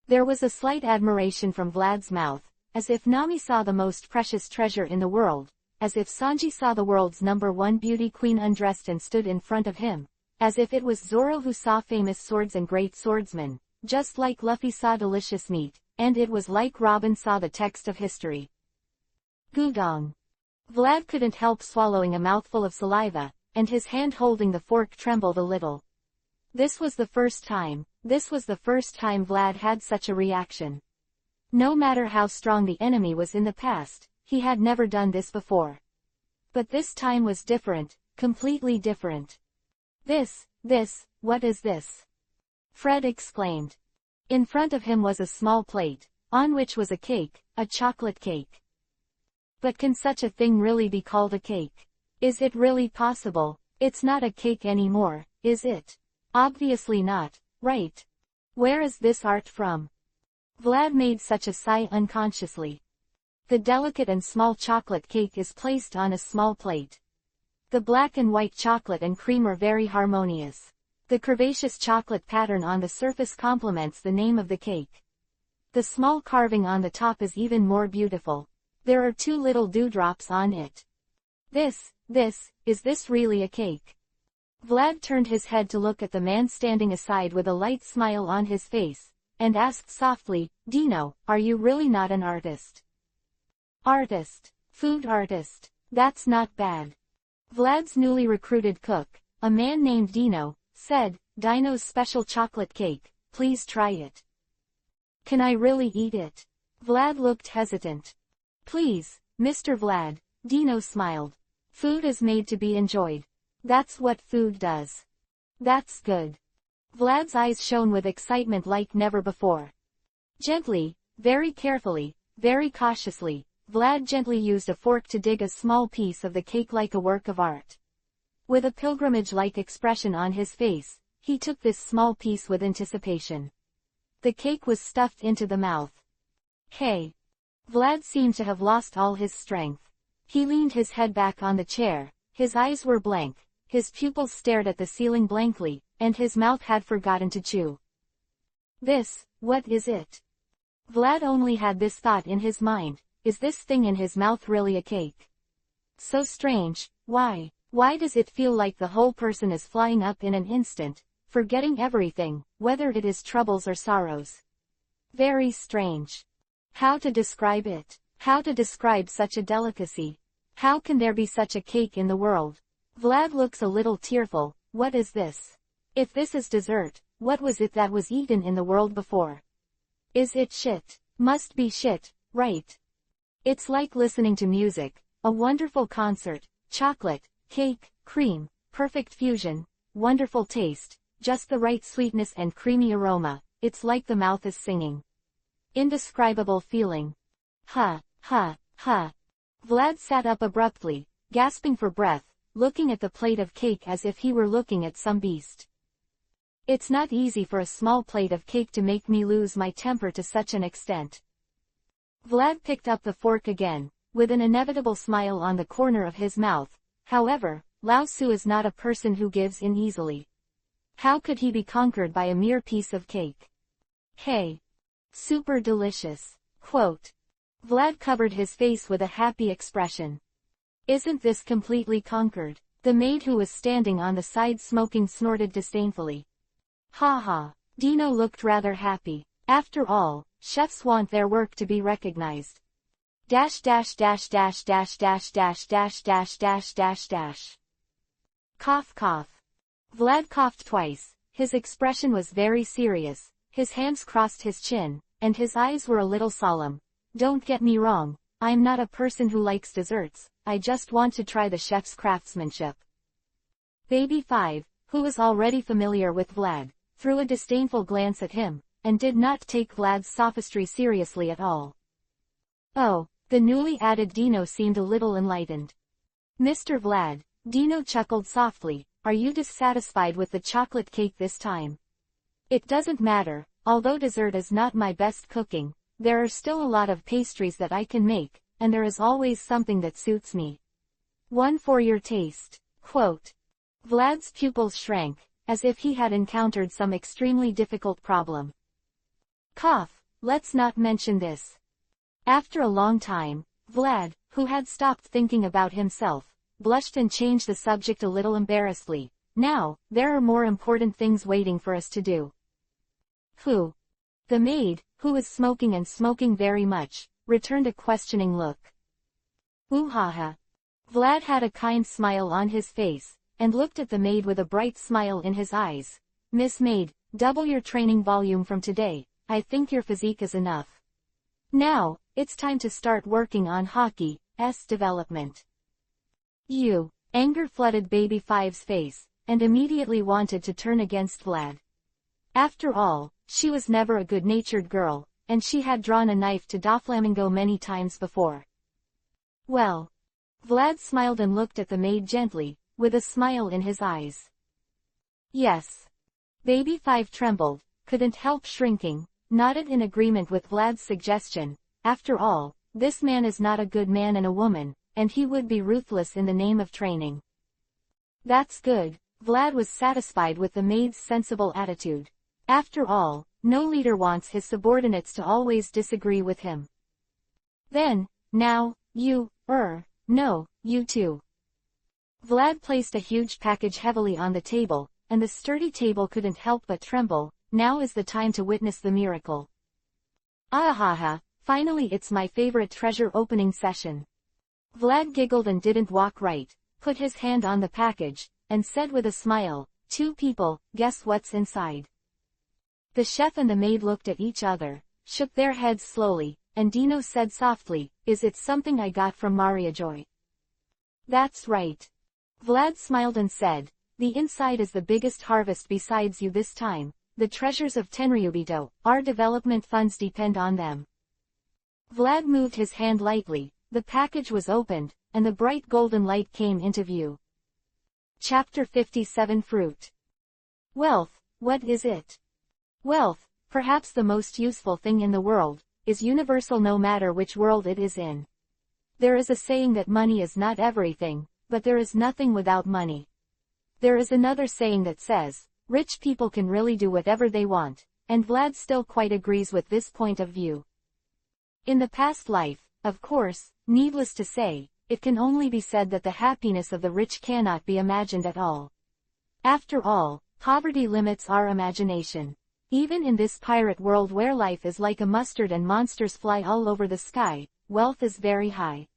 There was a slight admiration from Vlad's mouth, as if Nami saw the most precious treasure in the world, as if Sanji saw the world's #1 beauty queen undressed and stood in front of him, as if it was Zoro who saw famous swords and great swordsmen, just like Luffy saw delicious meat, and it was like Robin saw the text of history. Gudong. Vlad couldn't help swallowing a mouthful of saliva, and his hand holding the fork trembled a little. This was the first time Vlad had such a reaction. No matter how strong the enemy was in the past, he had never done this before. But this time was different, completely different. What is this? Fred exclaimed. In front of him was a small plate, on which was a cake, a chocolate cake. But can such a thing really be called a cake? Is it really possible? It's not a cake anymore, is it? Obviously not, right? Where is this art from? Vlad made such a sigh unconsciously. The delicate and small chocolate cake is placed on a small plate. The black and white chocolate and cream are very harmonious. The curvaceous chocolate pattern on the surface complements the name of the cake. The small carving on the top is even more beautiful. There are 2 little dewdrops on it. Is this really a cake? Vlad turned his head to look at the man standing aside with a light smile on his face, and asked softly, Dino, are you really not an artist? Artist. Food artist. That's not bad. Vlad's newly recruited cook, a man named Dino, said, Dino's special chocolate cake, please try it. Can I really eat it? Vlad looked hesitant. Please, Mr. Vlad, Dino smiled. Food is made to be enjoyed. That's what food does. That's good. Vlad's eyes shone with excitement like never before. Gently, very carefully, very cautiously, Vlad gently used a fork to dig a small piece of the cake like a work of art. With a pilgrimage-like expression on his face, he took this small piece with anticipation. The cake was stuffed into the mouth. Hey! Vlad seemed to have lost all his strength. He leaned his head back on the chair, his eyes were blank, his pupils stared at the ceiling blankly, and his mouth had forgotten to chew. What is it? Vlad only had this thought in his mind, is this thing in his mouth really a cake? So strange, why does it feel like the whole person is flying up in an instant, forgetting everything, whether it is troubles or sorrows? Very strange. How to describe it? How to describe such a delicacy? How can there be such a cake in the world? Vlad looks a little tearful. What is this? If this is dessert, what was it that was eaten in the world before? Is it shit? Must be shit, right? It's like listening to music, a wonderful concert, chocolate, cake, cream, perfect fusion, wonderful taste, just the right sweetness and creamy aroma, it's like the mouth is singing. Indescribable feeling. Ha. Vlad sat up abruptly, gasping for breath, looking at the plate of cake as if he were looking at some beast. It's not easy for a small plate of cake to make me lose my temper to such an extent. Vlad picked up the fork again, with an inevitable smile on the corner of his mouth. However, Lao Tzu is not a person who gives in easily. How could he be conquered by a mere piece of cake? Hey! Super delicious. Quote. Vlad covered his face with a happy expression. Isn't this completely conquered? The maid who was standing on the side smoking snorted disdainfully. Ha ha. Dino looked rather happy. After all, chefs want their work to be recognized. Dash. Cough. Vlad coughed twice. His expression was very serious. His hands crossed his chin, and his eyes were a little solemn. Don't get me wrong, I'm not a person who likes desserts, I just want to try the chef's craftsmanship. Baby 5, who was already familiar with Vlad, threw a disdainful glance at him, and did not take Vlad's sophistry seriously at all. Oh, the newly added Dino seemed a little enlightened. Mr. Vlad, Dino chuckled softly, are you dissatisfied with the chocolate cake this time? It doesn't matter, although dessert is not my best cooking, there are still a lot of pastries that I can make, and there is always something that suits me. One for your taste. Quote. Vlad's pupils shrank, as if he had encountered some extremely difficult problem. Cough, let's not mention this. After a long time, Vlad, who had stopped thinking about himself, blushed and changed the subject a little embarrassedly. Now, there are more important things waiting for us to do. Who? The maid, who was smoking and smoking very much, returned a questioning look. Ooh ha ha. Vlad had a kind smile on his face, and looked at the maid with a bright smile in his eyes. Miss Maid, double your training volume from today, I think your physique is enough. Now, it's time to start working on hockey's development. Anger flooded Baby 5's face, and immediately wanted to turn against Vlad. After all, she was never a good-natured girl, and she had drawn a knife to Doflamingo many times before. Well. Vlad smiled and looked at the maid gently, with a smile in his eyes. Yes. Baby 5 trembled, couldn't help shrinking, nodded in agreement with Vlad's suggestion. After all, this man is not a good man and a woman, and he would be ruthless in the name of training. That's good. Vlad was satisfied with the maid's sensible attitude. After all, no leader wants his subordinates to always disagree with him. Then, now, no, you too. Vlad placed a huge package heavily on the table, and the sturdy table couldn't help but tremble. Now is the time to witness the miracle. Ahaha, finally it's my favorite treasure opening session. Vlad giggled and didn't walk right, put his hand on the package, and said with a smile, 2 people, guess what's inside? The chef and the maid looked at each other, shook their heads slowly, and Dino said softly, is it something I got from Maria Joy? That's right. Vlad smiled and said, the inside is the biggest harvest besides you this time, the treasures of Tenryubito, our development funds depend on them. Vlad moved his hand lightly, the package was opened, and the bright golden light came into view. Chapter 57 Fruit. Wealth, what is it? Wealth, perhaps the most useful thing in the world, is universal no matter which world it is in. There is a saying that money is not everything, but there is nothing without money. There is another saying that says, rich people can really do whatever they want, and Vlad still quite agrees with this point of view. In the past life, of course, needless to say, it can only be said that the happiness of the rich cannot be imagined at all. After all, poverty limits our imagination. Even in this pirate world where life is like a mustard and monsters fly all over the sky, wealth is very high.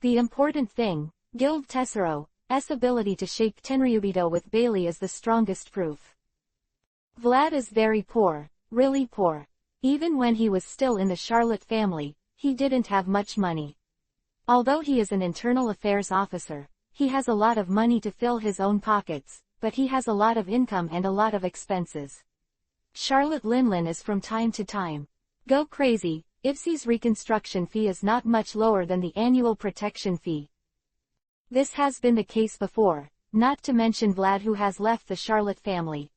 The important thing, Guild Tessero's ability to shake Tenryubito with Bailey is the strongest proof. Vlad is very poor, really poor. Even when he was still in the Charlotte family, he didn't have much money. Although he is an internal affairs officer, he has a lot of money to fill his own pockets, but he has a lot of income and a lot of expenses. Charlotte Linlin is from time to time. Go crazy. IPSI's reconstruction fee is not much lower than the annual protection fee. This has been the case before, not to mention Vlad who has left the Charlotte family.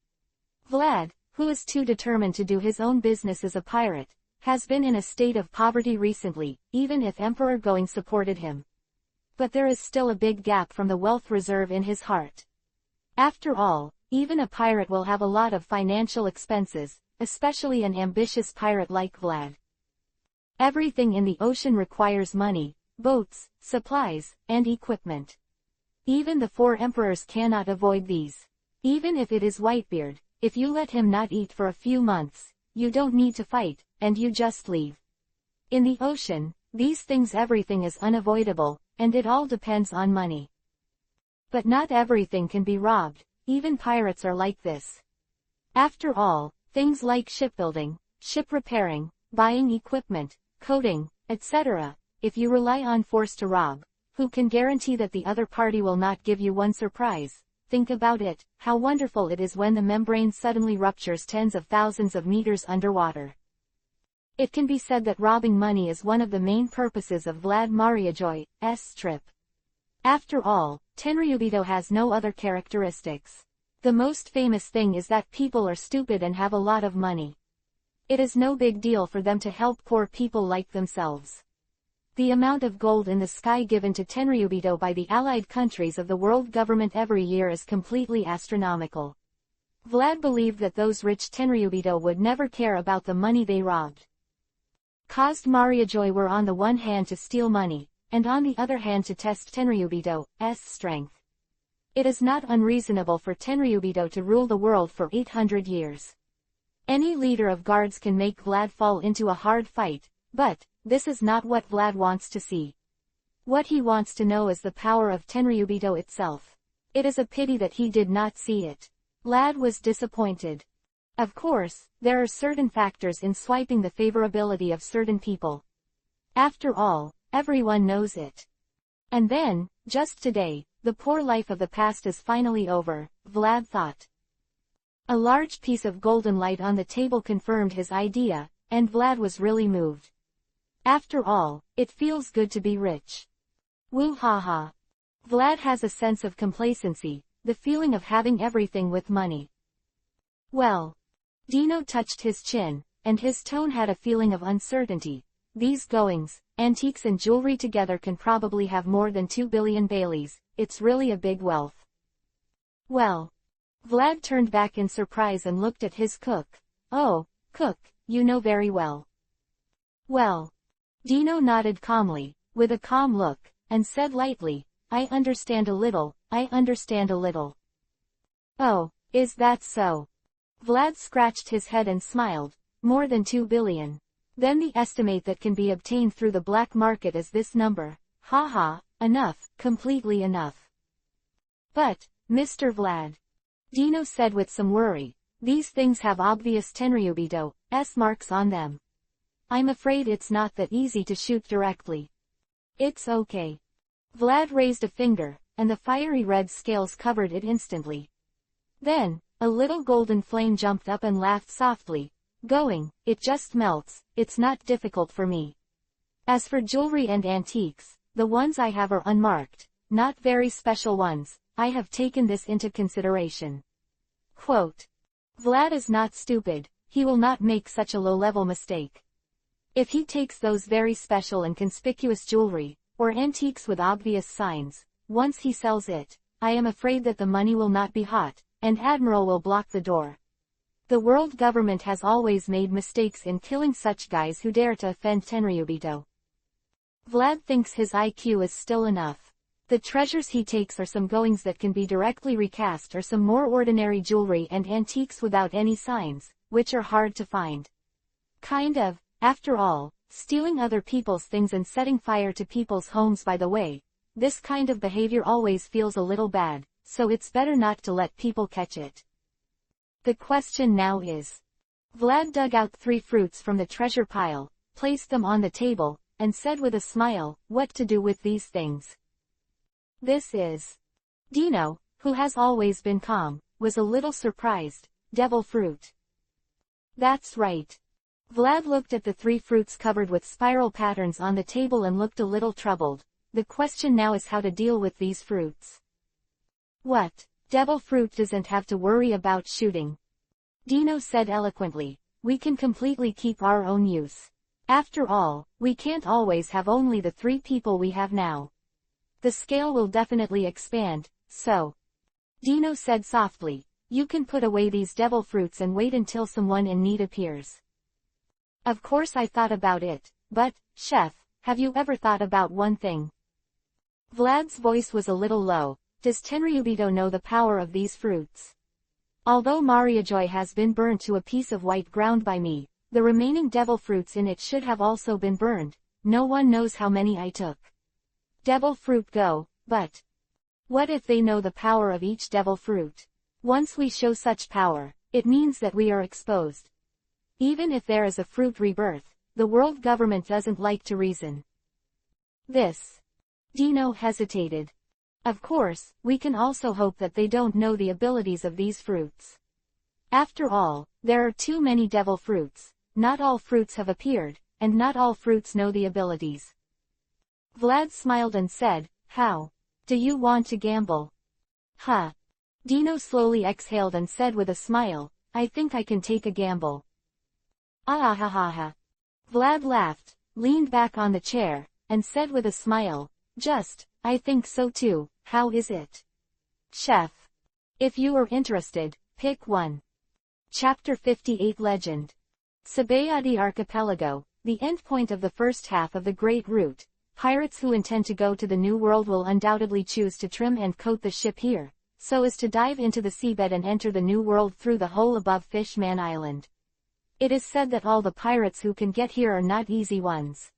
Vlad, who is too determined to do his own business as a pirate, has been in a state of poverty recently, even if Emperor Going supported him. But there is still a big gap from the wealth reserve in his heart. After all, even a pirate will have a lot of financial expenses, especially an ambitious pirate like Vlad. Everything in the ocean requires money, boats, supplies, and equipment. Even the 4 emperors cannot avoid these. Even if it is Whitebeard, if you let him not eat for a few months, you don't need to fight, and you just leave. In the ocean, these things everything is unavoidable, and it all depends on money. But not everything can be robbed, even pirates are like this. After all, things like shipbuilding, ship repairing, buying equipment, coding, etc. If you rely on force to rob, who can guarantee that the other party will not give you one surprise? Think about it, how wonderful it is when the membrane suddenly ruptures tens of thousands of meters underwater. It can be said that robbing money is one of the main purposes of Vlad Mariajoy's trip. After all, Tenryubito has no other characteristics. The most famous thing is that people are stupid and have a lot of money. It is no big deal for them to help poor people like themselves. The amount of gold in the sky given to Tenryubito by the allied countries of the world government every year is completely astronomical. Vlad believed that those rich Tenryubito would never care about the money they robbed. Caused Mariajoy were on the one hand to steal money, and on the other hand to test Tenryubito's strength. It is not unreasonable for Tenryubito to rule the world for 800 years. Any leader of guards can make Vlad fall into a hard fight, but this is not what Vlad wants to see. What he wants to know is the power of Tenryubito itself. It is a pity that he did not see it. Vlad was disappointed. Of course, there are certain factors in swiping the favorability of certain people. After all, everyone knows it. And then, just today, the poor life of the past is finally over, Vlad thought. A large piece of golden light on the table confirmed his idea, and Vlad was really moved. After all, it feels good to be rich. Woo ha ha. Vlad has a sense of complacency, the feeling of having everything with money. Well. Dino touched his chin, and his tone had a feeling of uncertainty. These goings, antiques and jewelry together can probably have more than 2 billion Baileys, it's really a big wealth. Well. Vlad turned back in surprise and looked at his cook. Oh, cook, you know very well. Well. Dino nodded calmly, with a calm look, and said lightly, I understand a little, I understand a little. Oh, is that so? Vlad scratched his head and smiled. More than 2 billion. Then the estimate that can be obtained through the black market is this number. Ha ha, enough, completely enough. But, Mr. Vlad. Dino said with some worry, these things have obvious Tenryubito's marks on them. I'm afraid it's not that easy to shoot directly. It's okay. Vlad raised a finger, and the fiery red scales covered it instantly. Then, a little golden flame jumped up and laughed softly, going, it just melts, it's not difficult for me. As for jewelry and antiques, the ones I have are unmarked, not very special ones, I have taken this into consideration. Quote. Vlad is not stupid, he will not make such a low-level mistake. If he takes those very special and conspicuous jewelry, or antiques with obvious signs, once he sells it, I am afraid that the money will not be hot, and Admiral will block the door. The world government has always made mistakes in killing such guys who dare to offend Tenryubito. Vlad thinks his IQ is still enough. The treasures he takes are some goings that can be directly recast or some more ordinary jewelry and antiques without any signs, which are hard to find. Kind of. After all, stealing other people's things and setting fire to people's homes by the way, this kind of behavior always feels a little bad, so it's better not to let people catch it. The question now is. Vlad dug out 3 fruits from the treasure pile, placed them on the table, and said with a smile, what to do with these things. This is. Dino, who has always been calm, was a little surprised. Devil fruit. That's right. Vlad looked at the 3 fruits covered with spiral patterns on the table and looked a little troubled. The question now is how to deal with these fruits. What? Devil fruit doesn't have to worry about shooting. Dino said eloquently. We can completely keep our own use. After all, we can't always have only the 3 people we have now. The scale will definitely expand, so. Dino said softly, you can put away these devil fruits and wait until someone in need appears. Of course I thought about it, but, Chef, have you ever thought about one thing? Vlad's voice was a little low. Does Tenryubito know the power of these fruits? Although Mariajoy has been burned to a piece of white ground by me, the remaining devil fruits in it should have also been burned. No one knows how many I took. Devil fruit go, but. What if they know the power of each devil fruit? Once we show such power, it means that we are exposed. Even if there is a fruit rebirth, the world government doesn't like to reason. This. Dino hesitated. Of course, we can also hope that they don't know the abilities of these fruits. After all, there are too many devil fruits, not all fruits have appeared, and not all fruits know the abilities. Vlad smiled and said, how? Do you want to gamble? Huh. Dino slowly exhaled and said with a smile, I think I can take a gamble. Ah ha ha ha. Vlad laughed, leaned back on the chair, and said with a smile, I think so too, how is it? Chef. If you are interested, pick one. Chapter 58 Legend. Sabayati Archipelago, the endpoint of the first half of the Great Route. Pirates who intend to go to the New World will undoubtedly choose to trim and coat the ship here, so as to dive into the seabed and enter the New World through the hole above Fishman Island. It is said that all the pirates who can get here are not easy ones.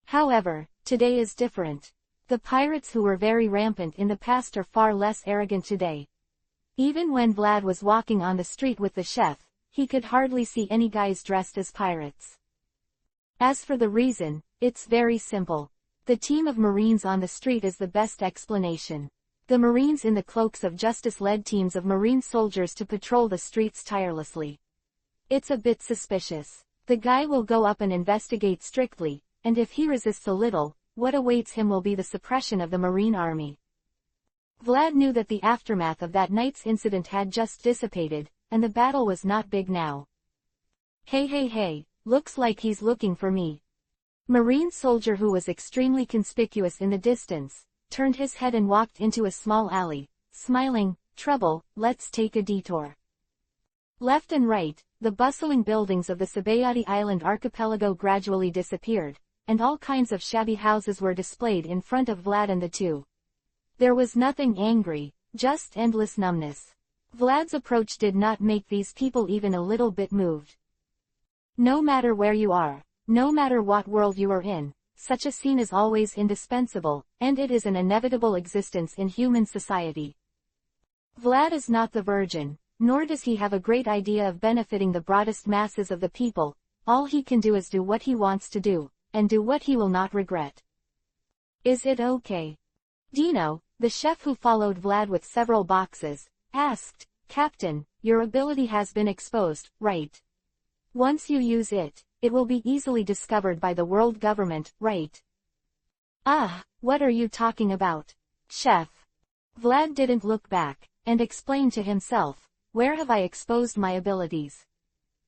However, today is different. The pirates who were very rampant in the past are far less arrogant today. Even when Vlad was walking on the street with the chef, he could hardly see any guys dressed as pirates. As for the reason, it's very simple. The team of Marines on the street is the best explanation. The Marines in the cloaks of justice led teams of Marine soldiers to patrol the streets tirelessly. It's a bit suspicious. The guy will go up and investigate strictly, and if he resists a little, what awaits him will be the suppression of the Marine Army. Vlad knew that the aftermath of that night's incident had just dissipated, and the battle was not big now. Hey, looks like he's looking for me. Marine soldier who was extremely conspicuous in the distance, turned his head and walked into a small alley, smiling, trouble, let's take a detour. Left and right, the bustling buildings of the Sabayati Island archipelago gradually disappeared, and all kinds of shabby houses were displayed in front of Vlad and the two. There was nothing angry, just endless numbness. Vlad's approach did not make these people even a little bit moved. No matter where you are, no matter what world you are in, such a scene is always indispensable, and it is an inevitable existence in human society. Vlad is not the virgin, nor does he have a great idea of benefiting the broadest masses of the people. All he can do is do what he wants to do, and do what he will not regret. Is it okay? Dino, the chef who followed Vlad with several boxes, asked, Captain, your ability has been exposed, right? Once you use it, it will be easily discovered by the world government, right? Ah, what are you talking about? Chef. Vlad didn't look back, and explained to himself, where have I exposed my abilities?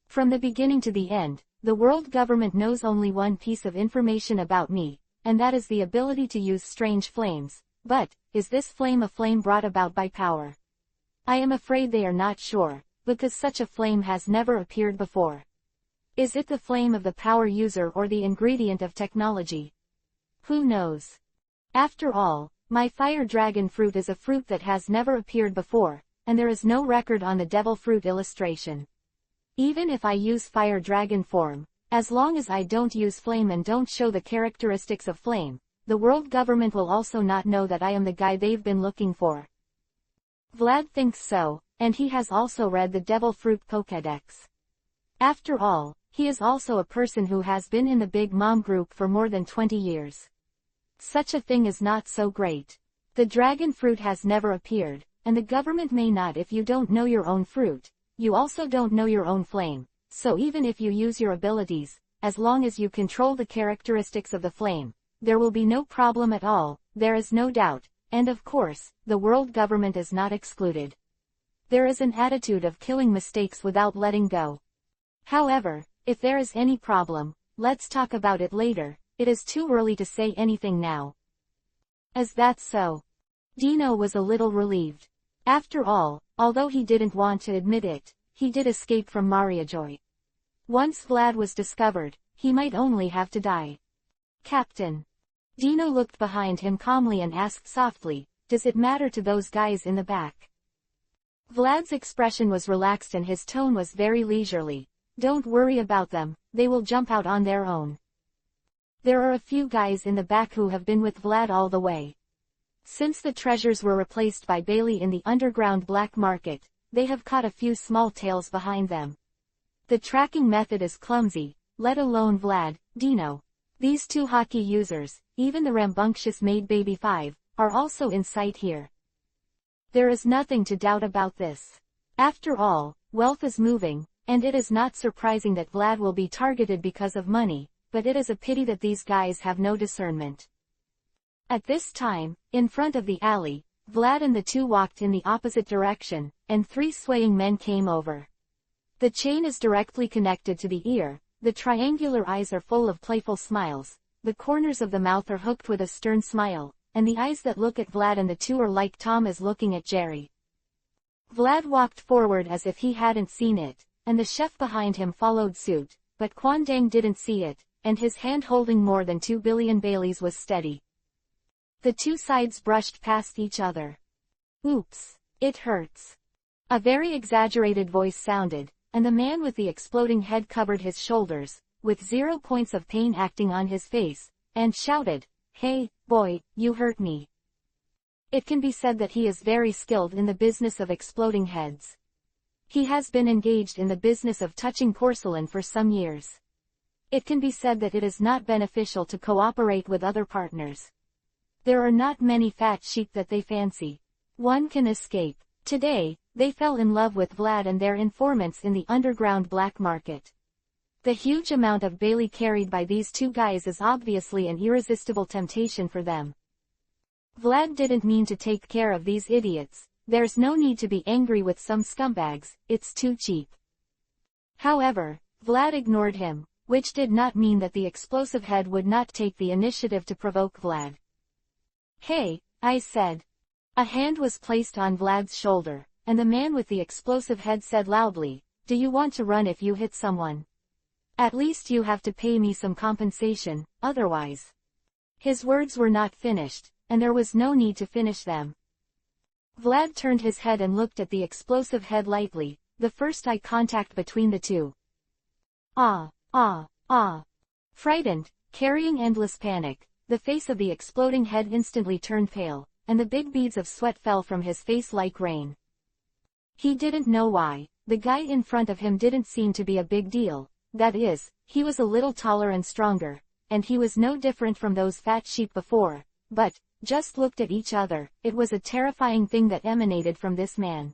From the beginning to the end, the world government knows only one piece of information about me, and that is the ability to use strange flames. But, is this flame a flame brought about by power? I am afraid they are not sure, because such a flame has never appeared before. Is it the flame of the power user or the ingredient of technology? Who knows? After all, my fire dragon fruit is a fruit that has never appeared before, and there is no record on the devil fruit illustration. Even if I use fire dragon form, as long as I don't use flame and don't show the characteristics of flame, the world government will also not know that I am the guy they've been looking for. Vlad thinks so, and he has also read the devil fruit Pokédex. After all, he is also a person who has been in the Big Mom group for more than 20 years. Such a thing is not so great. The dragon fruit has never appeared, and the government may not if you don't know your own fruit. You also don't know your own flame, so even if you use your abilities, as long as you control the characteristics of the flame, there will be no problem at all, there is no doubt, and of course, the world government is not excluded. There is an attitude of killing mistakes without letting go. However, if there is any problem, let's talk about it later, it is too early to say anything now. Is that so? Dino was a little relieved. After all, although he didn't want to admit it, he did escape from Mariajoy. Once Vlad was discovered, he might only have to die. Captain. Dino looked behind him calmly and asked softly, does it matter to those guys in the back? Vlad's expression was relaxed and his tone was very leisurely. Don't worry about them, they will jump out on their own. There are a few guys in the back who have been with Vlad all the way. Since the treasures were replaced by Bailey in the underground black market, they have caught a few small tails behind them. The tracking method is clumsy, let alone Vlad, Dino. These two hockey users, even the rambunctious maid Baby 5, are also in sight here. There is nothing to doubt about this. After all, wealth is moving, and it is not surprising that Vlad will be targeted because of money, but it is a pity that these guys have no discernment. At this time, in front of the alley, Vlad and the two walked in the opposite direction, and three swaying men came over. The chain is directly connected to the ear, the triangular eyes are full of playful smiles, the corners of the mouth are hooked with a stern smile, and the eyes that look at Vlad and the two are like Tom is looking at Jerry. Vlad walked forward as if he hadn't seen it, and the chef behind him followed suit, but Kwandang didn't see it, and his hand holding more than 2 billion Baileys was steady. The two sides brushed past each other. Oops, it hurts. A very exaggerated voice sounded, and the man with the exploding head covered his shoulders, with 0 points of pain acting on his face, and shouted, "Hey, boy, you hurt me." It can be said that he is very skilled in the business of exploding heads. He has been engaged in the business of touching porcelain for some years. It can be said that it is not beneficial to cooperate with other partners. There are not many fat sheep that they fancy. One can escape. Today, they fell in love with Vlad and their informants in the underground black market. The huge amount of Bailey carried by these two guys is obviously an irresistible temptation for them. Vlad didn't mean to take care of these idiots. There's no need to be angry with some scumbags, it's too cheap. However, Vlad ignored him, which did not mean that the explosive head would not take the initiative to provoke Vlad. "Hey," I said. A hand was placed on Vlad's shoulder, and the man with the explosive head said loudly, "Do you want to run if you hit someone? At least you have to pay me some compensation, otherwise." His words were not finished, and there was no need to finish them. Vlad turned his head and looked at the explosive head lightly, the first eye contact between the two. Ah. Frightened, carrying endless panic, the face of the exploding head instantly turned pale, and the big beads of sweat fell from his face like rain. He didn't know why. The guy in front of him didn't seem to be a big deal. That is, he was a little taller and stronger, and he was no different from those fat sheep before, but, just looked at each other, it was a terrifying thing that emanated from this man.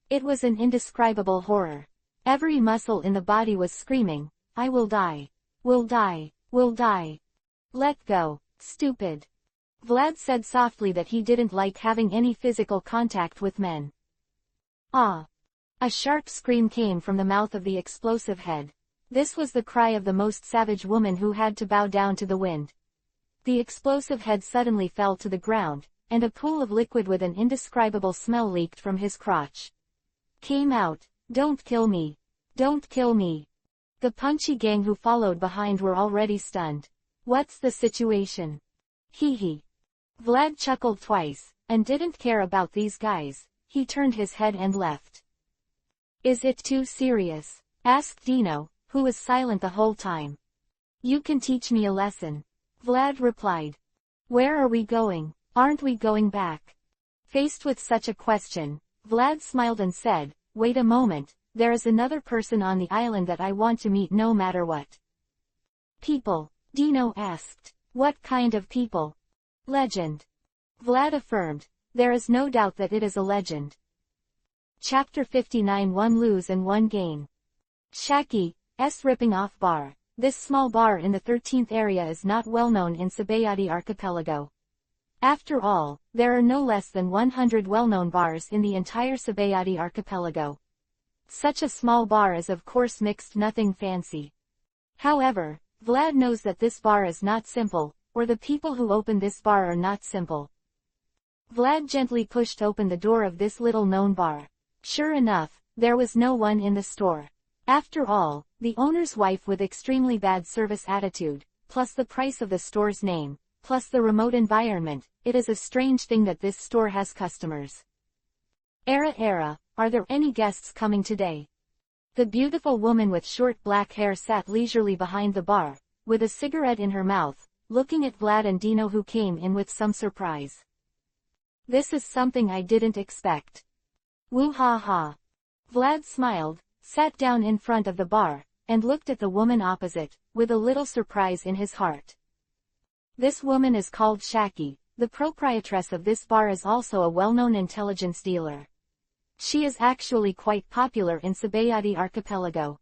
It was an indescribable horror. Every muscle in the body was screaming, "I will die. Will die. Will die. Let go, stupid." Vlad said softly that he didn't like having any physical contact with men. Ah! A sharp scream came from the mouth of the explosive head. This was the cry of the most savage woman who had to bow down to the wind. The explosive head suddenly fell to the ground, and a pool of liquid with an indescribable smell leaked from his crotch. Came out, "Don't kill me. Don't kill me." The punchy gang who followed behind were already stunned. "What's the situation?" Hee. Vlad chuckled twice, and didn't care about these guys. He turned his head and left. "Is it too serious?" asked Dino, who was silent the whole time. "You can teach me a lesson," Vlad replied. "Where are we going? Aren't we going back?" Faced with such a question, Vlad smiled and said, "Wait a moment, there is another person on the island that I want to meet no matter what." "People?" Dino asked. "What kind of people?" "Legend," Vlad affirmed. "There is no doubt that it is a legend." Chapter 59 One Lose and One Gain. Shaki's Ripping Off Bar. This small bar in the 13th area is not well known in Sabayati archipelago. After all, there are no less than 100 well-known bars in the entire Sabayati archipelago. Such a small bar is of course mixed nothing fancy. However, Vlad knows that this bar is not simple, or the people who open this bar are not simple. Vlad gently pushed open the door of this little-known bar. Sure enough, there was no one in the store. After all, the owner's wife with extremely bad service attitude, plus the price of the store's name, plus the remote environment, it is a strange thing that this store has customers. Era, are there any guests coming today?" The beautiful woman with short black hair sat leisurely behind the bar, with a cigarette in her mouth, looking at Vlad and Dino who came in with some surprise. "This is something I didn't expect." "Woo ha ha." Vlad smiled, sat down in front of the bar, and looked at the woman opposite, with a little surprise in his heart. This woman is called Shaki. The proprietress of this bar is also a well-known intelligence dealer. She is actually quite popular in Sabayati archipelago.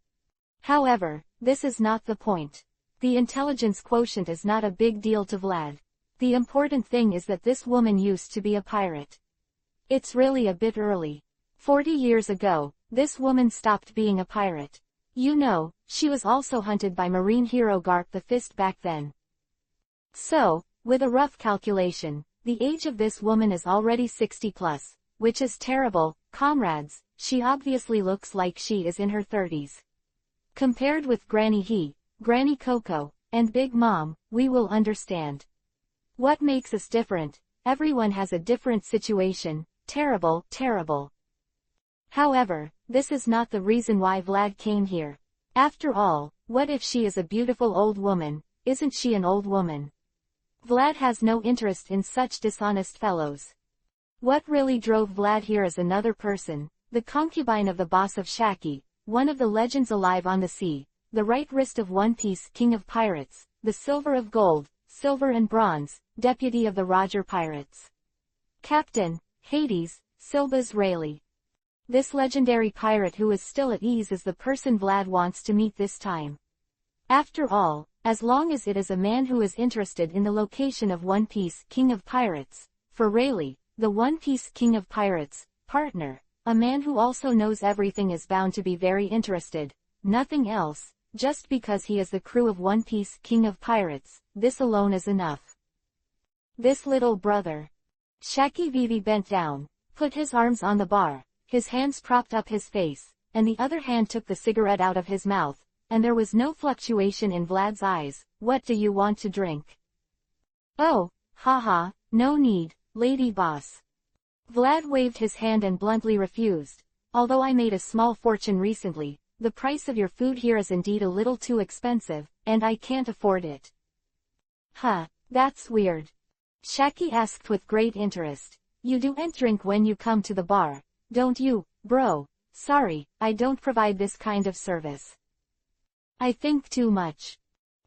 However, this is not the point. The intelligence quotient is not a big deal to Vlad. The important thing is that this woman used to be a pirate. It's really a bit early. 40 years ago, this woman stopped being a pirate. You know, she was also hunted by marine hero Garp the Fist back then. So, with a rough calculation, the age of this woman is already 60 plus, which is terrible, comrades. She obviously looks like she is in her 30s. Compared with Granny He, Granny Coco, and Big Mom, we will understand. What makes us different? Everyone has a different situation. Terrible, terrible. However, this is not the reason why Vlad came here. After all, what if she is a beautiful old woman? Isn't she an old woman? Vlad has no interest in such dishonest fellows. What really drove Vlad here is another person, the concubine of the boss of Shaki, one of the legends alive on the sea, the right wrist of One Piece, king of pirates, the silver of gold, silver and bronze, deputy of the Roger pirates. Captain, Hades, Silba's Rayleigh. This legendary pirate who is still at ease is the person Vlad wants to meet this time. After all, as long as it is a man who is interested in the location of One Piece, king of pirates, for Rayleigh, the One Piece king of pirates, partner, a man who also knows everything is bound to be very interested, nothing else, just because he is the crew of One Piece, king of pirates, this alone is enough. This little brother. Shaki Vivi bent down, put his arms on the bar, his hands propped up his face, and the other hand took the cigarette out of his mouth, and there was no fluctuation in Vlad's eyes. What do you want to drink? Oh, haha, no need, lady boss. Vlad waved his hand and bluntly refused. Although I made a small fortune recently, the price of your food here is indeed a little too expensive, and I can't afford it. Huh, that's weird. Shaki asked with great interest. You don't drink when you come to the bar, don't you, bro? Sorry, I don't provide this kind of service. I think too much.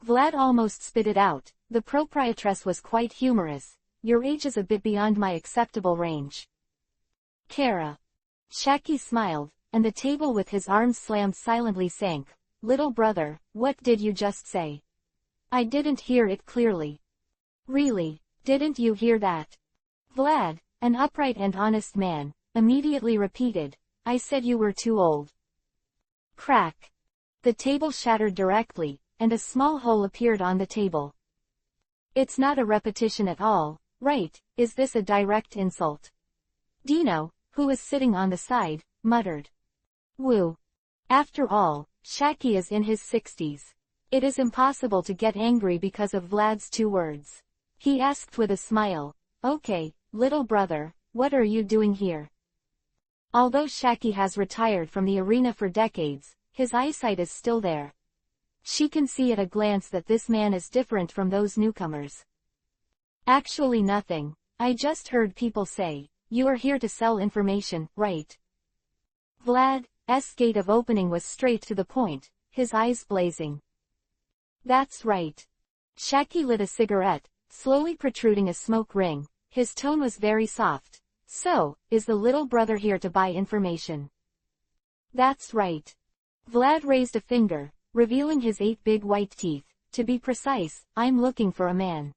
Vlad almost spit it out. The proprietress was quite humorous. Your age is a bit beyond my acceptable range. Kara. Shaki smiled, and the table with his arms slammed silently sank. Little brother, what did you just say? I didn't hear it clearly. Really, didn't you hear that? Vlad, an upright and honest man, immediately repeated, I said you were too old. Crack. The table shattered directly, and a small hole appeared on the table. It's not a repetition at all, right? Is this a direct insult? Dino, who was sitting on the side, muttered. Woo. After all, Shaki is in his 60s. It is impossible to get angry because of Vlad's 2 words. He asked with a smile, okay, little brother, what are you doing here? Although Shaki has retired from the arena for decades, his eyesight is still there. She can see at a glance that this man is different from those newcomers. Actually nothing. I just heard people say, you are here to sell information, right? Vlad's gate of opening was straight to the point, his eyes blazing. That's right. Shaki lit a cigarette, slowly protruding a smoke ring. His tone was very soft. So, is the little brother here to buy information? That's right. Vlad raised a finger, revealing his 8 big white teeth. To be precise, I'm looking for a man.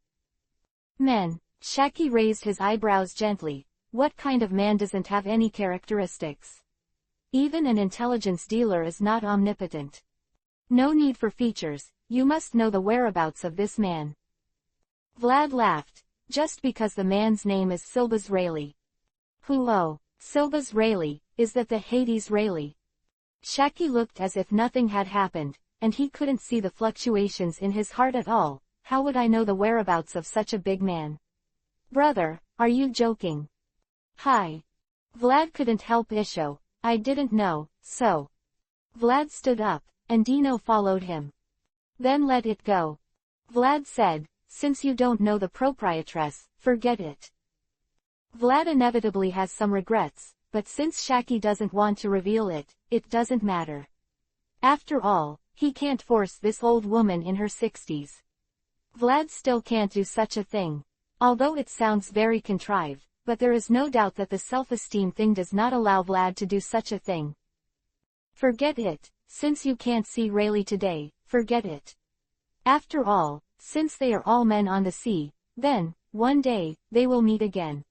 Man. Shaki raised his eyebrows gently. What kind of man doesn't have any characteristics? Even an intelligence dealer is not omnipotent. No need for features, you must know the whereabouts of this man. Vlad laughed, just because the man's name is Silba's Rayleigh. Who oh, Silba's Rayleigh, is that the Hades Rayleigh? Shaki looked as if nothing had happened, and he couldn't see the fluctuations in his heart at all. How would I know the whereabouts of such a big man? Brother, are you joking? Hi. Vlad couldn't help issue. I didn't know, so. Vlad stood up, and Dino followed him. Then let it go. Vlad said, since you don't know the proprietress, forget it. Vlad inevitably has some regrets, but since Shaki doesn't want to reveal it, it doesn't matter. After all, He can't force this old woman in her 60s. Vlad still can't do such a thing. Although it sounds very contrived, but there is no doubt that the self-esteem thing does not allow Vlad to do such a thing. Forget it, since you can't see Rayleigh today, forget it. After all, since they are all men on the sea, then, one day, they will meet again.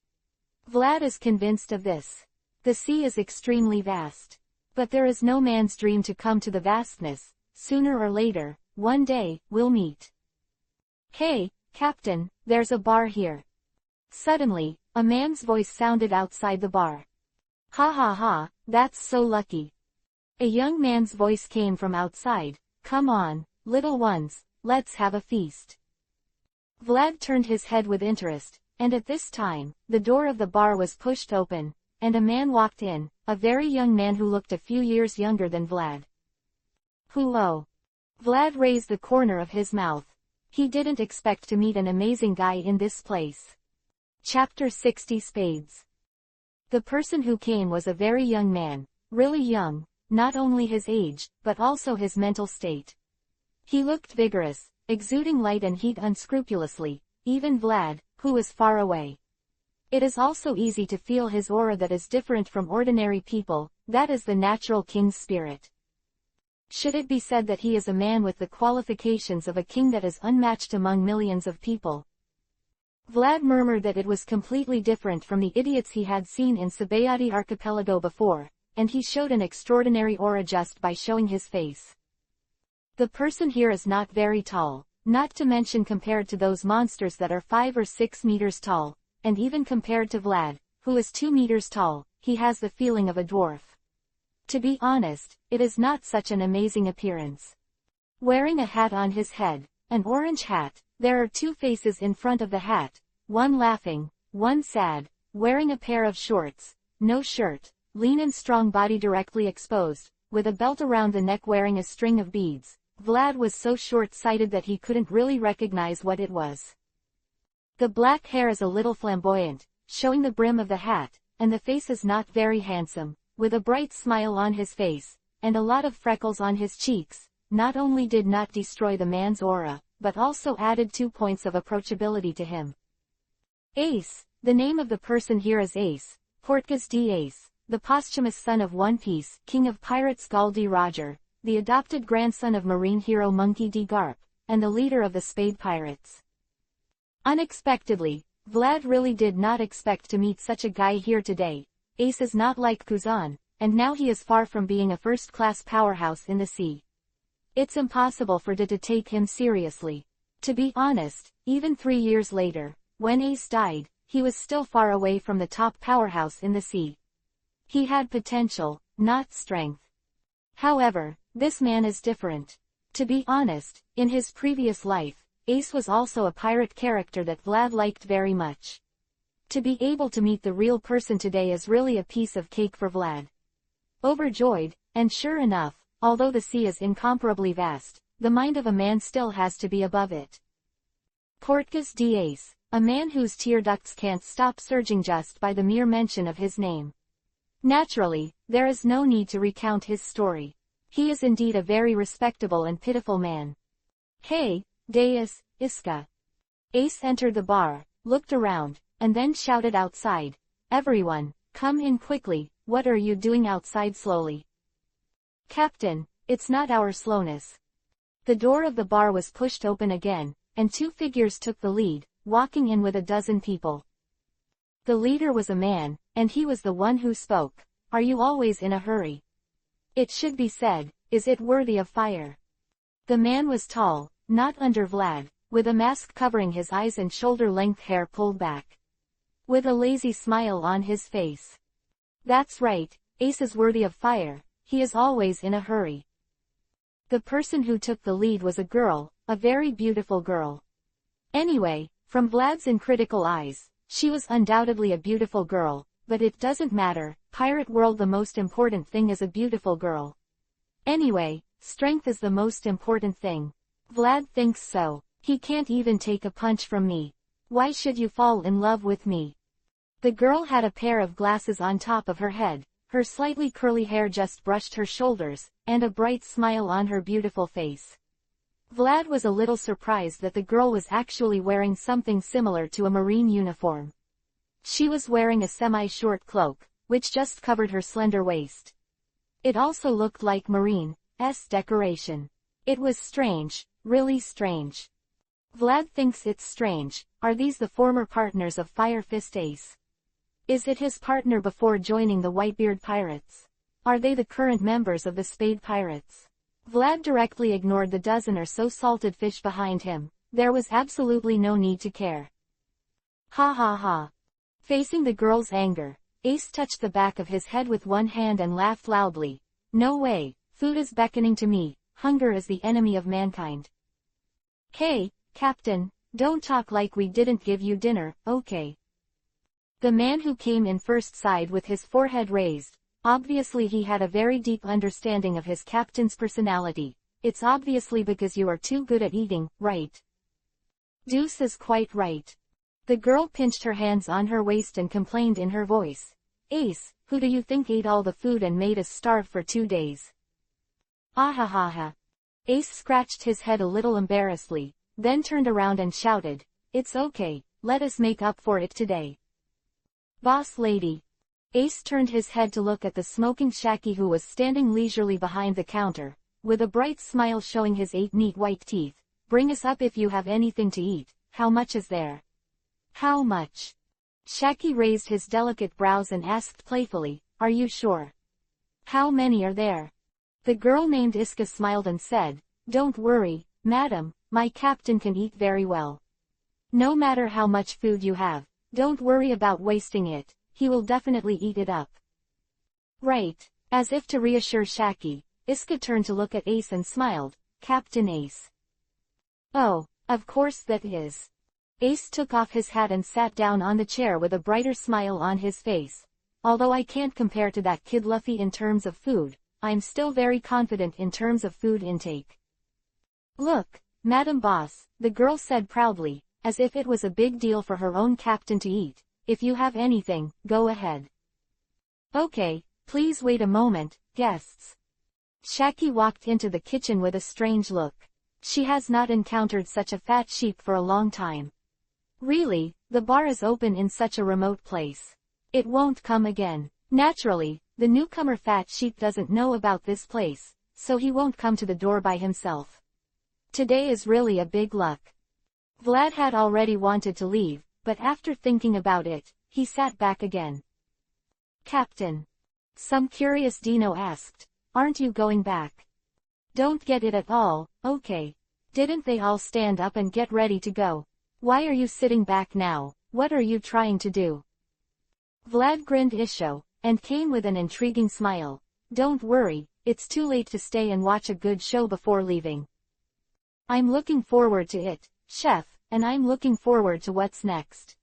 Vlad is convinced of this. The sea is extremely vast. But there is no man's dream to come to the vastness. Sooner or later, one day, we'll meet. Hey, Captain, there's a bar here. Suddenly, a man's voice sounded outside the bar. Ha ha ha, that's so lucky. A young man's voice came from outside. Come on, little ones, let's have a feast. Vlad turned his head with interest, and at this time, the door of the bar was pushed open, and a man walked in, a very young man who looked a few years younger than Vlad. Hello. Vlad raised the corner of his mouth. He didn't expect to meet an amazing guy in this place. Chapter 60 Spades. The person who came was a very young man, really young, not only his age, but also his mental state. He looked vigorous, exuding light and heat unscrupulously, even Vlad, who was far away. It is also easy to feel his aura that is different from ordinary people, that is the natural king's spirit. Should it be said that he is a man with the qualifications of a king that is unmatched among millions of people? Vlad murmured that it was completely different from the idiots he had seen in Sabayati archipelago before, and he showed an extraordinary aura just by showing his face. The person here is not very tall, not to mention compared to those monsters that are 5 or 6 meters tall, and even compared to Vlad, who is 2 meters tall, he has the feeling of a dwarf. To be honest, it is not such an amazing appearance. Wearing a hat on his head, an orange hat, there are 2 faces in front of the hat, one laughing, one sad, wearing a pair of shorts, no shirt, lean and strong body directly exposed, with a belt around the neck wearing a string of beads. Vlad was so short-sighted that he couldn't really recognize what it was. The black hair is a little flamboyant, showing the brim of the hat, and the face is not very handsome, with a bright smile on his face, and a lot of freckles on his cheeks, not only did not destroy the man's aura, but also added 2 points of approachability to him. Ace, the name of the person here is Ace, Portgas D. Ace, the posthumous son of One Piece, king of pirates Gall D. Roger, the adopted grandson of marine hero Monkey D. Garp, and the leader of the Spade Pirates. Unexpectedly, Vlad really did not expect to meet such a guy here today. Ace is not like Kuzan, and now he is far from being a first-class powerhouse in the sea. It's impossible for D to take him seriously. To be honest, even 3 years later, when Ace died, he was still far away from the top powerhouse in the sea. He had potential, not strength. However, this man is different. To be honest, in his previous life, Ace was also a pirate character that Vlad liked very much. To be able to meet the real person today is really a piece of cake for Vlad. Overjoyed, and sure enough, although the sea is incomparably vast, the mind of a man still has to be above it. Portgas D. Ace, a man whose tear ducts can't stop surging just by the mere mention of his name. Naturally, there is no need to recount his story. He is indeed a very respectable and pitiful man. Hey, Deus, Iska. Ace entered the bar, looked around, and then shouted outside. Everyone, come in quickly, what are you doing outside slowly? Captain, it's not our slowness. The door of the bar was pushed open again, and 2 figures took the lead, walking in with a dozen people. The leader was a man, and he was the one who spoke. Are you always in a hurry? It should be said, is it worthy of fire? The man was tall, not under Vlad, with a mask covering his eyes and shoulder-length hair pulled back. With a lazy smile on his face. That's right, Ace is worthy of fire, he is always in a hurry. The person who took the lead was a girl, a very beautiful girl. Anyway, from Vlad's uncritical eyes, she was undoubtedly a beautiful girl, but it doesn't matter, pirate world the most important thing is a beautiful girl. Anyway, strength is the most important thing. Vlad thinks so. He can't even take a punch from me. Why should you fall in love with me? The girl had a pair of glasses on top of her head, her slightly curly hair just brushed her shoulders, and a bright smile on her beautiful face. Vlad was a little surprised that the girl was actually wearing something similar to a marine uniform. She was wearing a semi-short cloak, which just covered her slender waist. It also looked like Marine's decoration. It was strange, really strange. Vlad thinks it's strange. Are these the former partners of Fire Fist Ace? Is it his partner before joining the Whitebeard Pirates? Are they the current members of the Spade Pirates? Vlad directly ignored the dozen or so salted fish behind him. There was absolutely no need to care. Ha ha ha. Facing the girl's anger, Ace touched the back of his head with one hand and laughed loudly. No way, food is beckoning to me, hunger is the enemy of mankind. Hey, Captain, don't talk like we didn't give you dinner, okay? The man who came in first sighed with his forehead raised. Obviously he had a very deep understanding of his captain's personality. It's obviously because you are too good at eating, right? Deuce is quite right. The girl pinched her hands on her waist and complained in her voice. Ace, who do you think ate all the food and made us starve for 2 days? Ahahaha. Ace scratched his head a little embarrassedly, then turned around and shouted, It's okay, let us make up for it today. Boss lady. Ace turned his head to look at the smoking Shaki who was standing leisurely behind the counter, with a bright smile showing his 8 neat white teeth. Bring us up if you have anything to eat. How much is there? How much? Shaki raised his delicate brows and asked playfully, Are you sure? How many are there? The girl named Iska smiled and said, Don't worry, madam, my captain can eat very well. No matter how much food you have, don't worry about wasting it. He will definitely eat it up. Right. As if to reassure Shaki, Iska turned to look at Ace and smiled, Captain Ace. Oh, of course that is. Ace took off his hat and sat down on the chair with a brighter smile on his face. Although I can't compare to that kid Luffy in terms of food, I'm still very confident in terms of food intake. Look, Madam Boss, the girl said proudly, as if it was a big deal for her own captain to eat. If you have anything, go ahead. Okay, please wait a moment, guests. Shaki walked into the kitchen with a strange look. She has not encountered such a fat sheep for a long time. Really, the bar is open in such a remote place. It won't come again. Naturally, the newcomer fat sheep doesn't know about this place, so he won't come to the door by himself. Today is really a big luck. Vlad had already wanted to leave, but after thinking about it, he sat back again. Captain. Some curious Dino asked, Aren't you going back? Don't get it at all, okay. Didn't they all stand up and get ready to go? Why are you sitting back now? What are you trying to do? Vlad grinned Isho, and came with an intriguing smile. Don't worry, it's too late to stay and watch a good show before leaving. I'm looking forward to it, chef, and I'm looking forward to what's next.